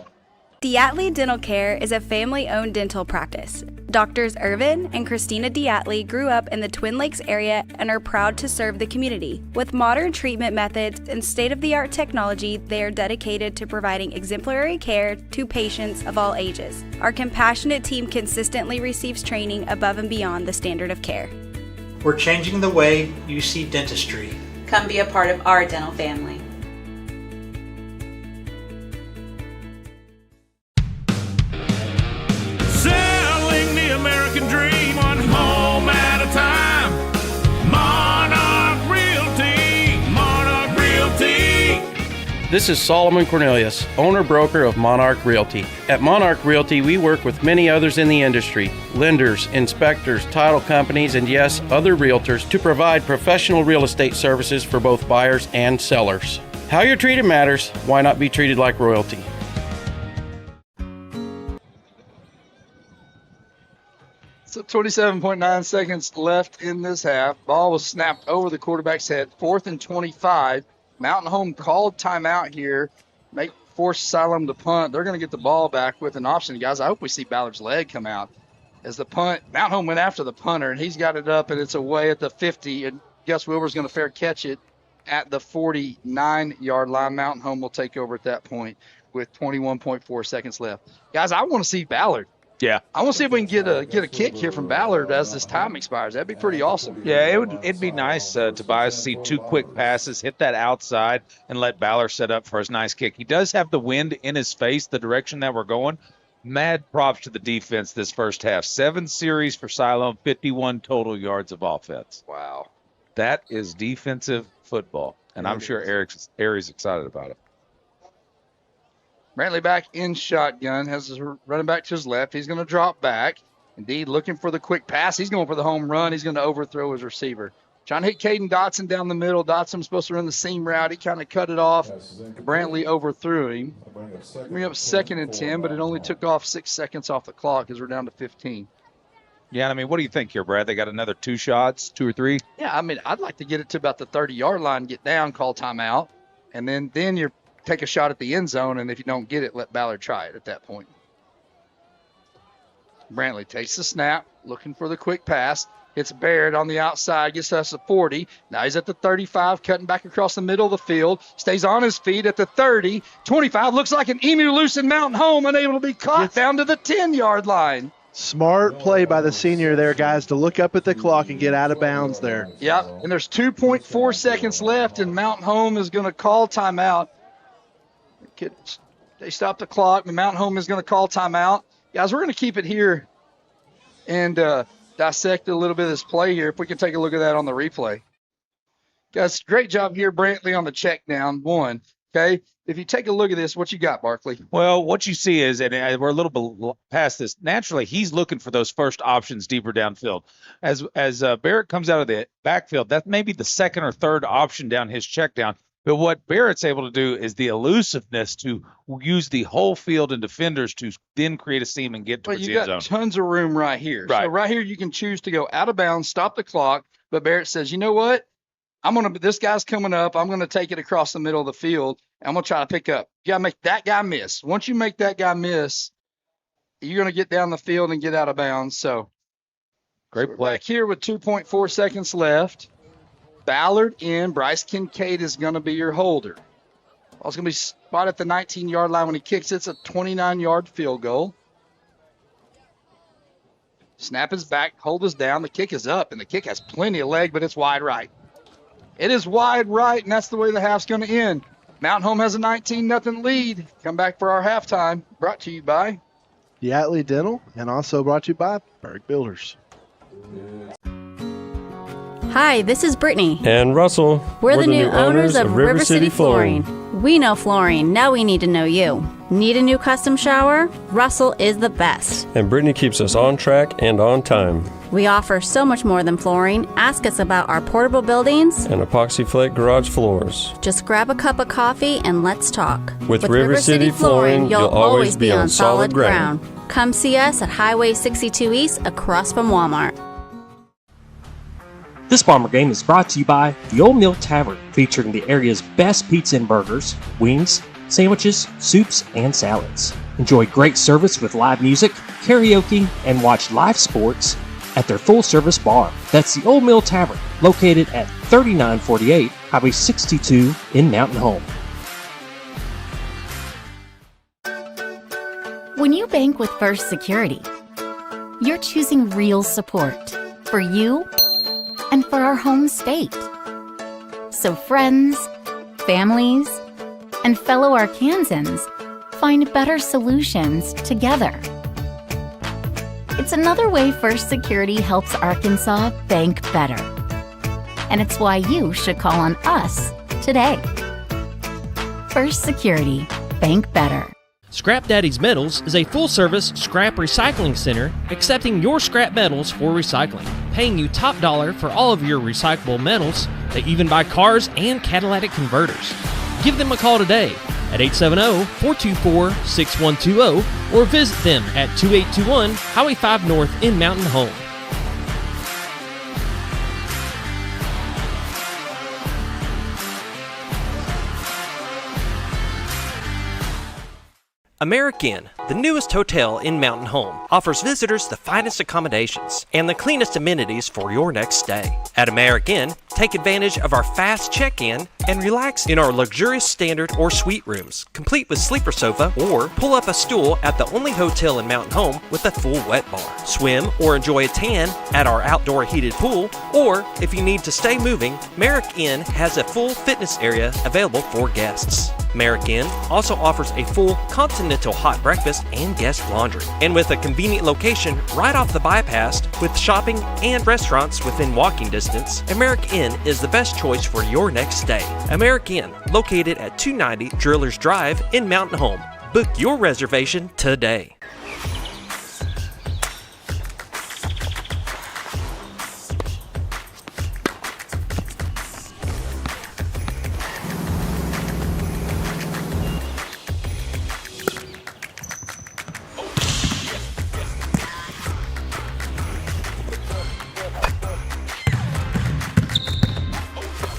Diatley Dental Care is a family-owned dental practice. Doctors Irvin and Christina Diatley grew up in the Twin Lakes area and are proud to serve the community. With modern treatment methods and state-of-the-art technology, they are dedicated to providing exemplary care to patients of all ages. Our compassionate team consistently receives training above and beyond the standard of care. We're changing the way you see dentistry. Come be a part of our dental family. Selling the American dream, one home at a time. Monarch Realty, Monarch Realty. This is Solomon Cornelius, owner-broker of Monarch Realty. At Monarch Realty, we work with many others in the industry, lenders, inspectors, title companies, and yes, other realtors to provide professional real estate services for both buyers and sellers. How you're treated matters. Why not be treated like royalty? So 27.9 seconds left in this half. Ball was snapped over the quarterback's head. 4th and 25. Mountain Home called timeout here. Force Siloam to punt. They're going to get the ball back with an option. Guys, I hope we see Ballard's leg come out. As the punt, Mountain Home went after the punter, and he's got it up, and it's away at the 50. And Gus Wilbur's going to fair catch it at the 49-yard line. Mountain Home will take over at that point with 21.4 seconds left. Guys, I want to see Ballard. Yeah. I want to see if we can get a kick here from Ballard as this time expires. That'd be pretty awesome. Yeah, it'd be nice, Tobias, to see 2 quick passes, hit that outside, and let Ballard set up for his nice kick. He does have the wind in his face, the direction that we're going. Mad props to the defense this first half. 7 series for Siloam, 51 total yards of offense. Wow. That is defensive football, and I'm sure Aries excited about it. Brantley back in shotgun, has his running back to his left. He's going to drop back. Indeed, looking for the quick pass. He's going for the home run. He's going to overthrow his receiver. Trying to hit Caden Dotson down the middle. Dotson's supposed to run the seam route. He kind of cut it off. Brantley overthrew him. Bring up 2nd and 10, but it only took off 6 seconds off the clock as we're down to 15. Yeah, I mean, what do you think here, Brad? They got another 2 shots, 2 or 3? Yeah, I mean, I'd like to get it to about the 30-yard line, get down, call timeout, and then you're take a shot at the end zone, and if you don't get it, let Ballard try it at that point. Brantley takes the snap, looking for the quick pass. It's Barrett on the outside, gets us a 40. Now he's at the 35, cutting back across the middle of the field. Stays on his feet at the 30. 25, looks like an emu loose in Mountain Home, unable to be caught down to the 10-yard line. Smart play by the senior there, guys, to look up at the clock and get out of bounds there. Yep, and there's 2.4 seconds left, and Mountain Home is going to call timeout. They stop the clock. The Mountain Home is going to call timeout. Guys, we're going to keep it here and dissect a little bit of this play here. If we can take a look at that on the replay. Guys, great job here, Brantley, on the check down 1. Okay, if you take a look at this, what you got, Barkley? Well, what you see is, and we're a little bit past this, naturally he's looking for those first options deeper downfield. As Barrett comes out of the backfield, that may be the 2nd or 3rd option down his check down. But what Barrett's able to do is the elusiveness to use the whole field and defenders to then create a seam and get towards the end zone. You got tons of room right here. Right. So right here you can choose to go out of bounds, stop the clock, but Barrett says, you know what? This guy's coming up. I'm going to take it across the middle of the field, and I'm going to try to pick up. You got to make that guy miss. Once you make that guy miss, you're going to get down the field and get out of bounds. So great play. Back here with 2.4 seconds left. Ballard in. Bryce Kincaid is going to be your holder. It's going to be spot at the 19-yard line when he kicks. It's a 29-yard field goal. Snap is back. Hold is down. The kick is up, and the kick has plenty of leg, but it's wide right. It is wide right, and that's the way the half's going to end. Mountain Home has a 19-0 lead. Come back for our halftime. Brought to you by Diatley Dental, and also brought to you by Berg Builders. Hi, this is Brittany. And Russell. We're the new owners of River City Flooring. We know flooring. Now we need to know you. Need a new custom shower? Russell is the best. And Brittany keeps us on track and on time. We offer so much more than flooring. Ask us about our portable buildings and epoxy flake garage floors. Just grab a cup of coffee and let's talk. With River City Flooring, you'll always be on solid ground. Come see us at Highway 62 East across from Walmart. This Bomber Game is brought to you by the Old Mill Tavern, featuring the area's best pizza and burgers, wings, sandwiches, soups, and salads. Enjoy great service with live music, karaoke, and watch live sports at their full-service bar. That's the Old Mill Tavern, located at 3948 Highway 62 in Mountain Home. When you bank with First Security, you're choosing real support for you and for our home state. So friends, families, and fellow Arkansans find better solutions together. It's another way First Security helps Arkansas bank better. And it's why you should call on us today. First Security, bank better. Scrap Daddy's Metals is a full-service scrap recycling center accepting your scrap metals for recycling, paying you top dollar for all of your recyclable metals. They even buy cars and catalytic converters. Give them a call today at 870-424-6120 or visit them at 2821 Highway 5 North in Mountain Home. American, the newest hotel in Mountain Home, offers visitors the finest accommodations and the cleanest amenities for your next stay. At American, take advantage of our fast check-in and relax in our luxurious standard or suite rooms, complete with sleeper sofa, or pull up a stool at the only hotel in Mountain Home with a full wet bar. Swim or enjoy a tan at our outdoor heated pool, or if you need to stay moving, Merrick Inn has a full fitness area available for guests. Merrick Inn also offers a full continental hot breakfast and guest laundry. And with a convenient location right off the bypass with shopping and restaurants within walking distance, Merrick Inn is the best choice for your next stay. Merrick Inn, located at 290 Drillers Drive in Mountain Home. Book your reservation today.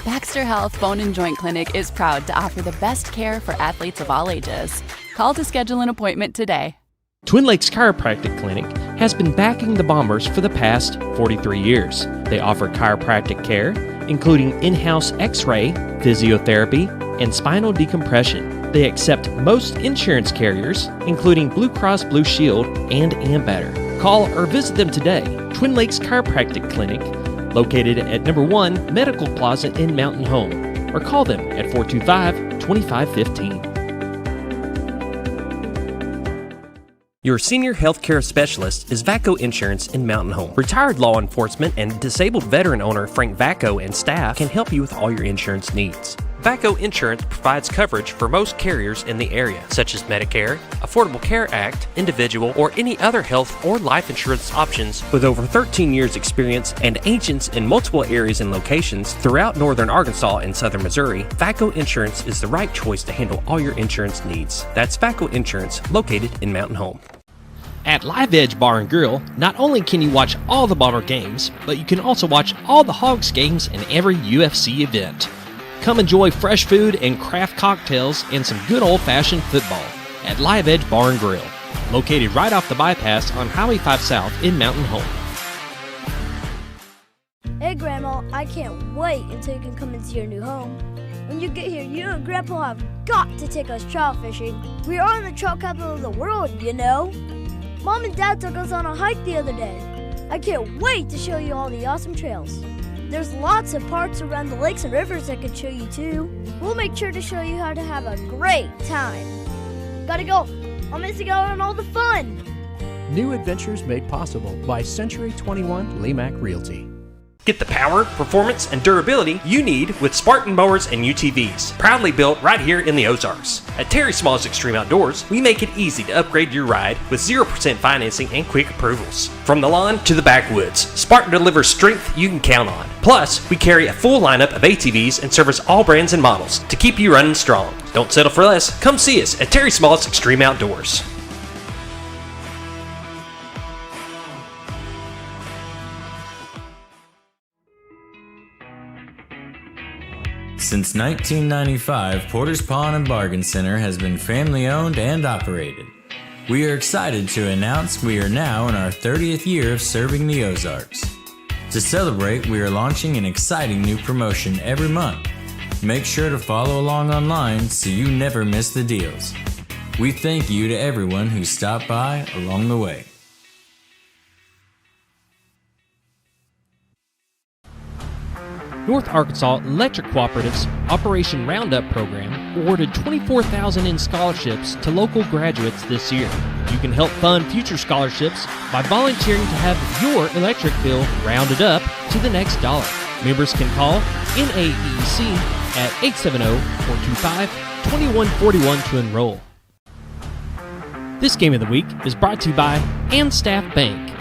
Baxter Health Bone and Joint Clinic is proud to offer the best care for athletes of all ages. Call to schedule an appointment today. Twin Lakes Chiropractic Clinic has been backing the Bombers for the past 43 years. They offer chiropractic care, including in-house x-ray, physiotherapy, and spinal decompression. They accept most insurance carriers, including Blue Cross Blue Shield and Ambetter. Call or visit them today. Twin Lakes Chiropractic Clinic, located at number 1 Medical Plaza in Mountain Home, or call them at 425-2515. Your senior healthcare specialist is VACO Insurance in Mountain Home. Retired law enforcement and disabled veteran owner Frank VACO and staff can help you with all your insurance needs. VACO Insurance provides coverage for most carriers in the area, such as Medicare, Affordable Care Act, individual, or any other health or life insurance options. With over 13 years experience and agents in multiple areas and locations throughout northern Arkansas and southern Missouri, VACO Insurance is the right choice to handle all your insurance needs. That's VACO Insurance, located in Mountain Home. At Live Edge Bar and Grill, not only can you watch all the Bomber games, but you can also watch all the Hogs games and every UFC event. Come enjoy fresh food and craft cocktails and some good old-fashioned football at Live Edge Bar and Grill, located right off the bypass on Highway 5 South in Mountain Home. Hey Grandma, I can't wait until you can come into your new home. When you get here, you and Grandpa have got to take us trout fishing. We are in the trout capital of the world, you know. Mom and Dad took us on a hike the other day. I can't wait to show you all the awesome trails. There's lots of parks around the lakes and rivers I could show you too. We'll make sure to show you how to have a great time. Gotta go. I'm missing out on all the fun. New adventures made possible by Century 21 Lemac Realty. Get the power, performance, and durability you need with Spartan mowers and UTVs, proudly built right here in the Ozarks. At Terry Small's Extreme Outdoors, we make it easy to upgrade your ride with 0% financing and quick approvals. From the lawn to the backwoods, Spartan delivers strength you can count on. Plus, we carry a full lineup of ATVs and service all brands and models to keep you running strong. Don't settle for less. Come see us at Terry Small's Extreme Outdoors. Since 1995, Porter's Pawn and Bargain Center has been family owned and operated. We are excited to announce we are now in our 30th year of serving the Ozarks. To celebrate, we are launching an exciting new promotion every month. Make sure to follow along online so you never miss the deals. We thank you to everyone who stopped by along the way. North Arkansas Electric Cooperative's Operation Roundup program awarded $24,000 in scholarships to local graduates this year. You can help fund future scholarships by volunteering to have your electric bill rounded up to the next dollar. Members can call NAEC at 870-425-2141 to enroll. This game of the week is brought to you by Staff Bank,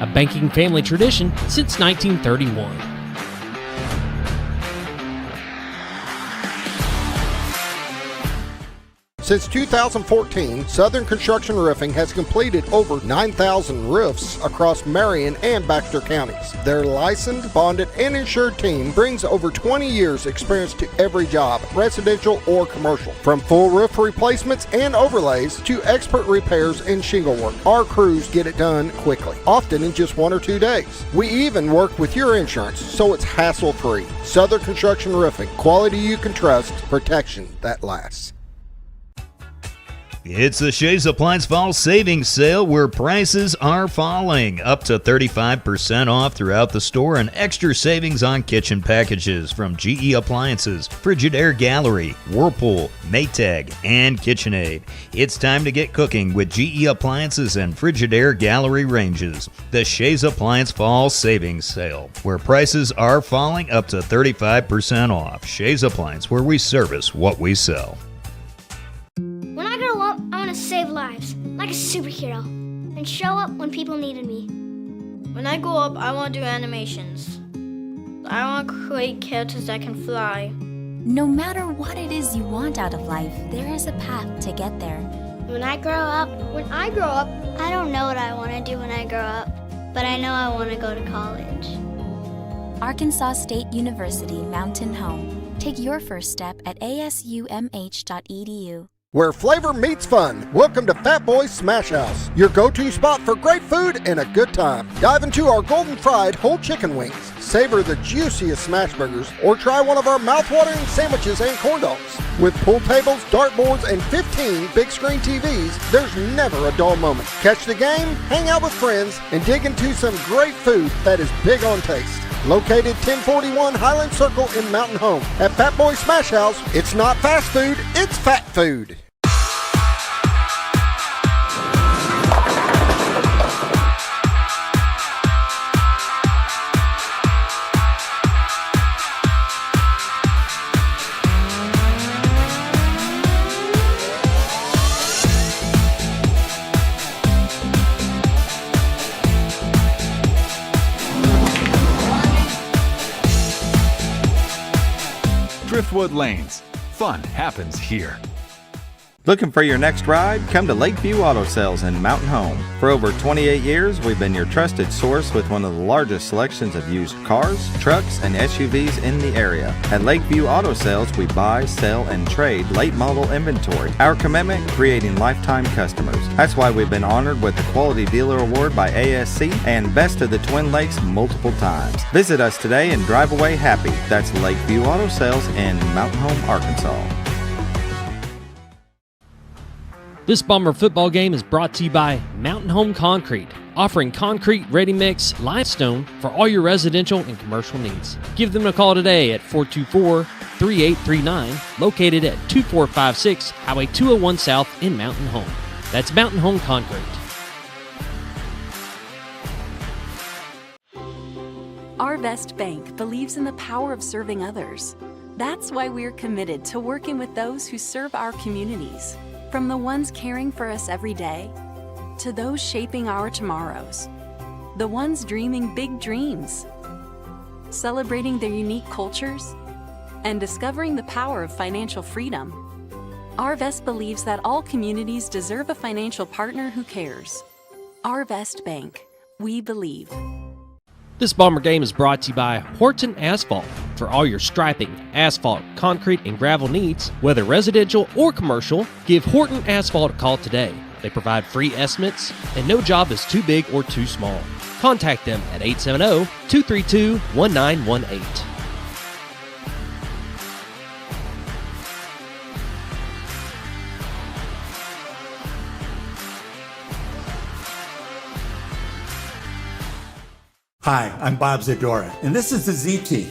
a banking family tradition since 1931. Since 2014, Southern Construction Roofing has completed over 9,000 roofs across Marion and Baxter counties. Their licensed, bonded, and insured team brings over 20 years experience to every job, residential or commercial. From full roof replacements and overlays to expert repairs and shingle work, our crews get it done quickly, often in just 1 or 2 days. We even work with your insurance, so it's hassle-free. Southern Construction Roofing, quality you can trust, protection that lasts. It's the Shays Appliance Fall Savings Sale where prices are falling. Up to 35% off throughout the store and extra savings on kitchen packages from GE Appliances, Frigidaire Gallery, Whirlpool, Maytag, and KitchenAid. It's time to get cooking with GE Appliances and Frigidaire Gallery ranges. The Shays Appliance Fall Savings Sale where prices are falling up to 35% off. Shays Appliance, where we service what we sell. When I grow up, I want to save lives, like a superhero, and show up when people needed me. When I grow up, I want to do animations. I want to create characters that can fly. No matter what it is you want out of life, there is a path to get there. When I grow up, I don't know what I want to do when I grow up, but I know I want to go to college. Arkansas State University Mountain Home. Take your first step at asumh.edu. Where flavor meets fun. Welcome to Fat Boy's Smash House, your go-to spot for great food and a good time. Dive into our golden fried whole chicken wings, savor the juiciest smash burgers, or try one of our mouth-watering sandwiches and corn dogs. With pool tables, dartboards, and 15 big screen TVs, there's never a dull moment. Catch the game, hang out with friends, and dig into some great food that is big on taste. Located 1041 Highland Circle in Mountain Home. At Fat Boy Smash House, it's not fast food, it's fat food. Driftwood Lanes. Fun happens here. Looking for your next ride? Come to Lakeview Auto Sales in Mountain Home. For over 28 years, we've been your trusted source with one of the largest selections of used cars, trucks, and SUVs in the area. At Lakeview Auto Sales, we buy, sell, and trade late model inventory. Our commitment, creating lifetime customers. That's why we've been honored with the Quality Dealer Award by ASC and Best of the Twin Lakes multiple times. Visit us today and drive away happy. That's Lakeview Auto Sales in Mountain Home, Arkansas. This Bomber football game is brought to you by Mountain Home Concrete, offering concrete, ready-mix, limestone for all your residential and commercial needs. Give them a call today at 424-3839, located at 2456 Highway 201 South in Mountain Home. That's Mountain Home Concrete. Arvest Bank believes in the power of serving others. That's why we're committed to working with those who serve our communities. From the ones caring for us every day, to those shaping our tomorrows, the ones dreaming big dreams, celebrating their unique cultures, and discovering the power of financial freedom. Arvest believes that all communities deserve a financial partner who cares. Arvest Bank, we believe. This Bomber game is brought to you by Horton Asphalt. For all your striping, asphalt, concrete, and gravel needs, whether residential or commercial, give Horton Asphalt a call today. They provide free estimates, and no job is too big or too small. Contact them at 870-232-1918. Hi, I'm Bob Zadora, and this is the ZT.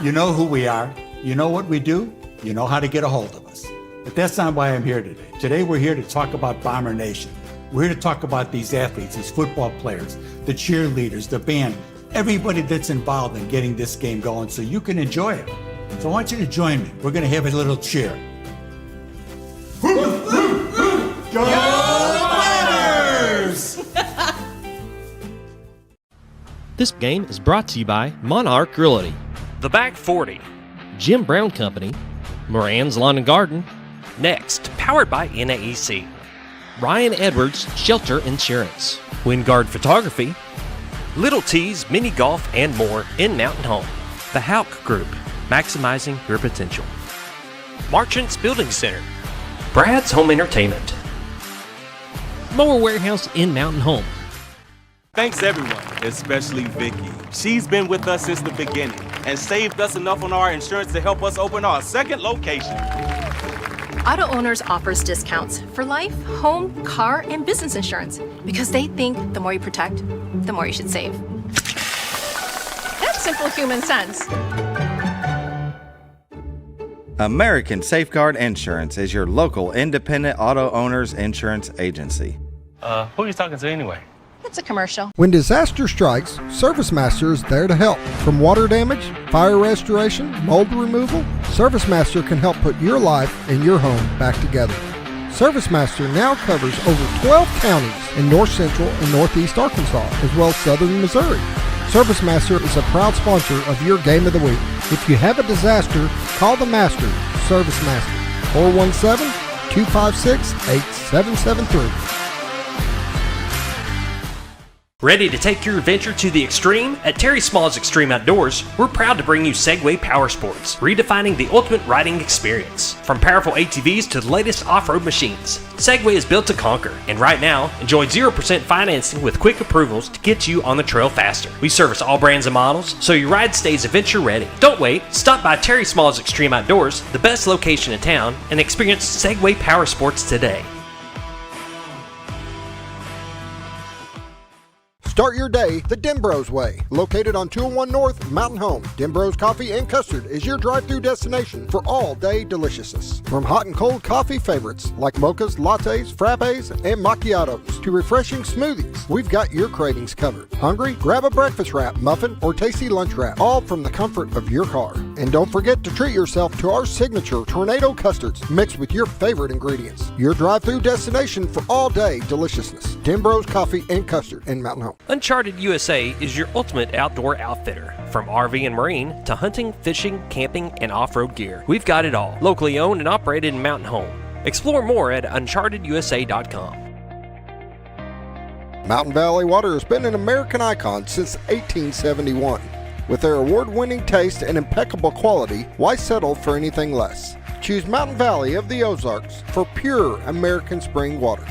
You know who we are, you know what we do, you know how to get a hold of us. But that's not why I'm here today. Today we're here to talk about Bomber Nation. We're here to talk about these athletes, these football players, the cheerleaders, the band, everybody that's involved in getting this game going so you can enjoy it. So I want you to join me. We're going to have a little cheer. Go Bombers! This game is brought to you by Monarch Realty, The Back 40, Jim Brown Company, Moran's Lawn and Garden, Next, powered by NAEC. Ryan Edwards Shelter Insurance. Wingard Photography. Little T's Mini Golf and more in Mountain Home. The Hauk Group, maximizing your potential. Marchant's Building Center. Brad's Home Entertainment. Mower Warehouse in Mountain Home. Thanks everyone, especially Vicky. She's been with us since the beginning and saved us enough on our insurance to help us open our second location. Auto Owners offers discounts for life, home, car, and business insurance because they think the more you protect, the more you should save. That's simple human sense. American Safeguard Insurance is your local independent auto owners insurance agency. Who are you talking to anyway? It's a commercial. When disaster strikes, ServiceMaster is there to help. From water damage, fire restoration, mold removal, ServiceMaster can help put your life and your home back together. ServiceMaster now covers over 12 counties in north central and northeast Arkansas, as well as southern Missouri. ServiceMaster is a proud sponsor of your Game of the Week. If you have a disaster, call the Master, ServiceMaster, 417-256-8773. Ready to take your adventure to the extreme? At Terry Small's Extreme Outdoors, we're proud to bring you Segway Power Sports, redefining the ultimate riding experience. From powerful ATVs to the latest off-road machines, Segway is built to conquer, and right now, enjoy 0% financing with quick approvals to get you on the trail faster. We service all brands and models, so your ride stays adventure ready. Don't wait, stop by Terry Small's Extreme Outdoors, the best location in town, and experience Segway Power Sports today. Start your day the Denbro's way. Located on 201 North, Mountain Home, Denbro's Coffee and Custard is your drive-thru destination for all-day deliciousness. From hot and cold coffee favorites like mochas, lattes, frappes, and macchiatos to refreshing smoothies, we've got your cravings covered. Hungry? Grab a breakfast wrap, muffin, or tasty lunch wrap, all from the comfort of your car. And don't forget to treat yourself to our signature tornado custards mixed with your favorite ingredients. Your drive-thru destination for all-day deliciousness. Denbro's Coffee and Custard in Mountain Home. Uncharted USA is your ultimate outdoor outfitter. From RV and marine to hunting, fishing, camping, and off-road gear, we've got it all. Locally owned and operated in Mountain Home. Explore more at unchartedusa.com. Mountain Valley Water has been an American icon since 1871. With their award-winning taste and impeccable quality, why settle for anything less? Choose Mountain Valley of the Ozarks for pure American spring water.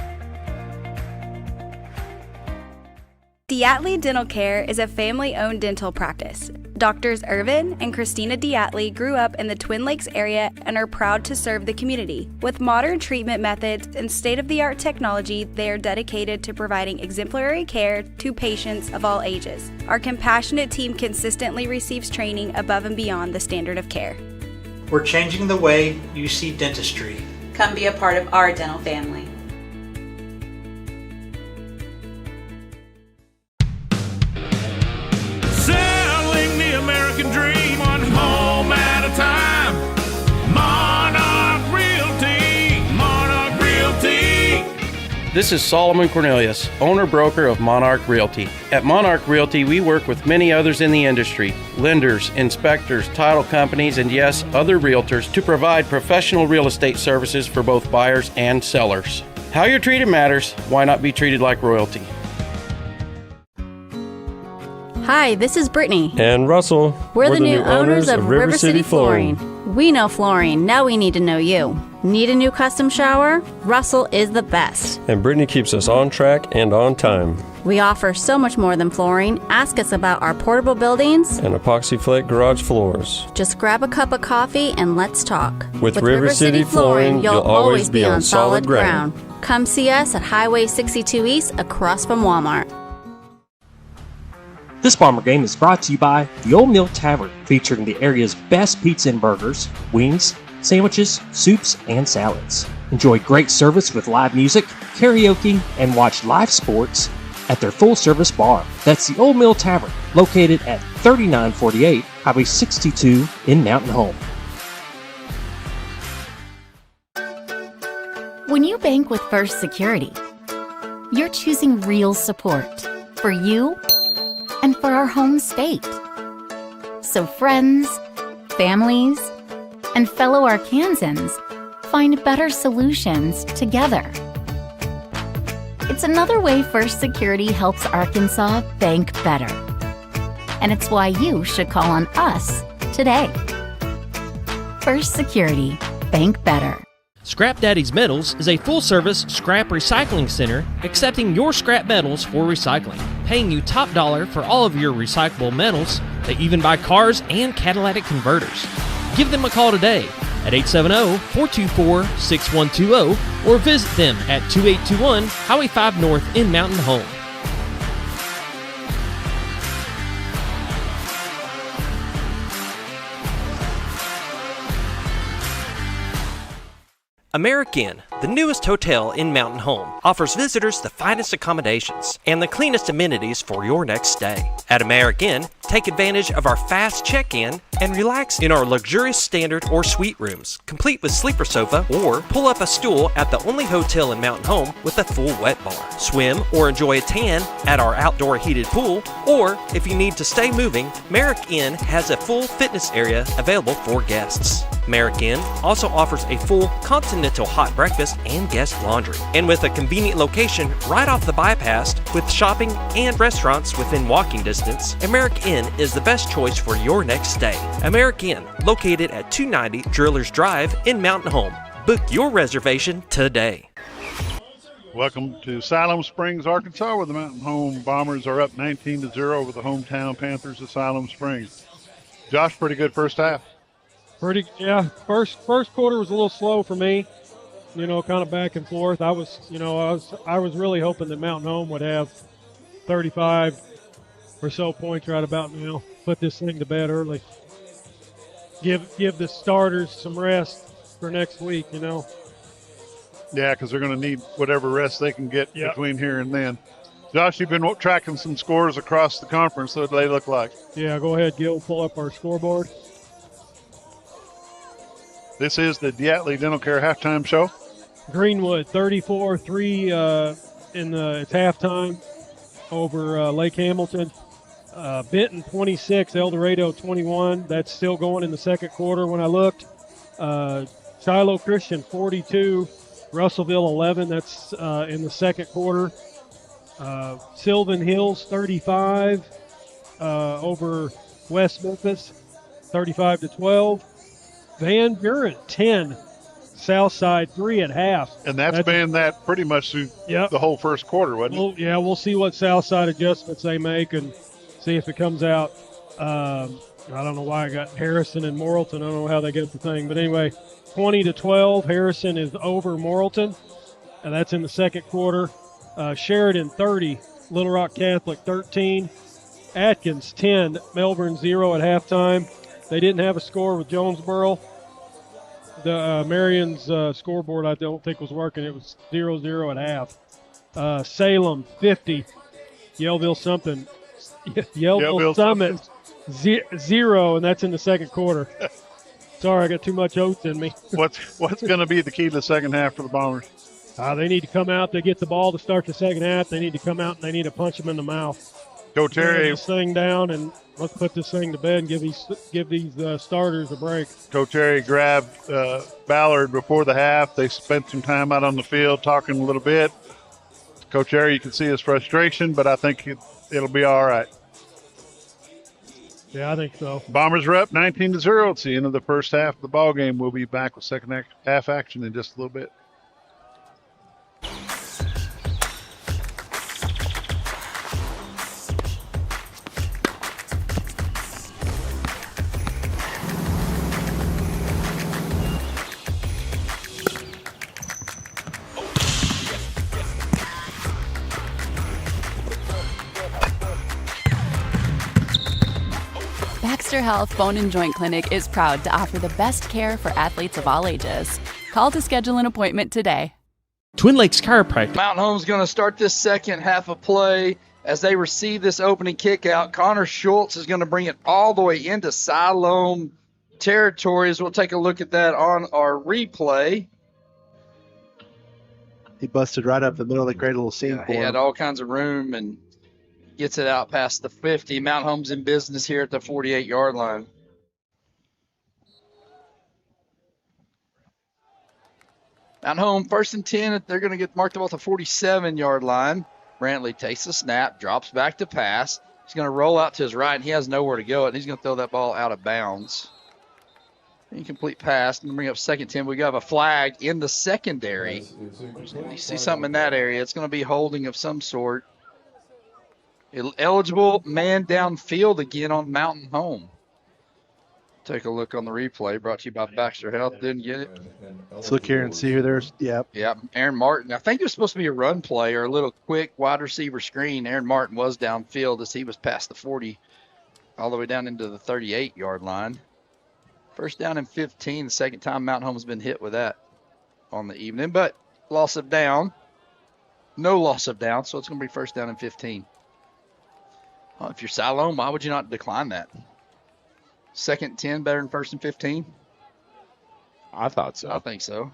Diatley Dental Care is a family-owned dental practice. Doctors Irvin and Christina Diatley grew up in the Twin Lakes area and are proud to serve the community. With modern treatment methods and state-of-the-art technology, they are dedicated to providing exemplary care to patients of all ages. Our compassionate team consistently receives training above and beyond the standard of care. We're changing the way you see dentistry. Come be a part of our dental family. Selling the American dream, one home at a time. Monarch Realty, Monarch Realty. This is Solomon Cornelius, owner-broker of Monarch Realty. At Monarch Realty, we work with many others in the industry, lenders, inspectors, title companies, and yes, other realtors to provide professional real estate services for both buyers and sellers. How you're treated matters. Why not be treated like royalty? Hi, this is Brittany. And Russell. We're the new owners of River City Flooring. We know flooring, now we need to know you. Need a new custom shower? Russell is the best. And Brittany keeps us on track and on time. We offer so much more than flooring. Ask us about our portable buildings and epoxy flake garage floors. Just grab a cup of coffee and let's talk. With River City Flooring, you'll always be on solid ground. Come see us at Highway 62 East across from Walmart. This Bomber Game is brought to you by the Old Mill Tavern, featuring the area's best pizza and burgers, wings, sandwiches, soups, and salads. Enjoy great service with live music, karaoke, and watch live sports at their full-service bar. That's the Old Mill Tavern, located at 3948 Highway 62 in Mountain Home. When you bank with First Security, you're choosing real support for you and for our home state. So friends, families, and fellow Arkansans, find better solutions together. It's another way First Security helps Arkansas bank better. And it's why you should call on us today. First Security, bank better. Scrap Daddy's Metals is a full-service scrap recycling center accepting your scrap metals for recycling, paying you top dollar for all of your recyclable metals. They even buy cars and catalytic converters. Give them a call today at 870-424-6120 or visit them at 2821 Highway 5 North in Mountain Home. American, the newest hotel in Mountain Home, offers visitors the finest accommodations and the cleanest amenities for your next stay. At American, take advantage of our fast check-in and relax in our luxurious standard or suite rooms, complete with sleeper sofa, or pull up a stool at the only hotel in Mountain Home with a full wet bar. Swim or enjoy a tan at our outdoor heated pool, or if you need to stay moving, Merrick Inn has a full fitness area available for guests. Merrick Inn also offers a full continental hot breakfast and guest laundry. And with a convenient location right off the bypass with shopping and restaurants within walking distance, Merrick Inn is the best choice for your next stay. Merrick Inn, located at 290 Drillers Drive in Mountain Home. Book your reservation today. Welcome to Siloam Springs, Arkansas, where the Mountain Home Bombers are up 19-0 over the hometown Panthers of Siloam Springs. Josh, pretty good first half. Yeah. First quarter was a little slow for me, kind of back and forth. I was really hoping that Mountain Home would have 35 or so points right about now. Put this thing to bed early. Give the starters some rest for next week, Yeah, because they're going to need whatever rest they can get between here and then. Josh, you've been tracking some scores across the conference. What do they look like? Yeah, go ahead, Gil. Pull up our scoreboard. This is the Diatley Dental Care halftime show. Greenwood 34-3 it's halftime over Lake Hamilton. Benton 26, El Dorado 21. That's still going in the second quarter when I looked. Shiloh Christian 42, Russellville 11. That's in the second quarter. Sylvan Hills 35 over West Memphis 35-12. Van Buren 10, Southside 3 at half. And that's been that pretty much through the whole first quarter, wasn't it? Yeah, we'll see what Southside adjustments they make and see if it comes out. I don't know why I got Harrison and Morrilton. I don't know how they get the thing. But anyway, 20-12, Harrison is over Morrilton, and that's in the second quarter. Sheridan 30, Little Rock Catholic 13, Atkins 10, Melbourne 0 at halftime. They didn't have a score with Jonesboro. The Marion's scoreboard, I don't think, was working. It was 0-0 at half. Salem 50, Yellville Summit 0, and that's in the second quarter. Sorry, I got too much oats in me. What's going to be the key to the second half for the Bombers? They need to come out. They get the ball to start the second half. They need to come out and they need to punch them in the mouth. Go Terry. This thing down and let's put this thing to bed and give these starters a break. Coach Terry grabbed Ballard before the half. They spent some time out on the field talking a little bit. Coach Terry, you can see his frustration, but I think it'll be all right. Yeah, I think so. Bombers are up 19-0. It's the end of the first half of the ball game. We'll be back with second half action in just a little bit. Baxter Health Bone and Joint Clinic is proud to offer the best care for athletes of all ages. Call to schedule an appointment today. Twin Lakes Chiropractic. Mountain Home's going to start this second half of play. As they receive this opening kick out, Connor Schultz is going to bring it all the way into Siloam territory. As we'll take a look at that on our replay. He busted right up the middle of the great little seam for He him. had all kinds of room and gets it out past the 50. Mountain Home's in business here at the 48-yard line. Mountain Home, 1st and 10. They're going to get marked off the 47-yard line. Brantley takes the snap, drops back to pass. He's going to roll out to his right, and he has nowhere to go, and he's going to throw that ball out of bounds. Incomplete pass. And bring up 2nd 10. We got a flag in the secondary. You see something in that area. It's going to be holding of some sort. Eligible man downfield again on Mountain Home. Take a look on the replay. Brought to you by Baxter Health. Didn't get it. Let's look here and see who there's. Yep. Yep. Aaron Martin. I think it was supposed to be a run play or a little quick wide receiver screen. Aaron Martin was downfield as he was past the 40 all the way down into the 38-yard line. 1st down and 15. The second time Mountain Home has been hit with that on the evening. But loss of down. No loss of down, so it's going to be 1st down and 15. If you're Siloam, why would you not decline that? 2nd and 10 better than 1st and 15? I thought so. I think so.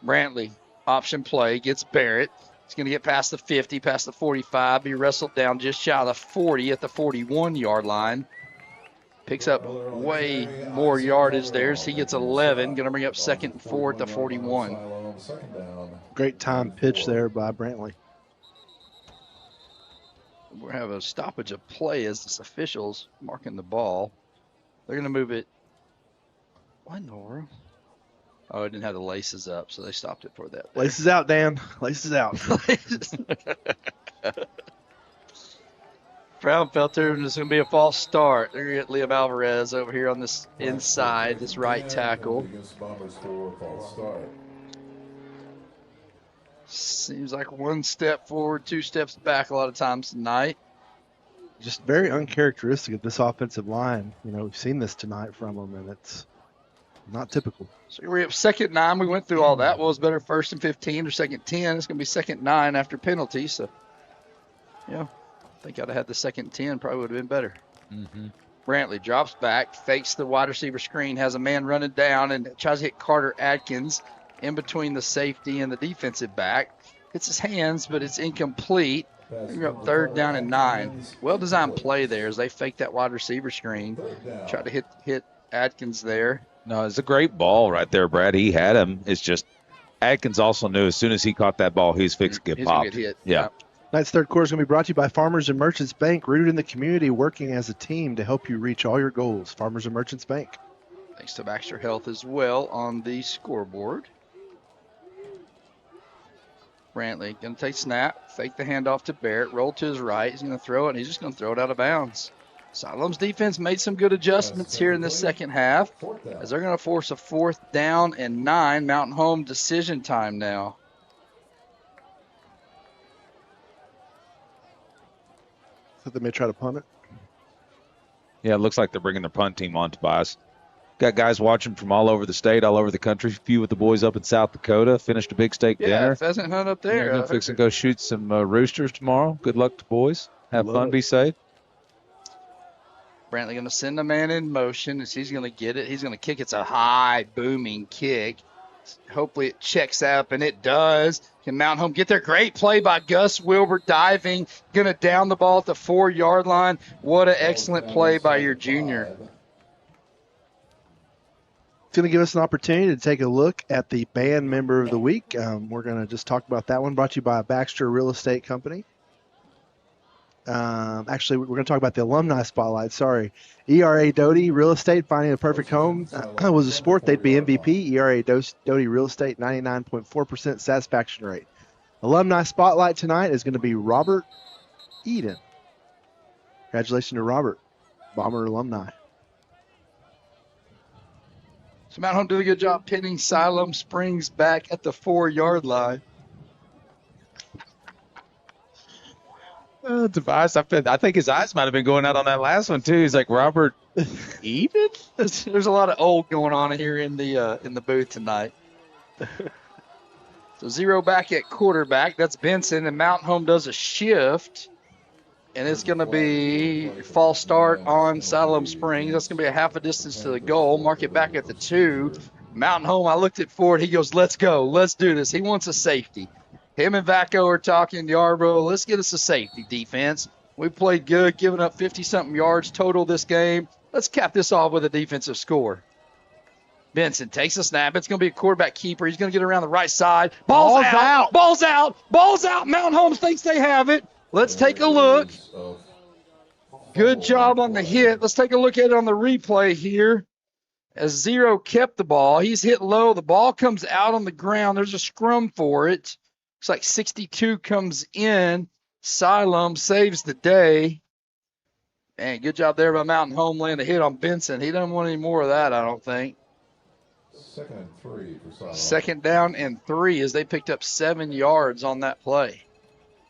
Brantley, option play, gets Barrett. He's going to get past the 50, past the 45, be wrestled down just shy of the 40 at the 41-yard line. Picks up way more yardage there as he gets 11. Going to bring up 2nd and 4 at the 41. Great time pitch there by Brantley. We're having a stoppage of play as this officials marking the ball. They're going to move it. What in the world? Oh, it didn't have the laces up, so they stopped it for that. Laces out, Dan. Laces out. Brownfelter, there's going to be a false start. They're going to get Liam Alvarez over here on this inside, this right tackle. Seems like 1 step forward, 2 steps back a lot of times tonight. Just very uncharacteristic of this offensive line. You know, we've seen this tonight from them, and it's not typical. So we're up 2nd 9. We went through all that. What was better, 1st and 15 or 2nd 10? It's going to be 2nd 9 after penalty. So, yeah, I think I'd have had the 2nd 10. Probably would have been better. Mm-hmm. Brantley drops back, fakes the wide receiver screen, has a man running down, and tries to hit Carter Adkins in between the safety and the defensive back. Hits his hands, but it's incomplete. You're up 3rd down and 9. Well-designed play there as they fake that wide receiver screen. Try to hit Adkins there. No, it's a great ball right there, Brad. He had him. It's just Adkins also knew as soon as he caught that ball, he was fixed to get popped. Get hit. Yeah. Tonight's 3rd quarter is going to be brought to you by Farmers and Merchants Bank, rooted in the community, working as a team to help you reach all your goals. Farmers and Merchants Bank. Thanks to Baxter Health as well on the scoreboard. Brantley going to take snap, fake the handoff to Barrett, roll to his right. He's going to throw it, and he's just going to throw it out of bounds. Siloam's defense made some good adjustments here in this second half as they're going to force a 4th down and 9. Mountain Home decision time now. So they may try to punt it. Yeah, it looks like they're bringing their punt team on, Tobias. Got guys watching from all over the state, all over the country. A few with the boys up in South Dakota. Finished a big steak dinner. Pheasant hunt up there. They're fixing to go shoot some roosters tomorrow. Good luck to boys. Have fun. Be safe. Brantley going to send a man in motion as he's going to get it. He's going to kick. It's a high, booming kick. Hopefully it checks up, and it does. Can Mountain Home get there? Great play by Gus Wilbur diving. Going to down the ball at the 4-yard line. What an excellent play by your junior. It's going to give us an opportunity to take a look at the band member of the week. We're going to just talk about that one, brought to you by Baxter Real Estate Company. Actually, we're going to talk about the alumni spotlight. Sorry. ERA Doty Real Estate, finding a perfect home. Was a sport, they'd be MVP. ERA Doty Real Estate, 99.4% satisfaction rate. Alumni spotlight tonight is going to be Robert Eden. Congratulations to Robert, Bomber alumni. So Mountain Home doing a good job pinning Siloam Springs back at the 4-yard line. Tobias, I think his eyes might have been going out on that last one too. He's like, Robert Eden? There's a lot of old going on here in the booth tonight. So 0 back at quarterback. That's Benson, and Mountain Home does a shift. And it's going to be false start on Siloam Springs. That's going to be a half a distance to the goal. Mark it back at the 2. Mountain Home, I looked at Ford. He goes, let's go. Let's do this. He wants a safety. Him and Vaco are talking, Yarborough, let's get us a safety defense. We played good, giving up 50-something yards total this game. Let's cap this off with a defensive score. Benson takes a snap. It's going to be a quarterback keeper. He's going to get around the right side. Ball's out. Ball's out. Ball's out. Mountain Homes thinks they have it. Let's take a look. Good job on the hit. Let's take a look at it on the replay here. As Zero kept the ball. He's hit low. The ball comes out on the ground. There's a scrum for it. Looks like 62 comes in. Siloam saves the day. Man, good job there by Mountain Home laying a hit on Benson. He doesn't want any more of that, I don't think. 2nd and 3 for Siloam. 2nd down and 3 as they picked up 7 yards on that play.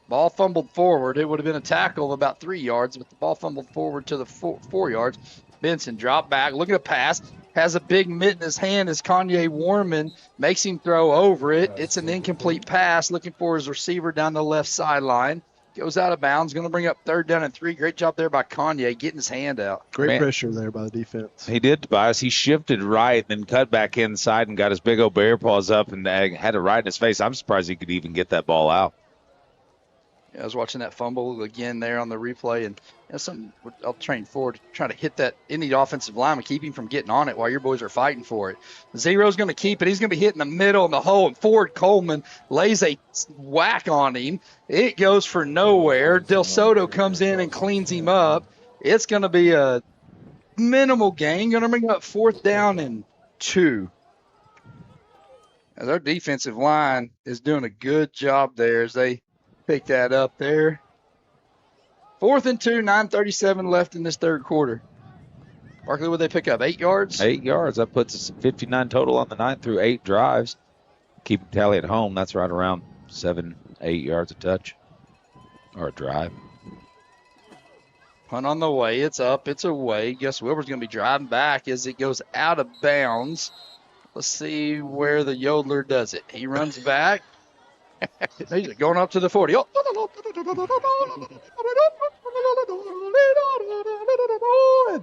Ball fumbled forward. It would have been a tackle of about 3 yards, but the ball fumbled forward to the 4 yards. Benson dropped back, looking at a pass, has a big mitt in his hand as Kanye Warman makes him throw over it. It's an incomplete pass, looking for his receiver down the left sideline. Goes out of bounds, going to bring up 3rd down and 3. Great job there by Kanye getting his hand out. Great pressure there by the defense. He did, Tobias. He shifted right and then cut back inside and got his big old bear paws up and had it right in his face. I'm surprised he could even get that ball out. I was watching that fumble again there on the replay, and that's something I'll train forward, trying to hit that any offensive lineman, keep him from getting on it while your boys are fighting for it. Zero's going to keep it. He's going to be hitting the middle in the hole, and Ford Coleman lays a whack on him. It goes for nowhere. Del Soto comes in and cleans him up. It's going to be a minimal gain. Going to bring up 4th down and 2. As our defensive line is doing a good job there as they pick that up there. 4th and 2, 9:37 left in this 3rd quarter. Barkley, would they pick up 8 yards? 8 yards. That puts us at 59 total on the night through 8 drives. Keep tally at home. That's right around 7, 8 yards a touch or a drive. Punt on the way. It's up. It's away. Gus Wilbur's going to be driving back as it goes out of bounds. Let's see where the Yodeler does it. He runs back. He's going up to the 40.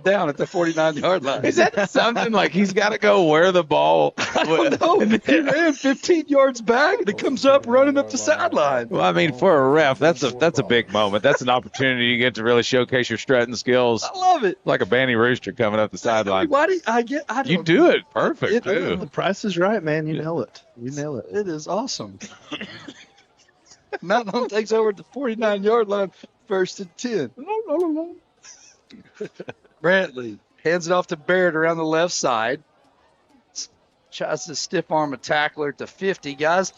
Down at the 49-yard line. Is that something like he's got to go where the ball? I don't know. He ran 15 yards back, and it comes up running up the sideline. Well, I mean, for a ref, that's a big moment. That's an opportunity you get to really showcase your strutting skills. I love it. Like a banty rooster coming up the sideline. Why do I don't You do it perfect, too. The price is right, man. You nail it. You nail it. It is awesome. Mountain Home takes over at the 49-yard line, 1st and 10. Brantley hands it off to Barrett around the left side. Tries to stiff arm a tackler at the 50. Guys,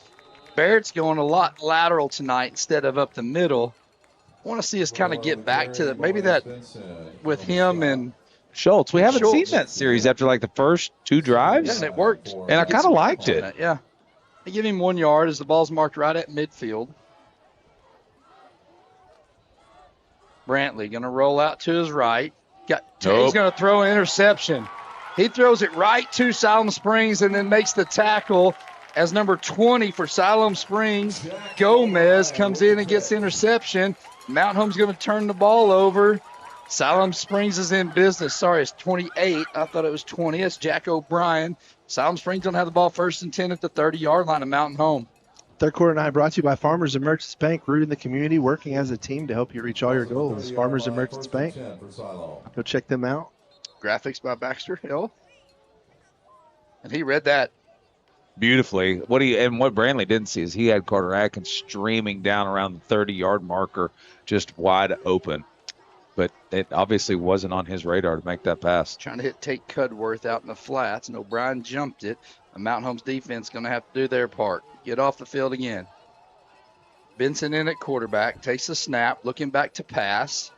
Barrett's going a lot lateral tonight instead of up the middle. I want to see us kind of get back to that. Maybe that with him and Schultz. We haven't seen that series after like the first 2 drives. Yeah, and it worked. And I kind of liked it. Yeah. They give him 1 yard as the ball's marked right at midfield. Brantley going to roll out to his right. He's going to throw an interception. He throws it right to Siloam Springs and then makes the tackle as number 20 for Siloam Springs. Gomez comes in and gets the interception. Mountain Home's going to turn the ball over. Siloam Springs is in business. Sorry, it's 28. I thought it was 20. It's Jack O'Brien. Siloam Springs don't have the ball 1st and 10 at the 30-yard line of Mountain Home. 3rd quarter night brought to you by Farmers and Merchants Bank, rooting the community, working as a team to help you reach all your goals. Farmers and Merchants Bank. Go check them out. Graphics by Baxter Hill. And he read that beautifully. What Brantley didn't see is he had Carter Atkins streaming down around the 30-yard marker, just wide open. But it obviously wasn't on his radar to make that pass. Trying to hit Tate Cudworth out in the flats, and O'Brien jumped it. The Mountain Home's defense going to have to do their part. Get off the field again. Benson in at quarterback, takes a snap, looking back to pass.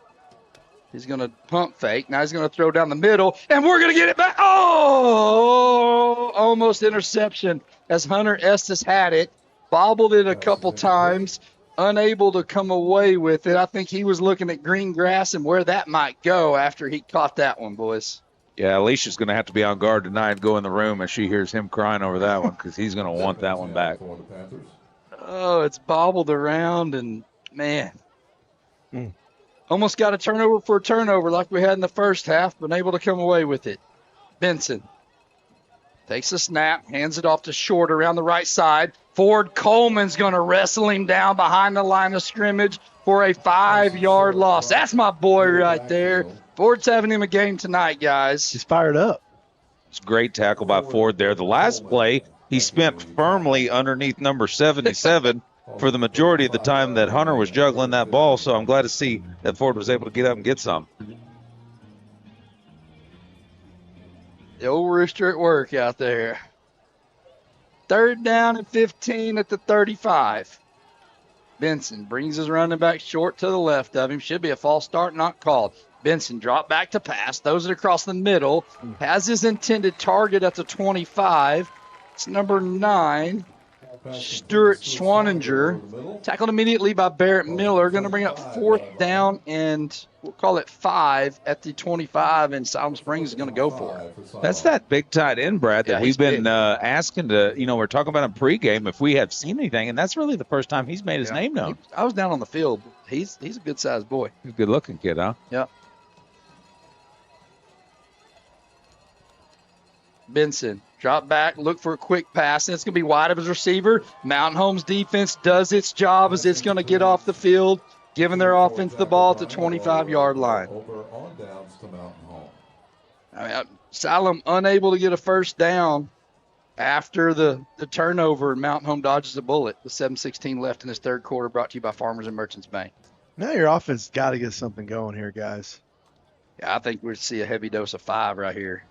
He's going to pump fake. Now he's going to throw down the middle, and we're going to get it back. Oh, almost interception as Hunter Estes had it. Bobbled it a couple times, unable to come away with it. I think he was looking at green grass and where that might go after he caught that one, boys. Yeah, Alicia's going to have to be on guard tonight and go in the room as she hears him crying over that one because he's going to want that one back. Oh, it's bobbled around, and, man. Almost got a turnover for a turnover like we had in the first half, but able to come away with it. Benson takes a snap, hands it off to Short around the right side. Ford Coleman's going to wrestle him down behind the line of scrimmage for a 5-yard loss. That's my boy right there. Ford's having him a game tonight, guys. He's fired up. It's a great tackle by Ford there. The last play, he spent firmly underneath number 77 for the majority of the time that Hunter was juggling that ball, so I'm glad to see that Ford was able to get up and get some. The old rooster at work out there. 3rd down and 15 at the 35. Benson brings his running back short to the left of him. Should be a false start, not called. Benson drop back to pass. Throws it across the middle. Has his intended target at the 25. It's number 9, Stuart Schwaninger. Tackled immediately by Barrett Miller. Going to bring up 4th down and we'll call it 5 at the 25, and Siloam Springs is going to go for it. That's that big tight end, Brad, that we've been asking to, we're talking about in pregame if we have seen anything, and that's really the first time he's made his name known. I was down on the field. He's a good-sized boy. He's a good-looking kid, huh? Yep. Benson, drop back, look for a quick pass, and it's going to be wide of his receiver. Mountain Home's defense does its job as it's going to get off the field, giving their offense the ball at the 25-yard line. Siloam unable to get a first down after the turnover, and Mountain Home dodges a bullet. With 7:16 left in this 3rd quarter, brought to you by Farmers and Merchants Bank. Now your offense got to get something going here, guys. Yeah, I think we'll see a heavy dose of 5 right here.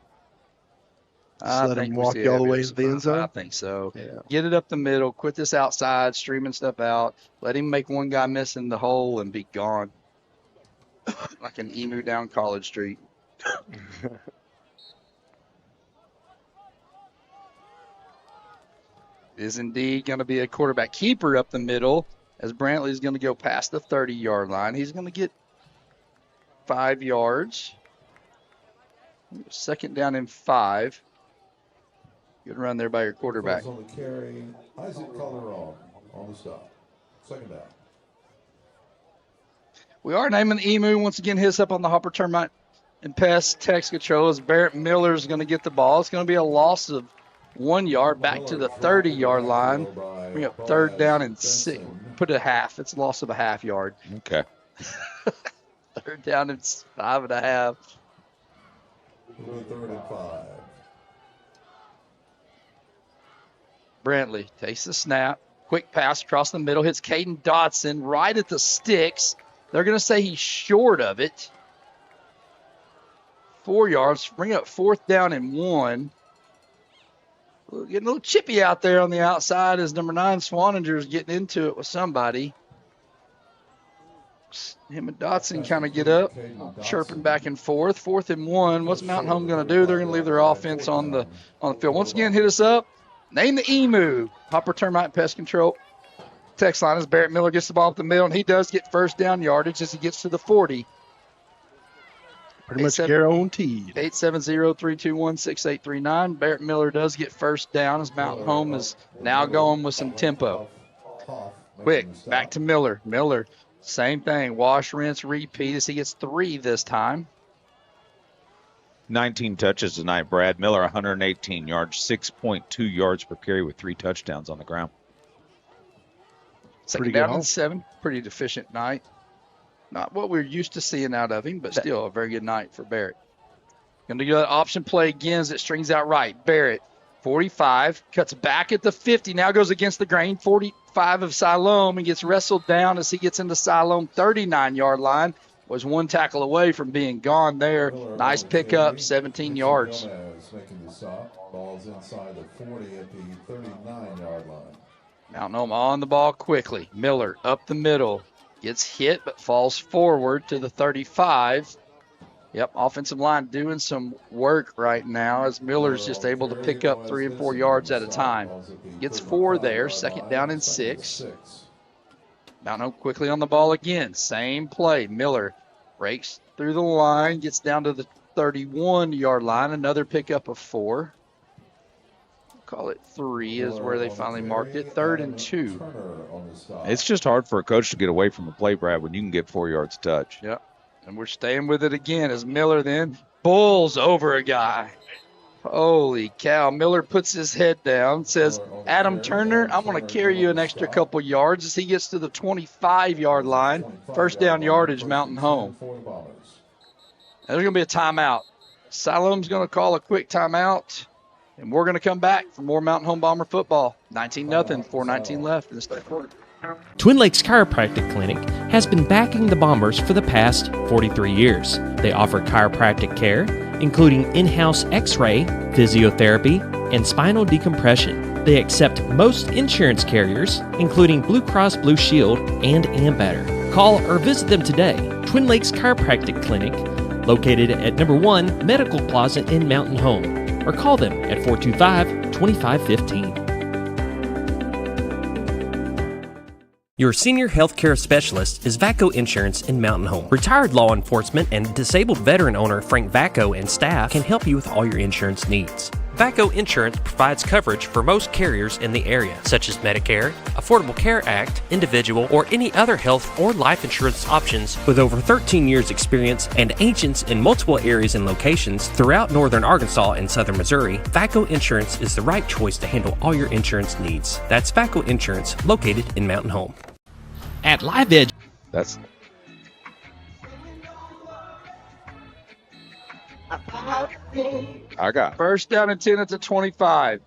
Just let him walk you all the way to the end zone? I think so. Yeah. Get it up the middle. Quit this outside, streaming stuff out. Let him make one guy miss in the hole and be gone. Like an emu down College Street. Is indeed going to be a quarterback keeper up the middle as Brantley's going to go past the 30-yard line. He's going to get 5 yards. 2nd down and 5. Good run there by your quarterback. On the carry, Isaac Calderon on the stop. 2nd down. We are naming the emu. Once again, hits up on the Hopper Termite and Pest text control as Barrett Miller is going to get the ball. It's going to be a loss of 1 yard back to the 30-yard line. Bring up 3rd down and 6. Put a half. It's a loss of a half yard. Okay. 3rd down and 5.5. 3rd and 5. Brantley takes the snap. Quick pass across the middle. Hits Caden Dotson right at the sticks. They're going to say he's short of it. 4 yards. Bring up 4th down and 1. Getting a little chippy out there on the outside as number 9, Swaninger, is getting into it with somebody. Him and Dotson kind of get up, chirping back and forth. 4th and 1. What's Mountain Home going to do? They're going to leave their offense on the field. Once again, hit us up. Name the emu. Hopper Termite and Pest Control. Text line is Barrett Miller gets the ball up the middle, and he does get 1st down yardage as he gets to the 40. Pretty much guaranteed. 870-321-6839. Barrett Miller does get 1st down as Mountain Home is now going with some tempo. Quick, back to Miller. Miller, same thing. Wash, rinse, repeat as he gets 3 this time. 19 touches tonight, Brad. Miller, 118 yards, 6.2 yards per carry with 3 touchdowns on the ground. 2nd down and 7. Pretty deficient night. Not what we're used to seeing out of him, but still a very good night for Barrett. Going to do that option play again as it strings out right. Barrett, 45, cuts back at the 50, now goes against the grain. 45 of Siloam and gets wrestled down as he gets into Siloam 39-yard line. Was 1 tackle away from being gone there. Nice pickup, 17 yards. Making the stop. Ball's inside the 40 at the 39-yard line. Mountain Home on the ball quickly. Miller up the middle. Gets hit but falls forward to the 35. Yep, offensive line doing some work right now as Miller's just able to pick up 3 and 4 yards at a time. Gets 4 there, 2nd down and 6. Mountain Home quickly on the ball again. Same play. Miller breaks through the line, gets down to the 31-yard line. Another pickup of 4. Call it 3 is where they finally marked it. 3rd and 2. It's just hard for a coach to get away from a play, Brad, when you can get 4 yards touch. Yep. And we're staying with it again as Miller then bulls over a guy. Holy cow. Miller puts his head down, says, Adam Turner, I'm going to carry you an extra couple yards as he gets to the 25-yard line. 1st down yardage, Mountain Home. There's going to be a timeout Siloam's going to call a quick timeout, and we're going to come back for more Mountain Home Bomber football. 19-0, 4:19 left in this third quarter. Twin Lakes Chiropractic Clinic has been backing the Bombers for the past 43 years. They offer chiropractic care, including in-house x-ray, physiotherapy, and spinal decompression. They accept most insurance carriers, including Blue Cross Blue Shield and Ambetter. Call or visit them today. Twin Lakes Chiropractic Clinic, located at number 1 Medical Plaza in Mountain Home, or call them at 425-2515. Your senior healthcare specialist is VACO Insurance in Mountain Home. Retired law enforcement and disabled veteran owner Frank VACO and staff can help you with all your insurance needs. VACO Insurance provides coverage for most carriers in the area, such as Medicare, Affordable Care Act, individual, or any other health or life insurance options. With over 13 years experience and agents in multiple areas and locations throughout northern Arkansas and southern Missouri, VACO Insurance is the right choice to handle all your insurance needs. That's VACO Insurance, located in Mountain Home. At Live Edge. That's I got first down and 10 at the 25.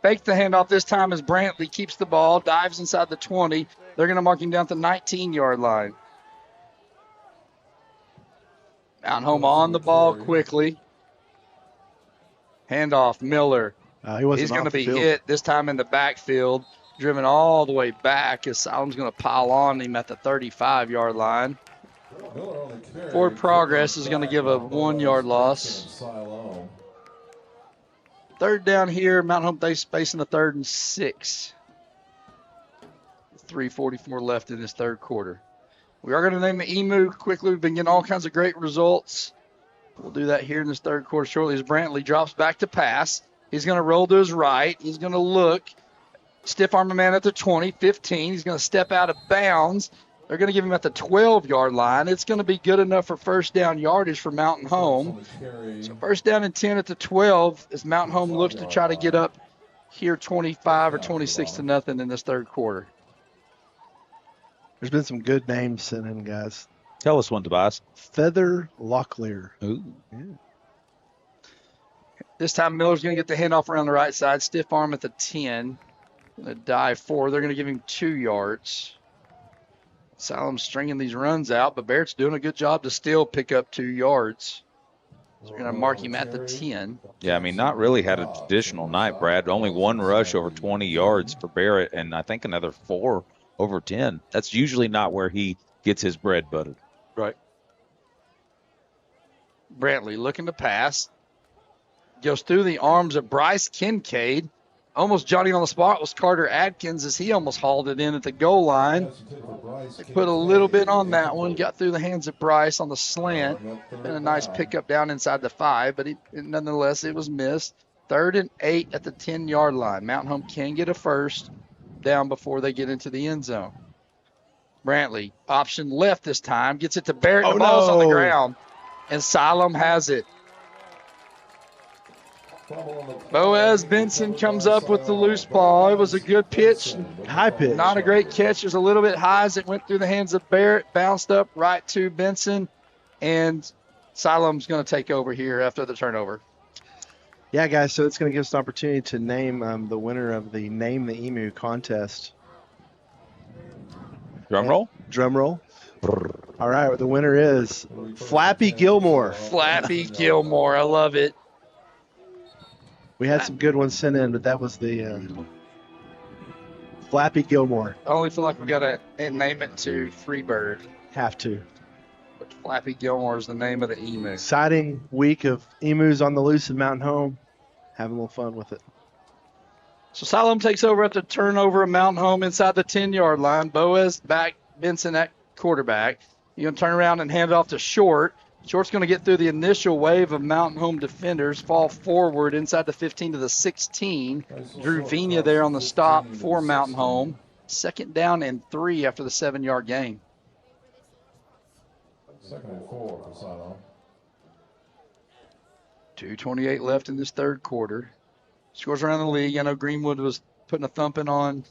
Fake the handoff this time as Brantley keeps the ball, dives inside the 20. They're going to mark him down to the 19-yard line. Mountain Home on the ball quickly. Handoff, Miller. He's going to be hit this time in the backfield, driven all the way back as Siloam's going to pile on him at the 35-yard line. Forward progress is going to give a 1-yard loss. Third down here, Mountain Home they facing the 3rd and 6. 3:44 left in this third quarter. We are going to name the Emu quickly. We've been getting all kinds of great results. We'll do that here in this third quarter shortly as Brantley drops back to pass. He's going to roll to his right. He's going to look. Stiff arm a man at the 20, 15. He's going to step out of bounds. They're going to give him at the 12-yard line. It's going to be good enough for first down yardage for Mountain Home. So first down and 10 at the 12 as Mountain Home looks to try to get up here 25 or 26-0 in this third quarter. There's been some good names sent in, guys. Tell us one, Tobias. Feather Locklear. Ooh. Yeah. This time Miller's going to get the handoff around the right side. Stiff arm at the 10. Going to dive forward. They're going to give him 2 yards. Siloam's stringing these runs out, but Barrett's doing a good job to still pick up 2 yards. So we're going to mark him at the 10. Yeah, I mean, not really had a traditional night, Brad. Only 1 rush over 20 yards for Barrett, and I think another 4 over 10. That's usually not where he gets his bread buttered. Right. Brantley looking to pass. Goes through the arms of Bryce Kincaid. Almost Johnny on the spot was Carter Adkins as he almost hauled it in at the goal line. They put a little bit on that one. Got through the hands of Bryce on the slant. Been a nice pickup down inside the 5, but nonetheless it was missed. 3rd and 8 at the 10-yard line. Mountain Home can get a first down before they get into the end zone. Brantley, option left this time. Gets it to Barrett. The ball's on the ground. And Siloam has it. Boaz Benson comes up with the loose ball. It was a good pitch. High pitch. Not a great catch. It was a little bit high as it went through the hands of Barrett. Bounced up right to Benson. And Siloam's going to take over here after the turnover. Yeah, guys, so it's going to give us an opportunity to name the winner of the Name the Emu contest. Drum roll? Drum roll. All right, the winner is Flappy Gilmore. Flappy Gilmore. I love it. We had some good ones sent in, but that was the Flappy Gilmore. I only feel like we got to name it to Freebird. Have to. But Flappy Gilmore is the name of the emu. Exciting week of emus on the loose in Mountain Home. Having a little fun with it. So Siloam takes over at the turnover of Mountain Home inside the 10-yard line. Boaz back, Benson at quarterback. You're going to turn around and hand it off to Short. Short's going to get through the initial wave of Mountain Home defenders, fall forward inside the 15 to the 16. Drew Vina there on the stop for Mountain Home. 2nd down and 3 after the 7-yard gain. 2nd and 4 for Siloam. 2:28 left in this third quarter. Scores around the league. I know Greenwood was putting a thumping on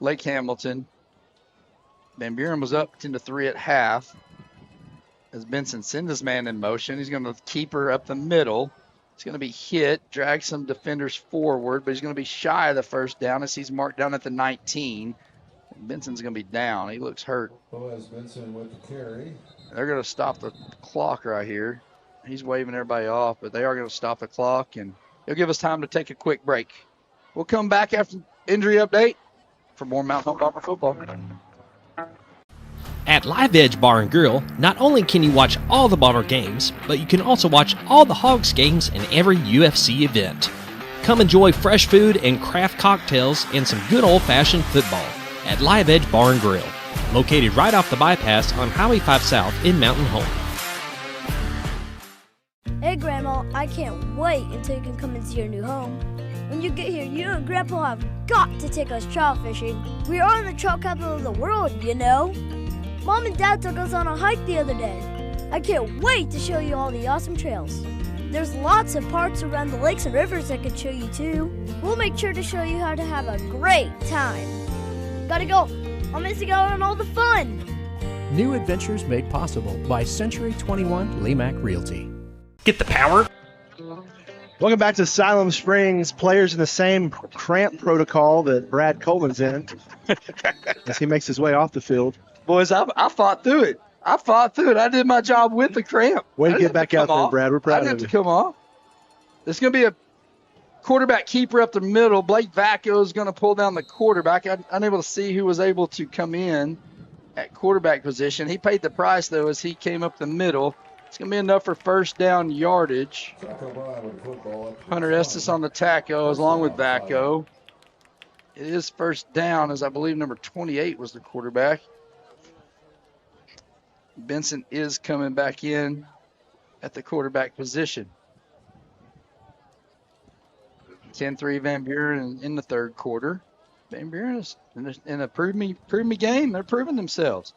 Lake Hamilton. Van Buren was up 10-3 at half. as Benson sends his man in motion. He's going to keep her up the middle. He's going to be hit, drag some defenders forward, but he's going to be shy of the first down as he's marked down at the 19. Benson's going to be down. He looks hurt. Boaz Benson with the carry. They're going to stop the clock right here. He's waving everybody off, but they are going to stop the clock, and he'll give us time to take a quick break. We'll come back after injury update for more Mountain Home Bomber football. At Live Edge Bar and Grill, not only can you watch all the Bomber games, but you can also watch all the Hogs games and every UFC event. Come enjoy fresh food and craft cocktails and some good old-fashioned football at Live Edge Bar and Grill, located right off the bypass on Highway 5 South in Mountain Home. Hey Grandma, I can't wait until you can come and see your new home. When you get here, you and Grandpa have got to take us trout fishing. We are in the trout capital of the world, you know. Mom and Dad took us on a hike the other day. I can't wait to show you all the awesome trails. There's lots of parks around the lakes and rivers I could show you too. We'll make sure to show you how to have a great time. Gotta go. I'm missing out on all the fun. New adventures made possible by Century 21 Lemac Realty. Get the power. Welcome back to Siloam Springs. Players in the same cramp protocol that Brad Coleman's in as he makes his way off the field. Boys, I fought through it. I did my job with the cramp. Way to get back out there, Brad. We're proud of you. I didn't have to come off. There's going to be a quarterback keeper up the middle. Blake Vacco is going to pull down the quarterback. I'm unable to see who was able to come in at quarterback position. He paid the price, though, as he came up the middle. It's going to be enough for first down yardage. Hunter Estes on the tackle along with Vacco. It is first down, as I believe number 28 was the quarterback. Benson is coming back in at the quarterback position. 10-3 Van Buren in the third quarter. Van Buren is in a prove me game. They're proving themselves.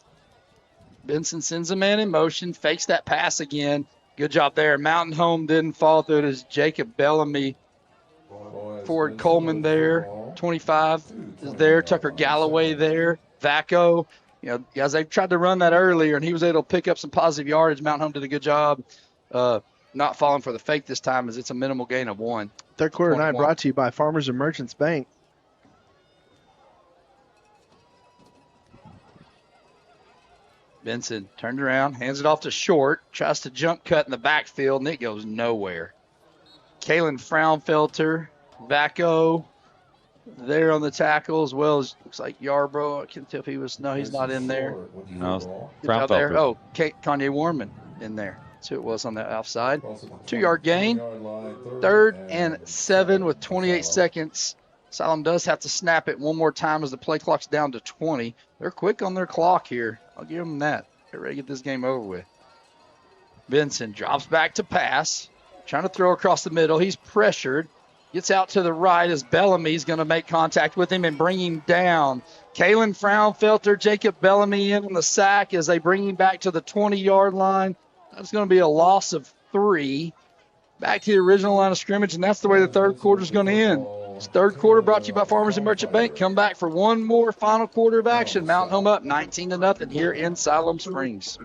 Benson sends a man in motion, fakes that pass again. Good job there. Mountain Home didn't fall through it as Jacob Bellamy. Ford Coleman there. 25 is there. Tucker Galloway there. Vacco. You know, guys, they tried to run that earlier, and he was able to pick up some positive yardage. Mountain Home did a good job not falling for the fake this time, as it's a minimal gain of 1. Third quarter night brought to you by Farmers and Merchants Bank. Benson turned around, hands it off to Short, tries to jump cut in the backfield, and it goes nowhere. Kalen Fraunfelter, Vacco there on the tackle, as well as looks like Yarbrough. I can't tell if he was, no, he's not in there. No, there. Oh, Kanye Warman in there. That's who it was on the outside. 2-yard gain. 3rd and 7 with 28 seconds. Siloam does have to snap it one more time as the play clock's down to 20. They're quick on their clock here. I'll give them that. They're ready to get this game over with. Benson drops back to pass. Trying to throw across the middle. He's pressured. Gets out to the right as Bellamy's going to make contact with him and bring him down. Kalen Fraunfelter, Jacob Bellamy in on the sack as they bring him back to the 20-yard line. That's going to be a loss of 3. Back to the original line of scrimmage, and that's the way the third quarter is going to end. This third quarter brought to you by Farmers and Merchant Bank. Come back for one more final quarter of action. Mountain Home up 19-0 here in Siloam Springs.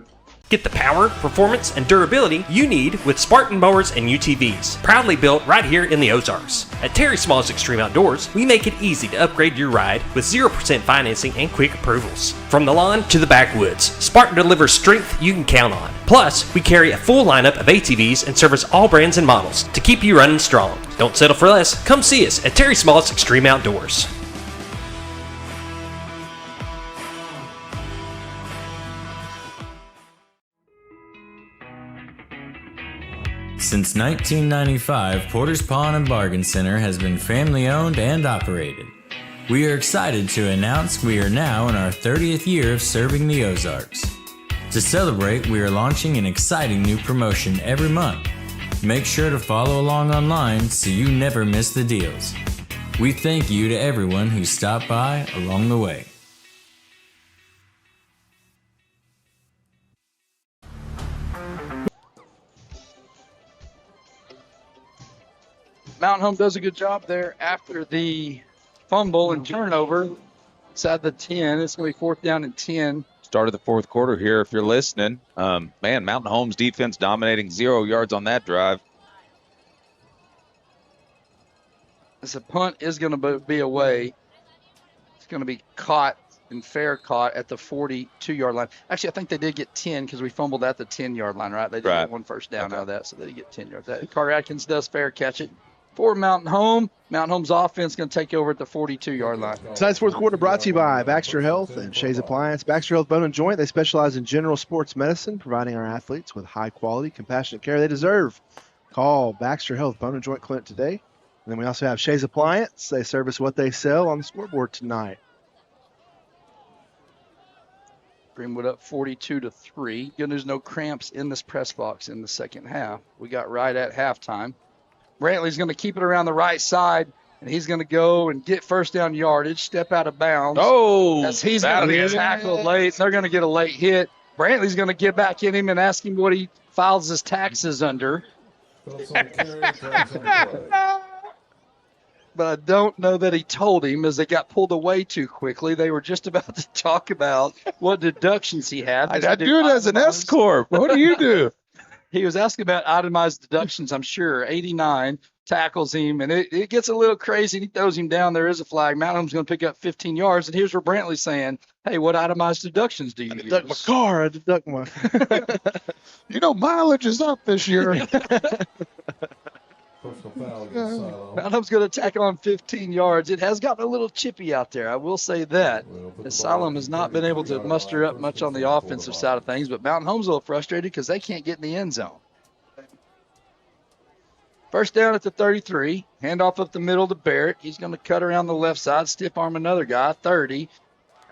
Get the power, performance, and durability you need with Spartan mowers and UTVs. Proudly built right here in the Ozarks. At Terry Small's Extreme Outdoors, we make it easy to upgrade your ride with 0% financing and quick approvals. From the lawn to the backwoods, Spartan delivers strength you can count on. Plus, we carry a full lineup of ATVs and service all brands and models to keep you running strong. Don't settle for less. Come see us at Terry Small's Extreme Outdoors. Since 1995, Porter's Pawn and Bargain Center has been family owned and operated. We are excited to announce we are now in our 30th year of serving the Ozarks. To celebrate, we are launching an exciting new promotion every month. Make sure to follow along online so you never miss the deals. We thank you to everyone who stopped by along the way. Mountain Home does a good job there after the fumble and turnover inside the 10. It's going to be 4th down and 10. Start of the fourth quarter here, if you're listening. Man, Mountain Home's defense dominating, 0 yards on that drive. This punt is going to be away. It's going to be caught and fair caught at the 42-yard line. Actually, I think they did get 10 because we fumbled at the 10-yard line, right? They did get 1 first down out of that, so they did get 10 yards. Carter Atkins does fair catch it for Mountain Home. Mountain Home's offense going to take over at the 42-yard line. Tonight's fourth quarter brought to you by Baxter Health and Shays Appliance. Baxter Health Bone and Joint, they specialize in general sports medicine, providing our athletes with high-quality, compassionate care they deserve. Call Baxter Health Bone and Joint Clinic today. And then we also have Shays Appliance. They service what they sell on the scoreboard tonight. Greenwood up 42-3. Good news, no cramps in this press box in the second half. We got right at halftime. Brantley's going to keep it around the right side, and he's going to go and get first down yardage, step out of bounds. Oh, as he's going to be tackled late. They're going to get a late hit. Brantley's going to get back in him and ask him what he files his taxes under. But I don't know that he told him, as they got pulled away too quickly. They were just about to talk about what deductions he had. I do it as an S-corp. What do you do? He was asking about itemized deductions, I'm sure. 89 tackles him, and it gets a little crazy. He throws him down. There is a flag. Mountain Home's going to pick up 15 yards, and here's where Brantley's saying, hey, what itemized deductions do you use? Deduct my car. I deduct my... mileage is up this year. Mountain Home's going to tack on 15 yards. It has gotten a little chippy out there, I will say that. Siloam has not been able to muster up much on the offensive side of things, but Mountain Home's a little frustrated because they can't get in the end zone. First down at the 33. Handoff up the middle to Barrett. He's going to cut around the left side, stiff arm another guy, 30.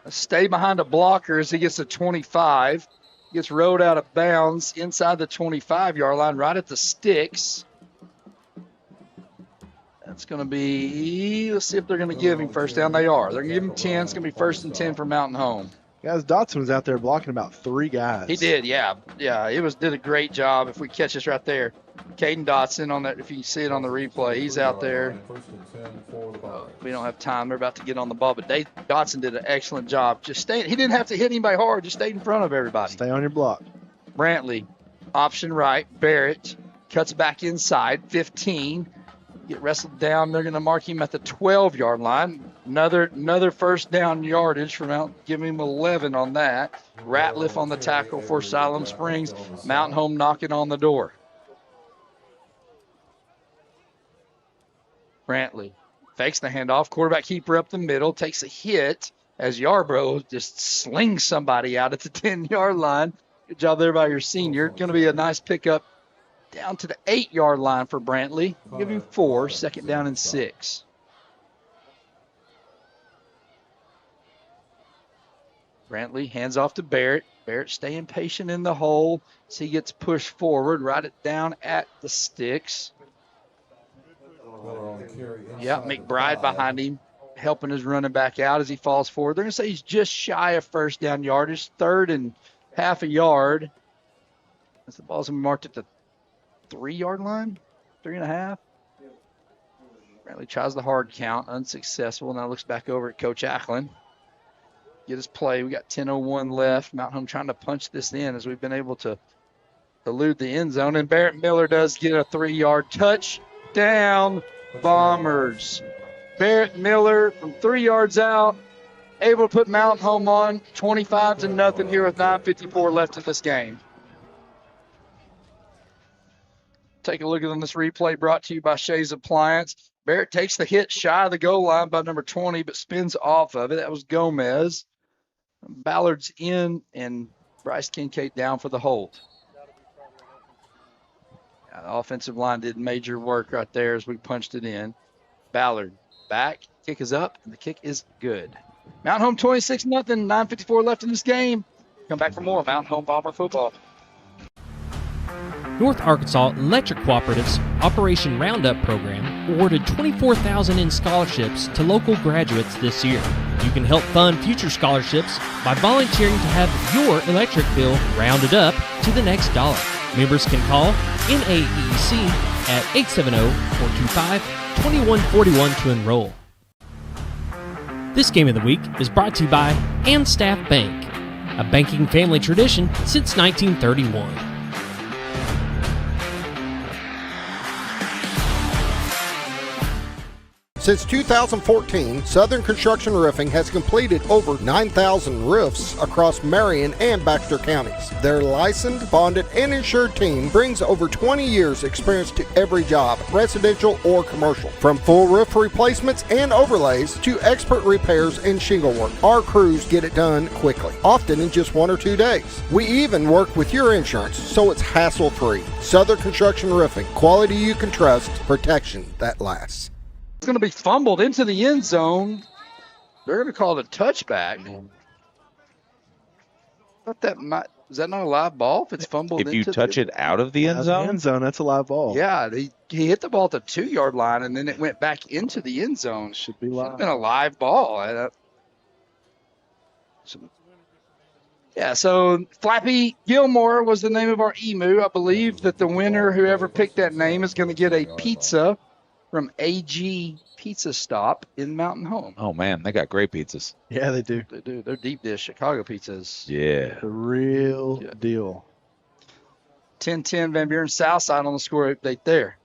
Stay behind a blocker as he gets to 25. Gets rode out of bounds inside the 25-yard line, right at the sticks. That's going to be, let's see if they're going to give him first down. They are. They're going to give him 10. It's going to be 1st and 10 for Mountain Home. Guys, Dotson was out there blocking about 3 guys. He did, yeah. Yeah, did a great job. If we catch this right there. Caden Dotson on that, if you see it on the replay, he's out there. We don't have time. They're about to get on the ball, but Dotson did an excellent job. He didn't have to hit anybody hard. Just stayed in front of everybody. Stay on your block. Brantley, option right. Barrett cuts back inside, 15. Get wrestled down. They're going to mark him at the 12-yard line. Another first down yardage from out. Give him 11 on that. Ratliff on the tackle for Siloam Springs. Mountain Home knocking on the door. Brantley fakes the handoff. Quarterback keeper up the middle. Takes a hit as Yarbrough just slings somebody out at the 10-yard line. Good job there by your senior. Going to be a nice pickup down to the 8-yard line for Brantley. Give him 4, 2nd down and 6. Brantley hands off to Barrett. Barrett staying patient in the hole as he gets pushed forward, right it down at the sticks. Yeah, McBride behind him, helping his running back out as he falls forward. They're going to say he's just shy of first down yardage, 3rd and half a yard. As the ball's going to be marked at the 3-yard line, 3.5. Brantley tries the hard count, unsuccessful. Now looks back over at Coach Acklin. Get his play. We got 10:01 left. Mountain Home trying to punch this in as we've been able to elude the end zone. And Barrett Miller does get a 3-yard touchdown. Bombers. Barrett Miller from 3 yards out, able to put Mountain Home on 25-0 here with 9:54 left in this game. Take a look at this replay brought to you by Shays Appliance. Barrett takes the hit shy of the goal line by number 20, but spins off of it. That was Gomez. Ballard's in, and Bryce Kincaid down for the hold. The offensive line did major work right there as we punched it in. Ballard back. Kick is up, and the kick is good. Mountain Home 26-0, 9:54 left in this game. Come back for more Mountain Home Bomber football. North Arkansas Electric Cooperative's Operation Roundup program awarded $24,000 in scholarships to local graduates this year. You can help fund future scholarships by volunteering to have your electric bill rounded up to the next dollar. Members can call NAEC at 870-425-2141 to enroll. This game of the week is brought to you by Staff Bank. a banking family tradition since 1931. Since 2014, Southern Construction Roofing has completed over 9,000 roofs across Marion and Baxter counties. Their licensed, bonded, and insured team brings over 20 years experience to every job, residential or commercial. From full roof replacements and overlays to expert repairs and shingle work, our crews get it done quickly, often in just 1 or 2 days. We even work with your insurance, so it's hassle-free. Southern Construction Roofing, quality you can trust, protection that lasts. It's going to be fumbled into the end zone. They're going to call it a touchback. But is that not a live ball if it's fumbled If into you touch it out of the end zone? That's a live ball. Yeah, he hit the ball at the 2-yard line, and then it went back into the end zone. Should be live. Should have been a live ball. So Flappy Gilmore was the name of our emu. I believe that the winner, whoever picked that name, is going to get a pizza from AG Pizza Stop in Mountain Home. Oh, man, they got great pizzas. Yeah, they do. They do. They're deep dish Chicago pizzas. Yeah. The real deal. 10-10 Van Buren Southside on the score update there.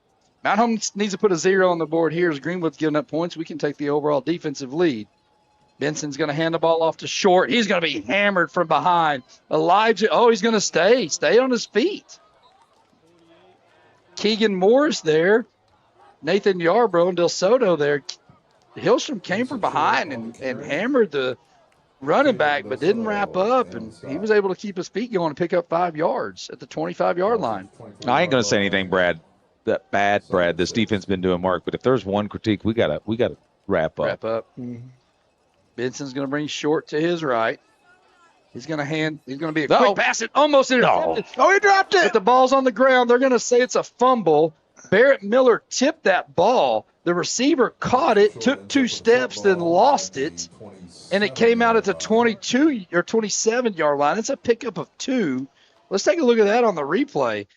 Mount Home needs to put a 0 on the board here as Greenwood's giving up points. We can take the overall defensive lead. Benson's going to hand the ball off to Short. He's going to be hammered from behind. Elijah, he's going to stay on his feet. Keegan Morris there. Nathan Yarbrough and Del Soto there. Hillstrom came from behind and hammered the running back, but didn't wrap up, and he was able to keep his feet going and pick up 5 yards at the 25-yard line. I ain't going to say anything, Brad. Brad. This defense been doing, Mark. But if there's one critique, we gotta wrap up. Mm-hmm. Benson's going to bring Short to his right. He's going to be a quick pass. It almost intercepted. Oh, he dropped it. But the ball's on the ground. They're going to say it's a fumble. Barrett Miller tipped that ball. The receiver caught it, took 2 steps, then lost it, and it came out at the 22 or 27-yard line. It's a pickup of 2. Let's take a look at that on the replay.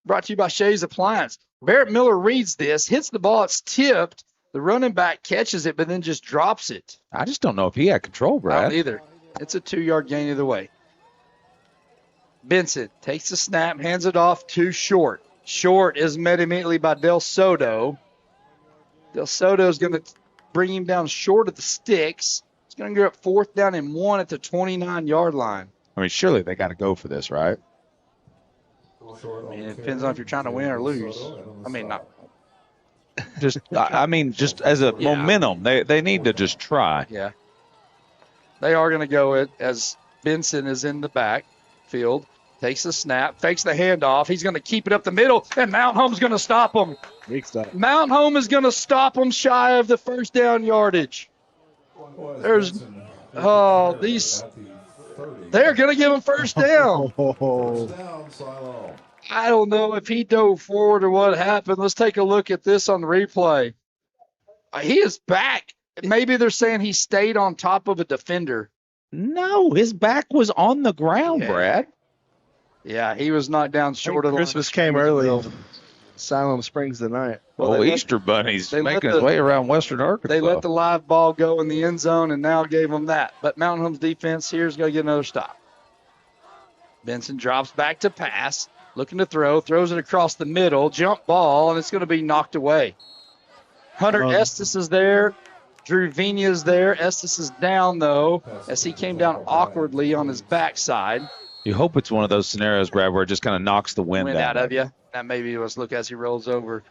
Brought to you by Shays Appliance. Barrett Miller reads this, hits the ball, it's tipped. The running back catches it, but then just drops it. I just don't know if he had control, Brad. I don't either. It's a 2-yard gain either way. Benson takes the snap, hands it off to Short. Short is met immediately by Del Soto. Del Soto is going to bring him down short of the sticks. He's going to go up 4th down and 1 at the 29-yard line. I mean, surely they got to go for this, right? I mean, it depends on if you're trying to win or lose. I mean, not. Just as a momentum, they need to just try. Yeah. They are going to go it as Benson is in the backfield. Takes the snap, fakes the handoff. He's going to keep it up the middle, and Mount Home's going to stop him. Mount Home is going to stop him shy of the 1st down yardage. They're going to give him 1st down. I don't know if he dove forward or what happened. Let's take a look at this on the replay. He is back. Maybe they're saying he stayed on top of a defender. No, his back was on the ground, Brad. Yeah, he was knocked down short of the Christmas came early. Siloam Springs tonight. Easter Bunny's making his way around Western Arkansas. They let the live ball go in the end zone and now gave them that. But Mountain Home's defense here is going to get another stop. Benson drops back to pass, looking to throws it across the middle, jump ball, and it's going to be knocked away. Hunter Estes is there. Drew Vigna is there. Estes is down, though, as he came down awkwardly on his backside. You hope it's one of those scenarios, Brad, where it just kind of knocks the wind out of you. That maybe let's look as he rolls over.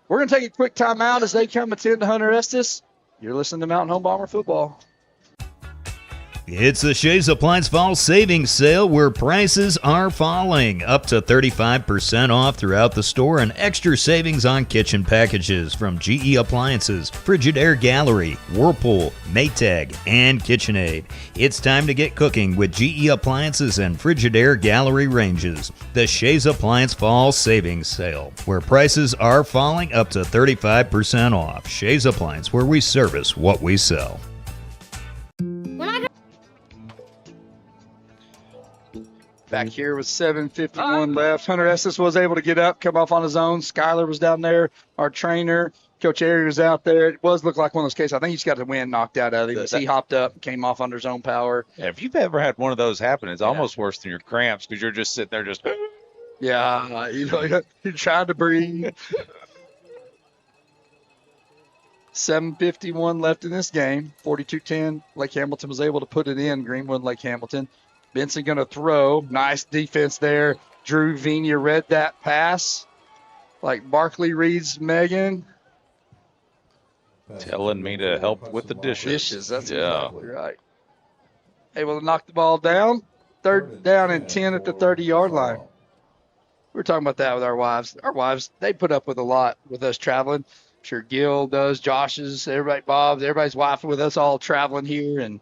We're going to take a quick timeout as they come attend to Hunter Estes. You're listening to Mountain Home Bomber Football. It's the Shays Appliance Fall Savings Sale where prices are falling. Up to 35% off throughout the store and extra savings on kitchen packages from GE Appliances, Frigidaire Gallery, Whirlpool, Maytag, and KitchenAid. It's time to get cooking with GE Appliances and Frigidaire Gallery ranges. The Shays Appliance Fall Savings Sale where prices are falling up to 35% off. Shays Appliance, where we service what we sell. Back here with 7:51 left. Hunter Estes was able to get up, come off on his own. Skyler was down there, our trainer. Coach Airy was out there. It looked like one of those cases. I think he just got the wind knocked out of him. He hopped up and came off under his own power. Yeah, if you've ever had one of those happen, it's almost worse than your cramps because you're just sitting there just. Yeah, you're trying to breathe. 7:51 left in this game. 42-10. Lake Hamilton was able to put it in. Greenwood, Lake Hamilton. Benson going to throw. Nice defense there. Drew Vigna read that pass like Barkley reads Megan. Telling me to help with the dishes. That's exactly right. Able to knock the ball down. 3rd down and 10 at the 30-yard line. We were talking about that with our wives. Our wives, they put up with a lot with us traveling. I'm sure Gil does, Josh's, everybody, Bob's, everybody's wife with us all traveling here and,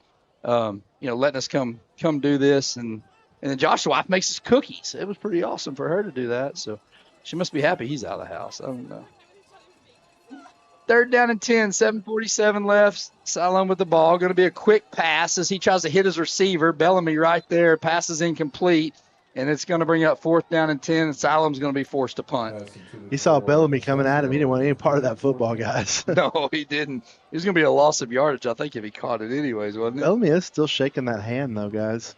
letting us come do this. And then Josh's wife makes us cookies. It was pretty awesome for her to do that. So she must be happy he's out of the house. I don't know. 3rd down and 10, 7:47 left. Siloam with the ball. Going to be a quick pass as he tries to hit his receiver. Bellamy right there. Pass is incomplete. And it's going to bring up 4th down and 10, and Siloam's going to be forced to punt. He saw Bellamy coming at him. He didn't want any part of that football, guys. No, he didn't. It was going to be a loss of yardage, I think, if he caught it anyways, wasn't it? Bellamy is still shaking that hand, though, guys.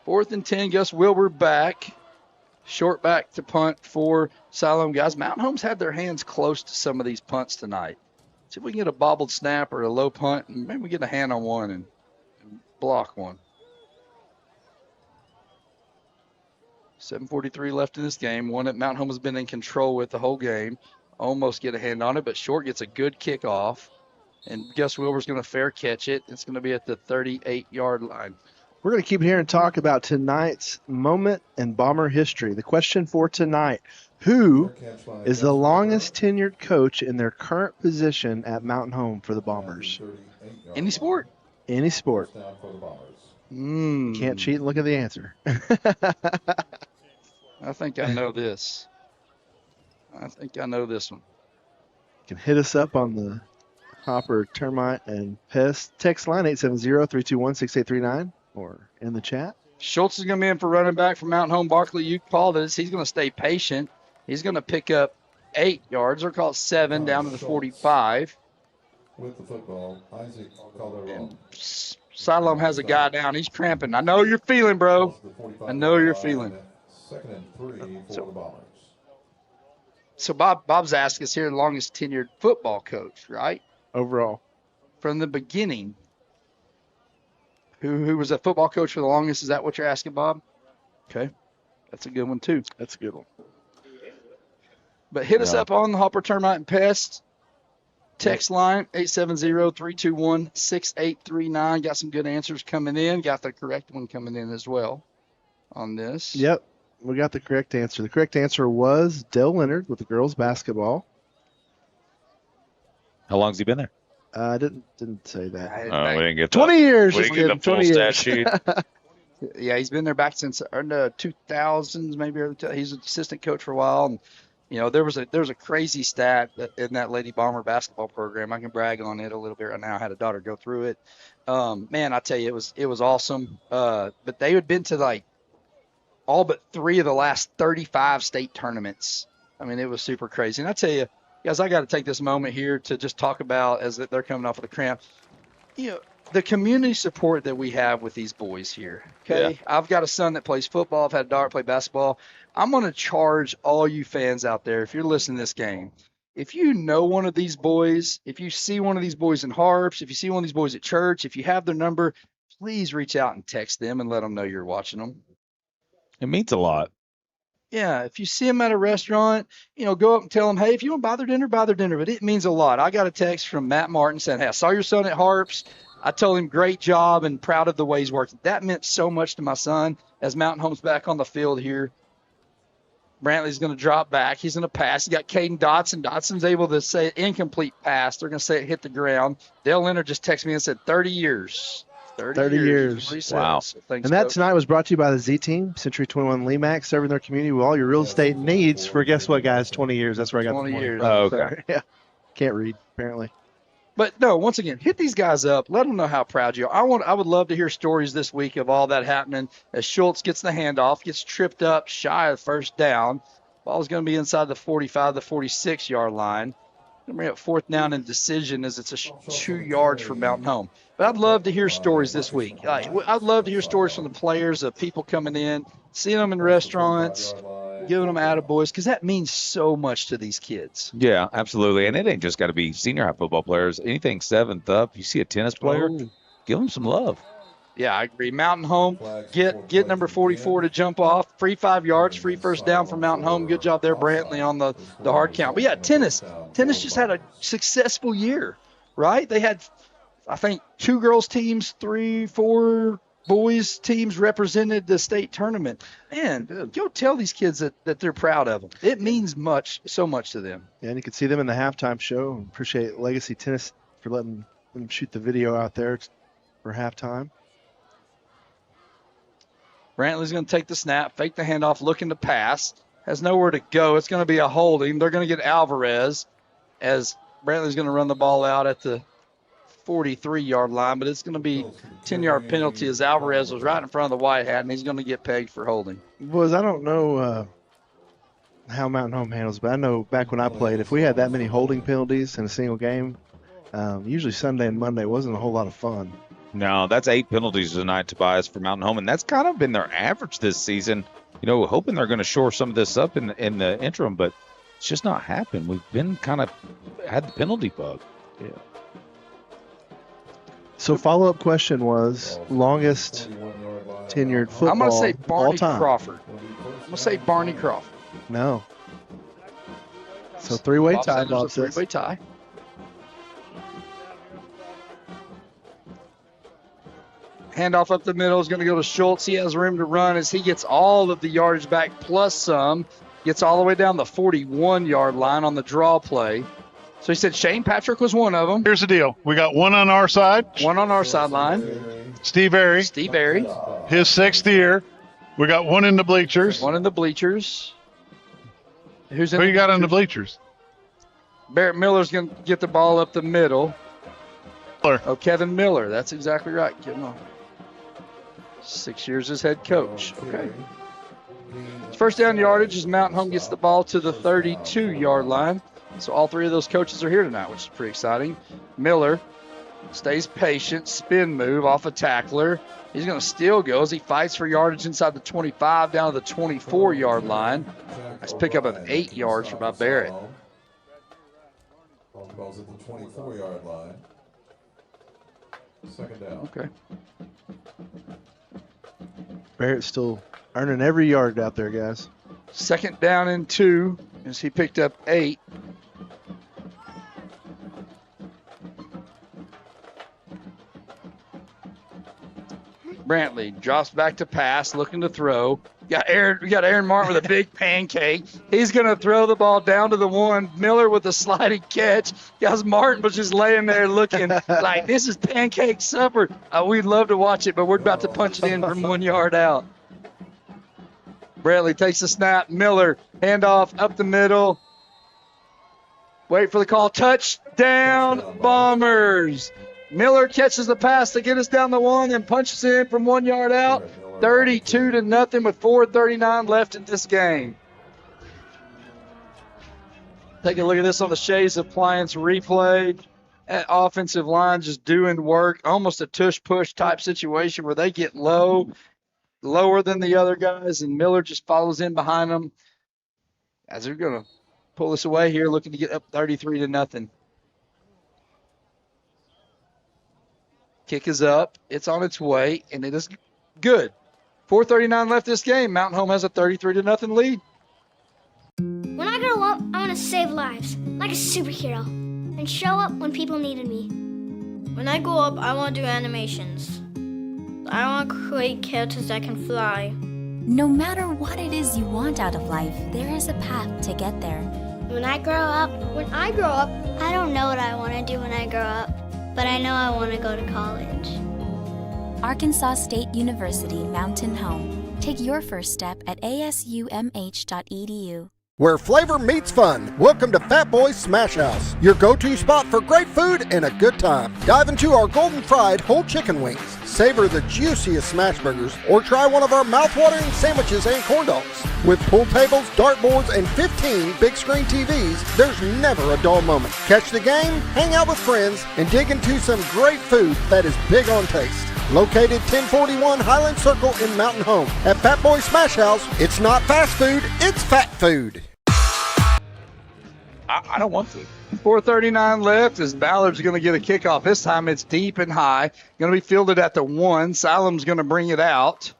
4th and 10, Gus Wilbur back. Short back to punt for Siloam, guys. Mountain Home's had their hands close to some of these punts tonight. See if we can get a bobbled snap or a low punt, and maybe we get a hand on one and block one. 7:43 left in this game. One that Mountain Home has been in control with the whole game. Almost get a hand on it, but Short gets a good kickoff. And Gus Wilbur's going to fair catch it. It's going to be at the 38-yard line. We're going to keep here and talk about tonight's moment in Bomber history. The question for tonight, who is the longest tenured coach in their current position at Mountain Home for the Bombers? Any sport? Any sport. Can't cheat and look at the answer. I think I know this. One. You can hit us up on the Hopper, Termite, and Pest text line 870-321-6839 or in the chat. Schultz is going to be in for running back from Mountain Home. Barkley, you called us. He's going to stay patient. He's going to pick up 8 yards, or call it 7, down to the 45. With the football, Isaac Calderon. Siloam has a guy down. He's cramping. I know you're feeling, bro. I know you're feeling. 2nd and 3 for the Bombers. So Bob's asked us here, the longest tenured football coach, right? Overall. From the beginning. Who was a football coach for the longest? Is that what you're asking, Bob? Okay. That's a good one, too. That's a good one. But hit us up on the Hopper, Termite, and Pest. Text line 870-321-6839. Got some good answers coming in. Got the correct one coming in as well on this. Yep, we got the correct answer. The correct answer was Dale Leonard with the girls basketball. How long's he been there? I didn't say that. We didn't get 20 years. We didn't get the full stat sheet. Yeah, he's been there back since the 2000s, maybe. He's an assistant coach for a while. And, there was a crazy stat in that Lady Bomber basketball program. I can brag on it a little bit right now. I had a daughter go through it. Man, I tell you, it was awesome. But they had been to all but 3 of the last 35 state tournaments. I mean, it was super crazy. And I tell you, guys, I got to take this moment here to just talk about, as they're coming off of the cramp, the community support that we have with these boys here. Okay. Yeah. I've got a son that plays football. I've had a daughter play basketball. I'm going to charge all you fans out there, if you're listening to this game, if you know one of these boys, if you see one of these boys in Harps, if you see one of these boys at church, if you have their number, please reach out and text them and let them know you're watching them. It means a lot. Yeah, if you see them at a restaurant, go up and tell them, hey, if you want to buy their dinner, buy their dinner. But it means a lot. I got a text from Matt Martin saying, hey, I saw your son at Harps. I told him great job and proud of the way he's working. That meant so much to my son as Mountain Home's back on the field here. Brantley's going to drop back. He's going to pass. You got Caden Dotson. Dotson's able to say incomplete pass. They're going to say it hit the ground. Dale Leonard just texted me and said 30 years. 30 years. Wow. So thanks, and that Coach. tonight was brought to you by the Z Team, Century 21 Lemax, serving their community with all your real estate needs for, guess what, guys? 20 years. That's where I got 20 the years. Oh, okay. Yeah. Can't read, apparently. But no, once again, hit these guys up. Let them know how proud you are. I would love to hear stories this week of all that happening as Schultz gets the handoff, gets tripped up shy of first down Ball's going to be inside the 45, the 46-yard line. Going to bring up 4th down and decision as it's 2 yards from Mountain Home. But I'd love to hear stories this week. I'd love to hear stories from the players of people coming in, seeing them in restaurants, giving them attaboys, because that means so much to these kids. Yeah, absolutely. And it ain't just got to be senior high football players. Anything 7th up, you see a tennis player, give them some love. Yeah, I agree. Mountain Home, get number 44 to jump off. Free 5 yards, free first down for Mountain Home. Good job there, Brantley, on the hard count. But, yeah, tennis. Tennis just had a successful year, right? They had, I think, 2 girls teams, 3, 4 boys teams represented the state tournament. Man, go tell these kids that they're proud of them. It means so much to them. Yeah, and you can see them in the halftime show. Appreciate Legacy Tennis for letting them shoot the video out there for halftime. Brantley's going to take the snap, fake the handoff, looking to pass. Has nowhere to go. It's going to be a holding. They're going to get Alvarez as Brantley's going to run the ball out at the 43-yard line, but it's going to be 10-yard penalty as Alvarez was right in front of the white hat, and he's going to get pegged for holding. Boys, I don't know how Mountain Home handles, but I know back when I played, if we had that many holding penalties in a single game, usually Sunday and Monday wasn't a whole lot of fun. No, that's 8 penalties tonight, Tobias, for Mountain Home, and that's kind of been their average this season. You know, hoping they're going to shore some of this up in the interim, but it's just not happened. We've been kind of had the penalty bug. Yeah. So follow-up question was longest tenured football I'm going to say Barney all time. Crawford. I'm going to say Barney Crawford. No. So three-way tie, Bob says. Three-way tie. Handoff up the middle is going to go to Schultz. He has room to run as he gets all of the yardage back plus some. Gets all the way down the 41-yard line on the draw play. So he said Shane Patrick was one of them. Here's the deal. We got one on our side. One on our sideline. Steve Airy. Steve Airy. His 6th year. We got one in the bleachers. One in the bleachers. Who you got in the bleachers? Barrett Miller's going to get the ball up the middle. Miller. Oh, Kevin Miller. That's exactly right. Getting on. 6 years as head coach. Okay. First down yardage as Mountain Home gets the ball to the 32-yard line. So all 3 of those coaches are here tonight, which is pretty exciting. Miller stays patient, spin move off a tackler. He's going to still go as he fights for yardage inside the 25 down to the 24-yard line. Nice pickup of 8 yards for Bob Barrett. Ball's at the 24-yard line. 2nd down. Okay. Barrett's still earning every yard out there, guys. 2nd down and 2 as he picked up 8. Brantley drops back to pass, looking to throw. We got Aaron Martin with a big pancake. He's going to throw the ball down to the 1. Miller with a sliding catch. Guys, Martin was just laying there looking like this is pancake supper. We'd love to watch it, but we're about to punch it in from 1 yard out. Brantley takes the snap. Miller, handoff up the middle. Wait for the call. Touchdown, Bombers. Miller catches the pass to get us down the 1 and punches in from 1 yard out. 32-0 with 4:39 left in this game. Take a look at this on the Shays Appliance replay. That offensive line just doing work. Almost a tush-push type situation where they get lower than the other guys, and Miller just follows in behind them as they're going to pull this away here, looking to get up 33-0. Kick is up. It's on its way, and it is good. 4:39 left this game. Mountain Home has a 33-0 lead. When I grow up, I want to save lives, like a superhero, and show up when people needed me. When I grow up, I want to do animations. I want to create characters that can fly. No matter what it is you want out of life, there is a path to get there. When I grow up, I don't know what I want to do when I grow up, but I know I want to go to college. Arkansas State University Mountain Home. Take your first step at asumh.edu. Where flavor meets fun. Welcome to Fat Boy's Smash House, your go-to spot for great food and a good time. Dive into our golden fried whole chicken wings, Savor the juiciest smash burgers or try one of our mouth-watering sandwiches and corn dogs. With pool tables, dartboards, and 15 big screen TVs, there's never a dull moment. Catch the game, hang out with friends, and dig into some great food that is big on taste. Located 1041 Highland Circle in Mountain Home. At Fat Boy Smash House, it's not fast food, it's fat food. I don't want to. 4:39 left as Ballard's going to get a kickoff. This time it's deep and high. Going to be fielded at the 1. Siloam's going to bring it out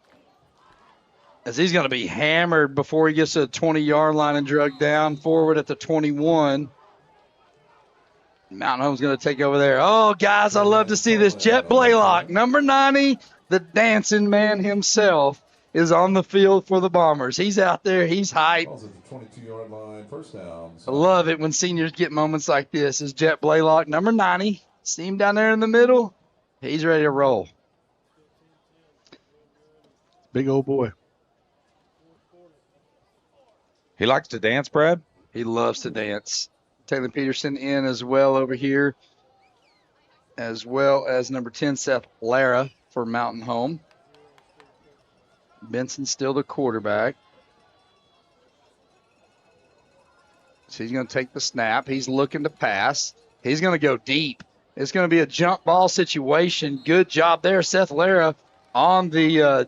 as he's going to be hammered before he gets to the 20-yard line and drugged down forward at the 21. Mountain Home's going to take over there. Oh, guys, I love to see this. Jet Blaylock, number 90, the dancing man himself, is on the field for the Bombers. He's out there. He's hyped. 22-yard line, first down. I love it when seniors get moments like this. Is Jet Blaylock, number 90. See him down there in the middle? He's ready to roll. Big old boy. He likes to dance, Brad? He loves to dance. Taylor Peterson in as well over here, as well as number 10, Seth Lara for Mountain Home. Benson still the quarterback. So he's going to take the snap. He's looking to pass. He's going to go deep. It's going to be a jump ball situation. Good job there, Seth Lara, on the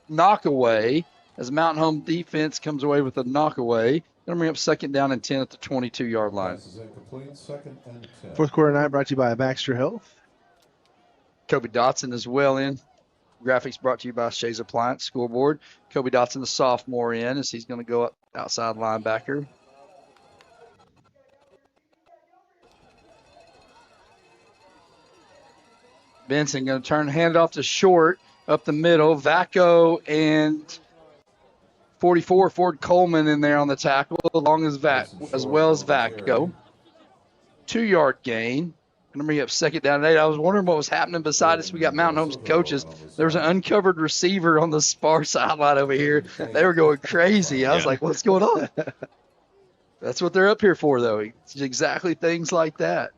knockaway as Mountain Home defense comes away with a knockaway. Going to bring up second down and 10 at the 22-yard line. Fourth quarter night brought to you by Baxter Health. Kobe Dotson is well in. Graphics brought to you by Shays Appliance Scoreboard. Kobe Dotson, the sophomore, in as he's going to go up outside linebacker. Benson going to hand it off to Short up the middle. Vacco and 44, Ford Coleman in there on the tackle, along as well as Vacco. 2-yard gain. Going to bring up second down and 8. I was wondering what was happening beside us. We got Mountain Home's coaches. There was an uncovered receiver on the far sideline over here. They were going crazy. I was like, what's going on? That's what they're up here for, though. It's exactly things like that.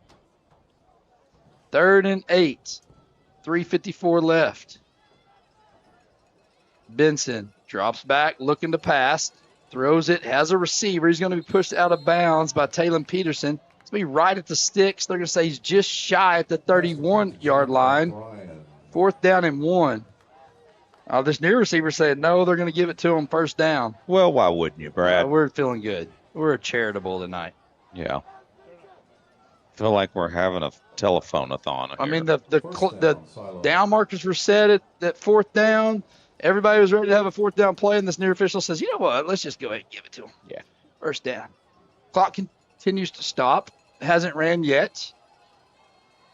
3rd and 8. 3:54 left. Benson drops back, looking to pass. Throws it, has a receiver. He's going to be pushed out of bounds by Taylor Peterson. It's going to be right at the sticks. They're going to say he's just shy at the 31-yard line. 4th down and 1. This new receiver said no, they're going to give it to him first down. Well, why wouldn't you, Brad? We're feeling good. We're charitable tonight. Yeah. Feel like we're having a telephone-a-thon. I mean, the down markers were set at 4th down. Everybody was ready to have a 4th down play, and this near official says, you know what, let's just go ahead and give it to him. Yeah. First down. Clock continues to stop. Hasn't ran yet.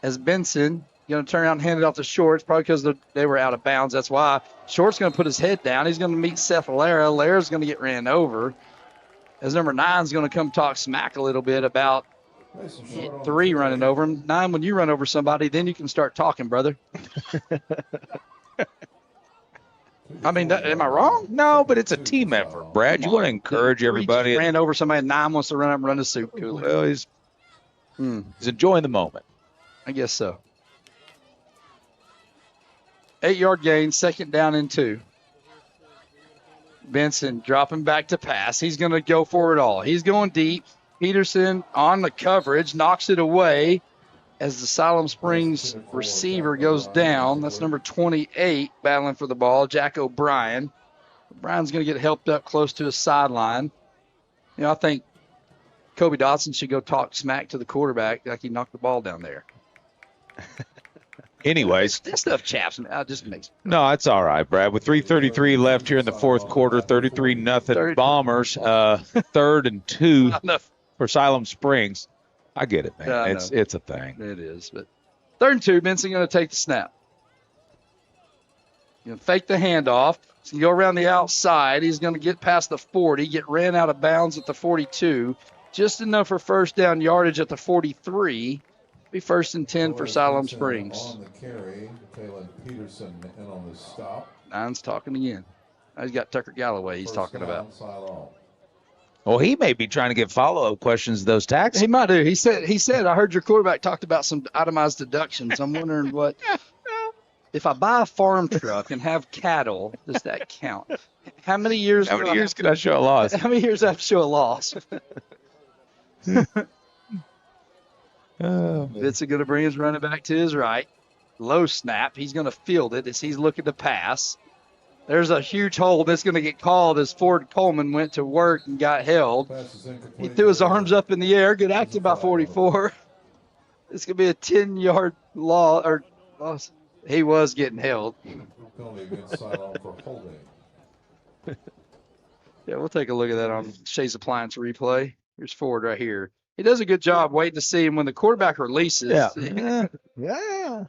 As Benson going to turn around and hand it off to Shorts, probably because they were out of bounds. That's why. Shorts going to put his head down. He's going to meet Seth Lara. Lara's going to get ran over. As number 9 is going to come talk smack a little bit about 3 running over him. 9, when you run over somebody, then you can start talking, brother. I mean, am I wrong? No, but it's a team effort, Brad. You want to encourage everybody. He ran over somebody. 9 wants to run up and run a soup cooler. Well, he's enjoying the moment. I guess so. 8-yard gain, 2nd down and 2. Benson dropping back to pass. He's going to go for it all. He's going deep. Peterson on the coverage, knocks it away as the Siloam Springs receiver goes down. That's number 28 battling for the ball, Jack O'Brien. O'Brien's going to get helped up close to his sideline. You know, I think Kobe Dotson should go talk smack to the quarterback like he knocked the ball down there. Anyways. This stuff chaps me. It just makes me. No, it's all right, Brad. With 3:33 left here in the 4th quarter, 33-0 Bombers, 3rd and 2 for Siloam Springs. I get it, man. It's a thing. It is. But 3rd and 2, Benson going to take the snap. Fake the handoff. He's going to go around the outside. He's going to get past the 40, get ran out of bounds at the 42. Just enough for first down yardage at the 43. Be 1st and 10 for Siloam Springs. On the carry, Taylor Peterson in on the stop. 9's talking again. Now he's got Tucker Galloway he's talking about. Well, he may be trying to get follow-up questions to those taxes. He might do. He said, I heard your quarterback talked about some itemized deductions. I'm wondering what If I buy a farm truck and have cattle, does that count? How many years? How many years can I show a loss? How many years do I have to show a loss? Vincent going to bring his running back to his right. Low snap. He's going to field it as he's looking to pass. There's a huge hole that's going to get called as Ford Coleman went to work and got held. He threw his arms up in the air. Good acting by 44. It's going to be a 10-yard loss. He was getting held. Yeah, we'll take a look at that on Shay's Appliance replay. Here's Ford right here. He does a good job waiting to see him when the quarterback releases. Yeah.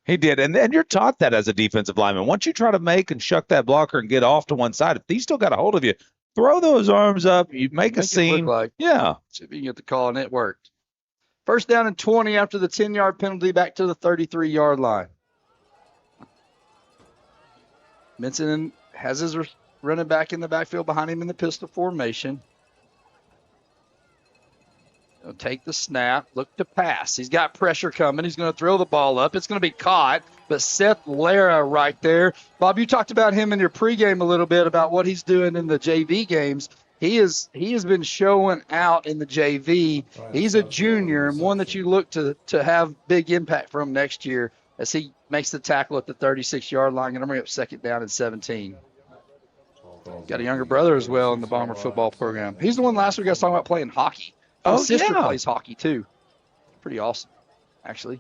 He did. And you're taught that as a defensive lineman. Once you try to make and shuck that blocker and get off to one side, if he's still got a hold of you, throw those arms up. You make a scene. Yeah. See if you can get the call, and it worked. First down and 20 after the 10-yard penalty back to the 33-yard line. Benson has his running back in the backfield behind him in the pistol formation. He'll take the snap, look to pass. He's got pressure coming. He's going to throw the ball up. It's going to be caught, but Seth Lara right there. Bob, you talked about him in your pregame a little bit about what he's doing in the JV games. He has been showing out in the JV. He's a junior and one that you look to have big impact from next year as he makes the tackle at the 36-yard line. Going to bring up second down and 17. Got a younger brother as well in the Bomber football program. He's the one last week I was talking about playing hockey. His sister plays hockey too. Pretty awesome, actually.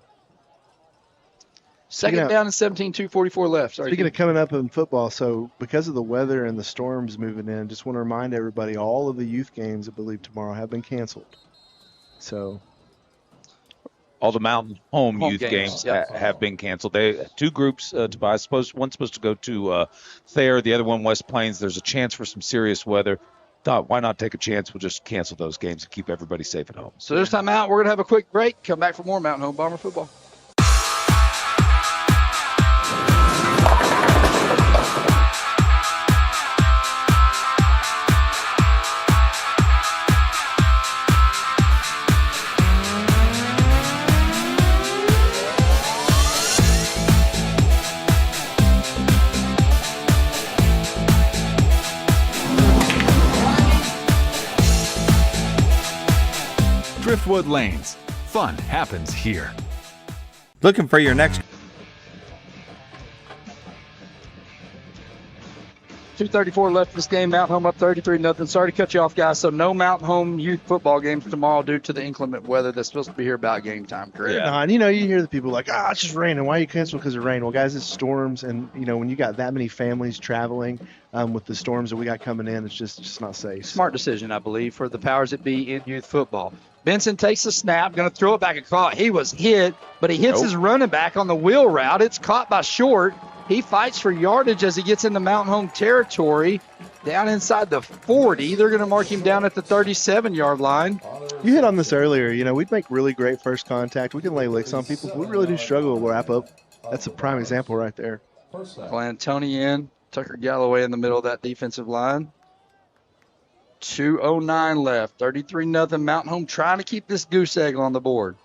Second down and 17, 2:44 left. Sorry. Speaking of coming up in football, so because of the weather and the storms moving in, just want to remind everybody all of the youth games, I believe, tomorrow have been canceled. So all the Mountain Home youth games have been canceled. They two groups to buy. One's supposed to go to Thayer, the other one West Plains. There's a chance for some serious weather. Thought, why not take a chance? We'll just cancel those games and keep everybody safe at home. So this time out, we're going to have a quick break. Come back for more Mountain Home Bomber football. Driftwood Lanes. Fun happens here. Looking for your next 2:34 left in this game. Mountain Home up 33-0. Sorry to cut you off, guys. So no Mountain Home youth football games tomorrow due to the inclement weather that's supposed to be here about game time, correct? Yeah. And, you hear the people like, it's just raining. Why are you canceling because of rain? Well, guys, it's storms. And, when you got that many families traveling with the storms that we got coming in, it's just not safe. Smart decision, I believe, for the powers that be in youth football. Benson takes the snap, going to throw it back and caught. He was hit, but he hits his running back on the wheel route. It's caught by Short. He fights for yardage as he gets into Mountain Home territory down inside the 40. They're going to mark him down at the 37-yard line. You hit on this earlier. We'd make really great first contact. We can lay licks on people, but we really do struggle to wrap up. That's a prime example right there. Glenn Tony in, Tucker Galloway in the middle of that defensive line. 2:09 left, 33-0. Mountain Home trying to keep this goose egg on the board.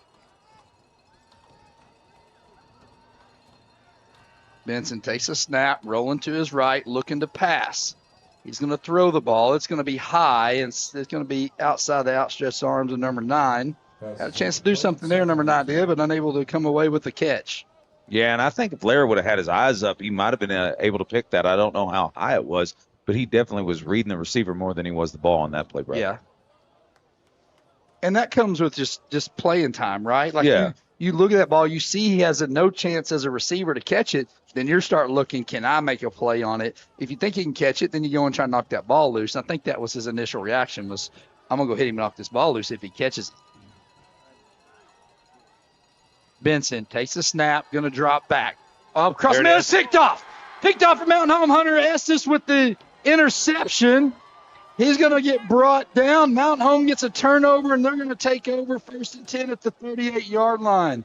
Benson takes a snap, rolling to his right, looking to pass. He's going to throw the ball. It's going to be high, and it's going to be outside the outstretched arms of number 9. Had a chance to do something there, number 9 did, but unable to come away with the catch. Yeah, and I think if Larry would have had his eyes up, he might have been able to pick that. I don't know how high it was, but he definitely was reading the receiver more than he was the ball on that play, brother. Yeah. And that comes with just playing time, right? Like you look at that ball, you see he has no chance as a receiver to catch it, then you start looking, can I make a play on it? If you think he can catch it, then you go and try to knock that ball loose. And I think that was his initial reaction was, I'm going to go hit him and knock this ball loose if he catches it. Benson takes a snap, going to drop back. Cross the middle, picked off. Picked off from Mountain Home. Hunter Estes with the interception. He's going to get brought down. Mountain Home gets a turnover, and they're going to take over 1st and 10 at the 38-yard line.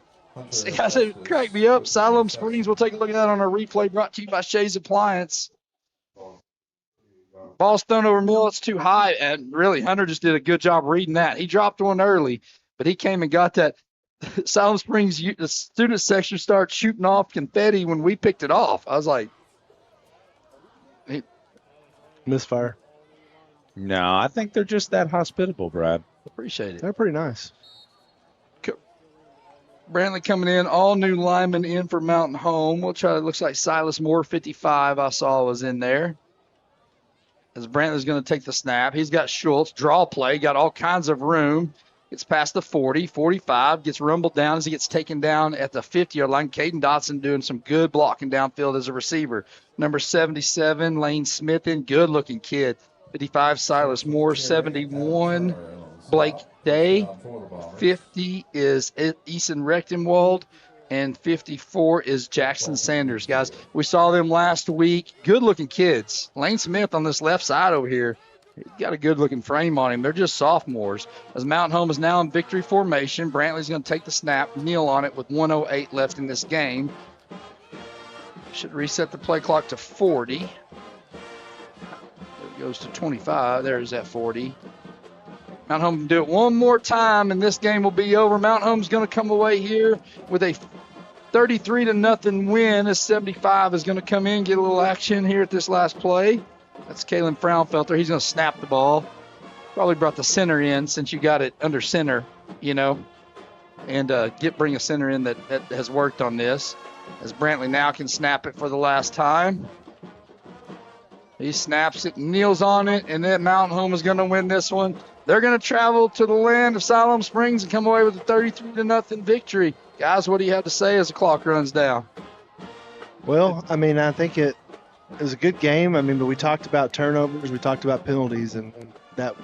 See, guys, it cracked me up. Siloam Springs, we'll take a look at that on our replay brought to you by Shay's Appliance. Ball's thrown over middle. It's too high. And really, Hunter just did a good job reading that. He dropped one early, but he came and got that. Siloam Springs, the student section started shooting off confetti when we picked it off. I was like, Misfire. No, I think they're just that hospitable, Brad. Appreciate it. They're pretty nice. Brantley coming in, all new linemen in for Mountain Home. We'll try. It looks like Silas Moore, 55, I saw was in there. As Brantley's going to take the snap. He's got Schultz, draw play, got all kinds of room. Gets past the 40, 45, gets rumbled down as he gets taken down at the 50-yard line. Caden Dotson doing some good blocking downfield as a receiver. Number 77, Lane Smith in, good-looking kid. 55, Silas Moore. 71, Blake Day. 50 is Eason Rechtenwald. And 54 is Jackson Sanders. Guys, we saw them last week. Good-looking kids. Lane Smith on this left side over here. He's got a good-looking frame on him. They're just sophomores. As Mountain Home is now in victory formation, Brantley's going to take the snap, kneel on it with 1:08 left in this game. Should reset the play clock to 40. There it goes to 25. There's that 40. Mountain Home can do it one more time, and this game will be over. Mountain Home's going to come away here with a 33-0 win as 75 is going to come in, get a little action here at this last play. That's Kalen Fraunfelter. He's going to snap the ball. Probably brought the center in since you got it under center, and bring a center in that has worked on this. As Brantley now can snap it for the last time. He snaps it, kneels on it, and then Mountain Home is going to win this one. They're going to travel to the land of Siloam Springs and come away with a 33-0 victory. Guys, what do you have to say as the clock runs down? Well, I think it was a good game. But we talked about turnovers, we talked about penalties, and that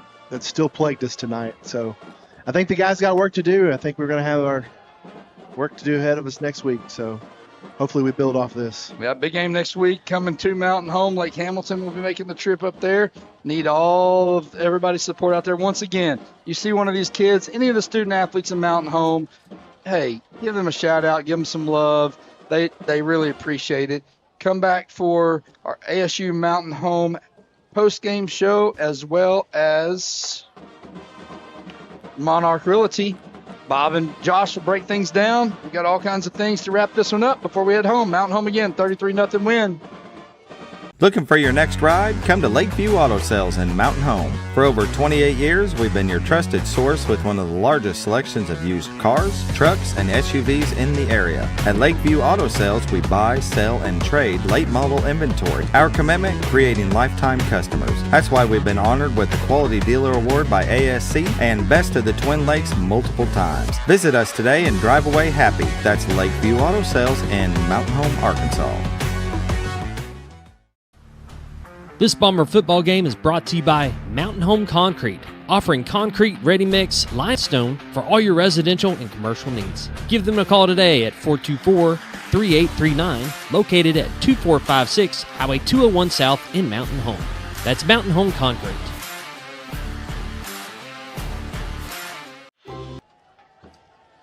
still plagued us tonight. So I think the guys got work to do. I think we're going to have our work to do ahead of us next week. So hopefully we build off this. We got big game next week coming to Mountain Home. Lake Hamilton will be making the trip up there. Need all of everybody's support out there. Once again, you see one of these kids, any of the student athletes in Mountain Home, hey, give them a shout out, give them some love. They really appreciate it. Come back for our ASU Mountain Home post-game show as well as Monarch Realty. Bob and Josh will break things down. We got all kinds of things to wrap this one up before we head home. Mountain Home again, 33-0 win. Looking for your next ride? Come to Lakeview Auto Sales in Mountain Home. For over 28 years, we've been your trusted source with one of the largest selections of used cars, trucks, and SUVs in the area. At Lakeview Auto Sales, we buy, sell, and trade late model inventory. Our commitment, creating lifetime customers. That's why we've been honored with the Quality Dealer Award by ASC and Best of the Twin Lakes multiple times. Visit us today and drive away happy. That's Lakeview Auto Sales in Mountain Home, Arkansas. This Bomber football game is brought to you by Mountain Home Concrete, offering concrete, ready-mix, limestone for all your residential and commercial needs. Give them a call today at 424-3839, located at 2456 Highway 201 South in Mountain Home. That's Mountain Home Concrete.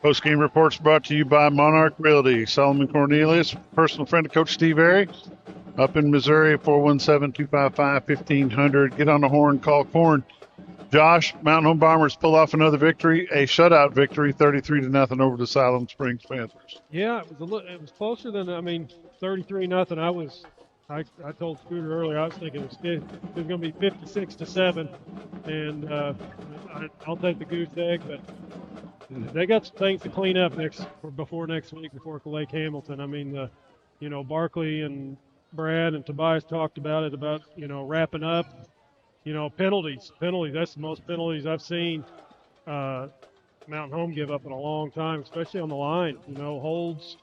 Post-game reports brought to you by Monarch Realty. Solomon Cornelius, personal friend of Coach Steve Airy. Up in Missouri, 417-255-1500. Get on the horn, call Corn. Josh, Mountain Home Bombers pull off another victory, a shutout victory, 33-0 over the Siloam Springs Panthers. Yeah, it was closer than 33-0. I told Scooter earlier I was thinking it was going to be 56-7, and I'll take the goose egg, but they got some things to clean up before next week before Lake Hamilton. Barkley and Brad and Tobias talked about it, wrapping up, penalties. That's the most penalties I've seen Mountain Home give up in a long time, especially on the line. Holds,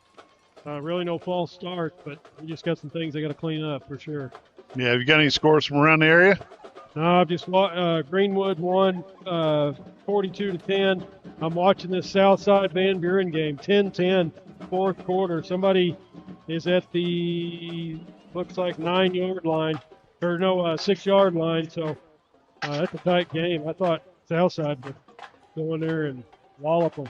really no false start, but we just got some things they got to clean up for sure. Yeah, have you got any scores from around the area? No, I've just Greenwood won 42-10. I'm watching this Southside Van Buren game, 10-10, fourth quarter. Somebody is at the, looks like 9-yard line, or no, 6-yard line. So that's a tight game. I thought Southside would go in there and wallop them.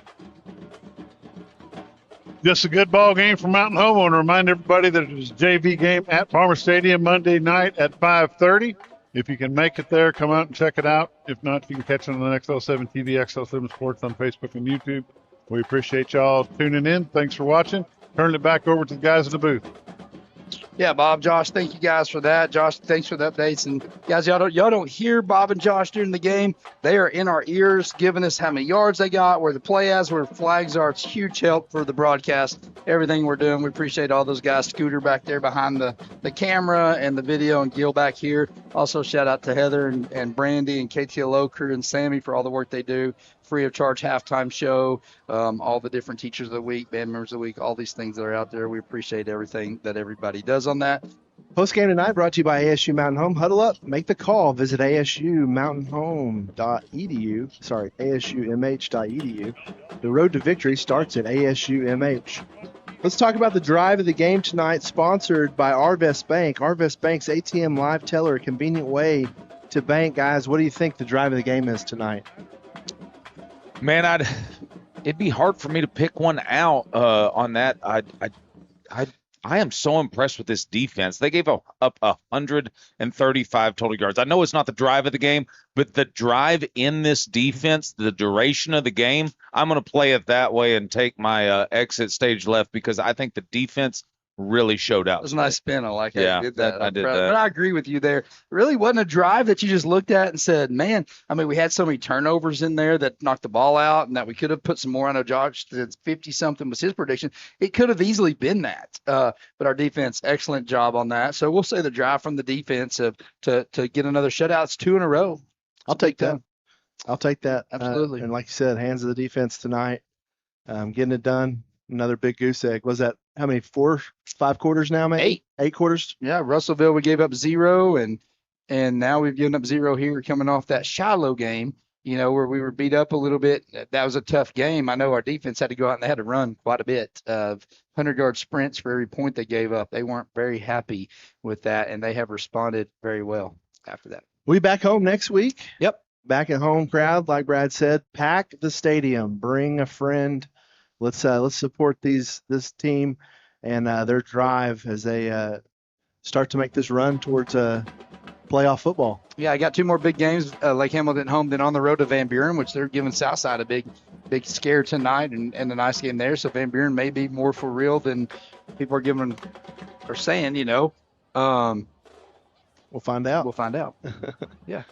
Just a good ball game for Mountain Home. I want to remind everybody that it is a JV game at Farmer Stadium Monday night at 5:30. If you can make it there, come out and check it out. If not, you can catch it on the XL7-TV, XL7 Sports on Facebook and YouTube. We appreciate y'all tuning in. Thanks for watching. Turning it back over to the guys in the booth. Yeah, Bob, Josh, thank you guys for that. Josh, thanks for the updates. And guys, y'all don't hear Bob and Josh during the game. They are in our ears, giving us how many yards they got, where the play is, where flags are. It's huge help for the broadcast, everything we're doing. We appreciate all those guys. Scooter back there behind the camera and the video, and Gil back here. Also, shout out to Heather and Brandy and KTLO crew and Sammy for all the work they do. Free of charge halftime show, all the different teachers of the week, band members of the week, all these things that are out there. We appreciate everything that everybody does on that. Postgame tonight brought to you by ASU Mountain Home. Huddle up, make the call. Visit ASUMountainHome.edu. Sorry, ASUMH.edu. The road to victory starts at ASUMH. Let's talk about the drive of the game tonight, sponsored by Arvest Bank. Arvest Bank's ATM Live Teller, a convenient way to bank. Guys, what do you think the drive of the game is tonight? Man, it'd be hard for me to pick one out on that. I am so impressed with this defense. They gave up 135 total yards. I know it's not the drive of the game, but the drive in this defense, the duration of the game, I'm going to play it that way and take my exit stage left, because I think the defense really showed out. It was a nice spin. I like it. Yeah, I did that. I did But that. I agree with you there. It really wasn't a drive that you just looked at and said, man, I mean, we had so many turnovers in there that knocked the ball out, and that we could have put some more. I know Josh did 50-something was his prediction. It could have easily been that. But our defense, excellent job on that. So we'll say the drive from the defense to get another shutout. It's 2 in a row. I'll take that. I'll take that. Absolutely. And like you said, hands of the defense tonight, getting it done. Another big goose egg. Was that how many? 4, 5 quarters now, maybe? 8 quarters. Yeah, Russellville, we gave up 0, and now we've given up 0 here, coming off that Shiloh game, where we were beat up a little bit. That was a tough game. I know our defense had to go out and they had to run quite a bit of 100-yard sprints for every point they gave up. They weren't very happy with that, and they have responded very well after that. We back home next week. Yep. Back at home crowd, like Brad said, pack the stadium, bring a friend. Let's support this team and their drive as they start to make this run towards playoff football. Yeah, I got 2 more big games, Lake Hamilton home, then on the road to Van Buren, which they're giving Southside a big scare tonight, and a nice game there. So Van Buren may be more for real than people are saying. We'll find out. We'll find out. Yeah.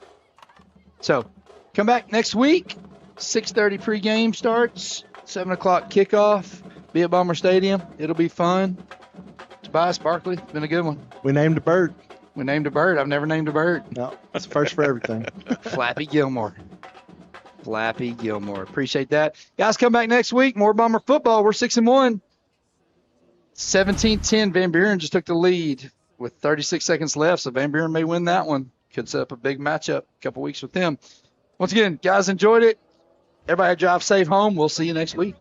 So come back next week. 6:30 pregame starts. 7 o'clock kickoff. Be at Bomber Stadium. It'll be fun. Tobias Barkley, it's been a good one. We named a bird. I've never named a bird. No, it's first for everything. Flappy Gilmore. Appreciate that. Guys, come back next week. More Bomber football. We're 6-1. 17-10. Van Buren just took the lead with 36 seconds left, so Van Buren may win that one. Could set up a big matchup a couple weeks with them. Once again, guys, enjoyed it. Everybody drive safe home. We'll see you next week.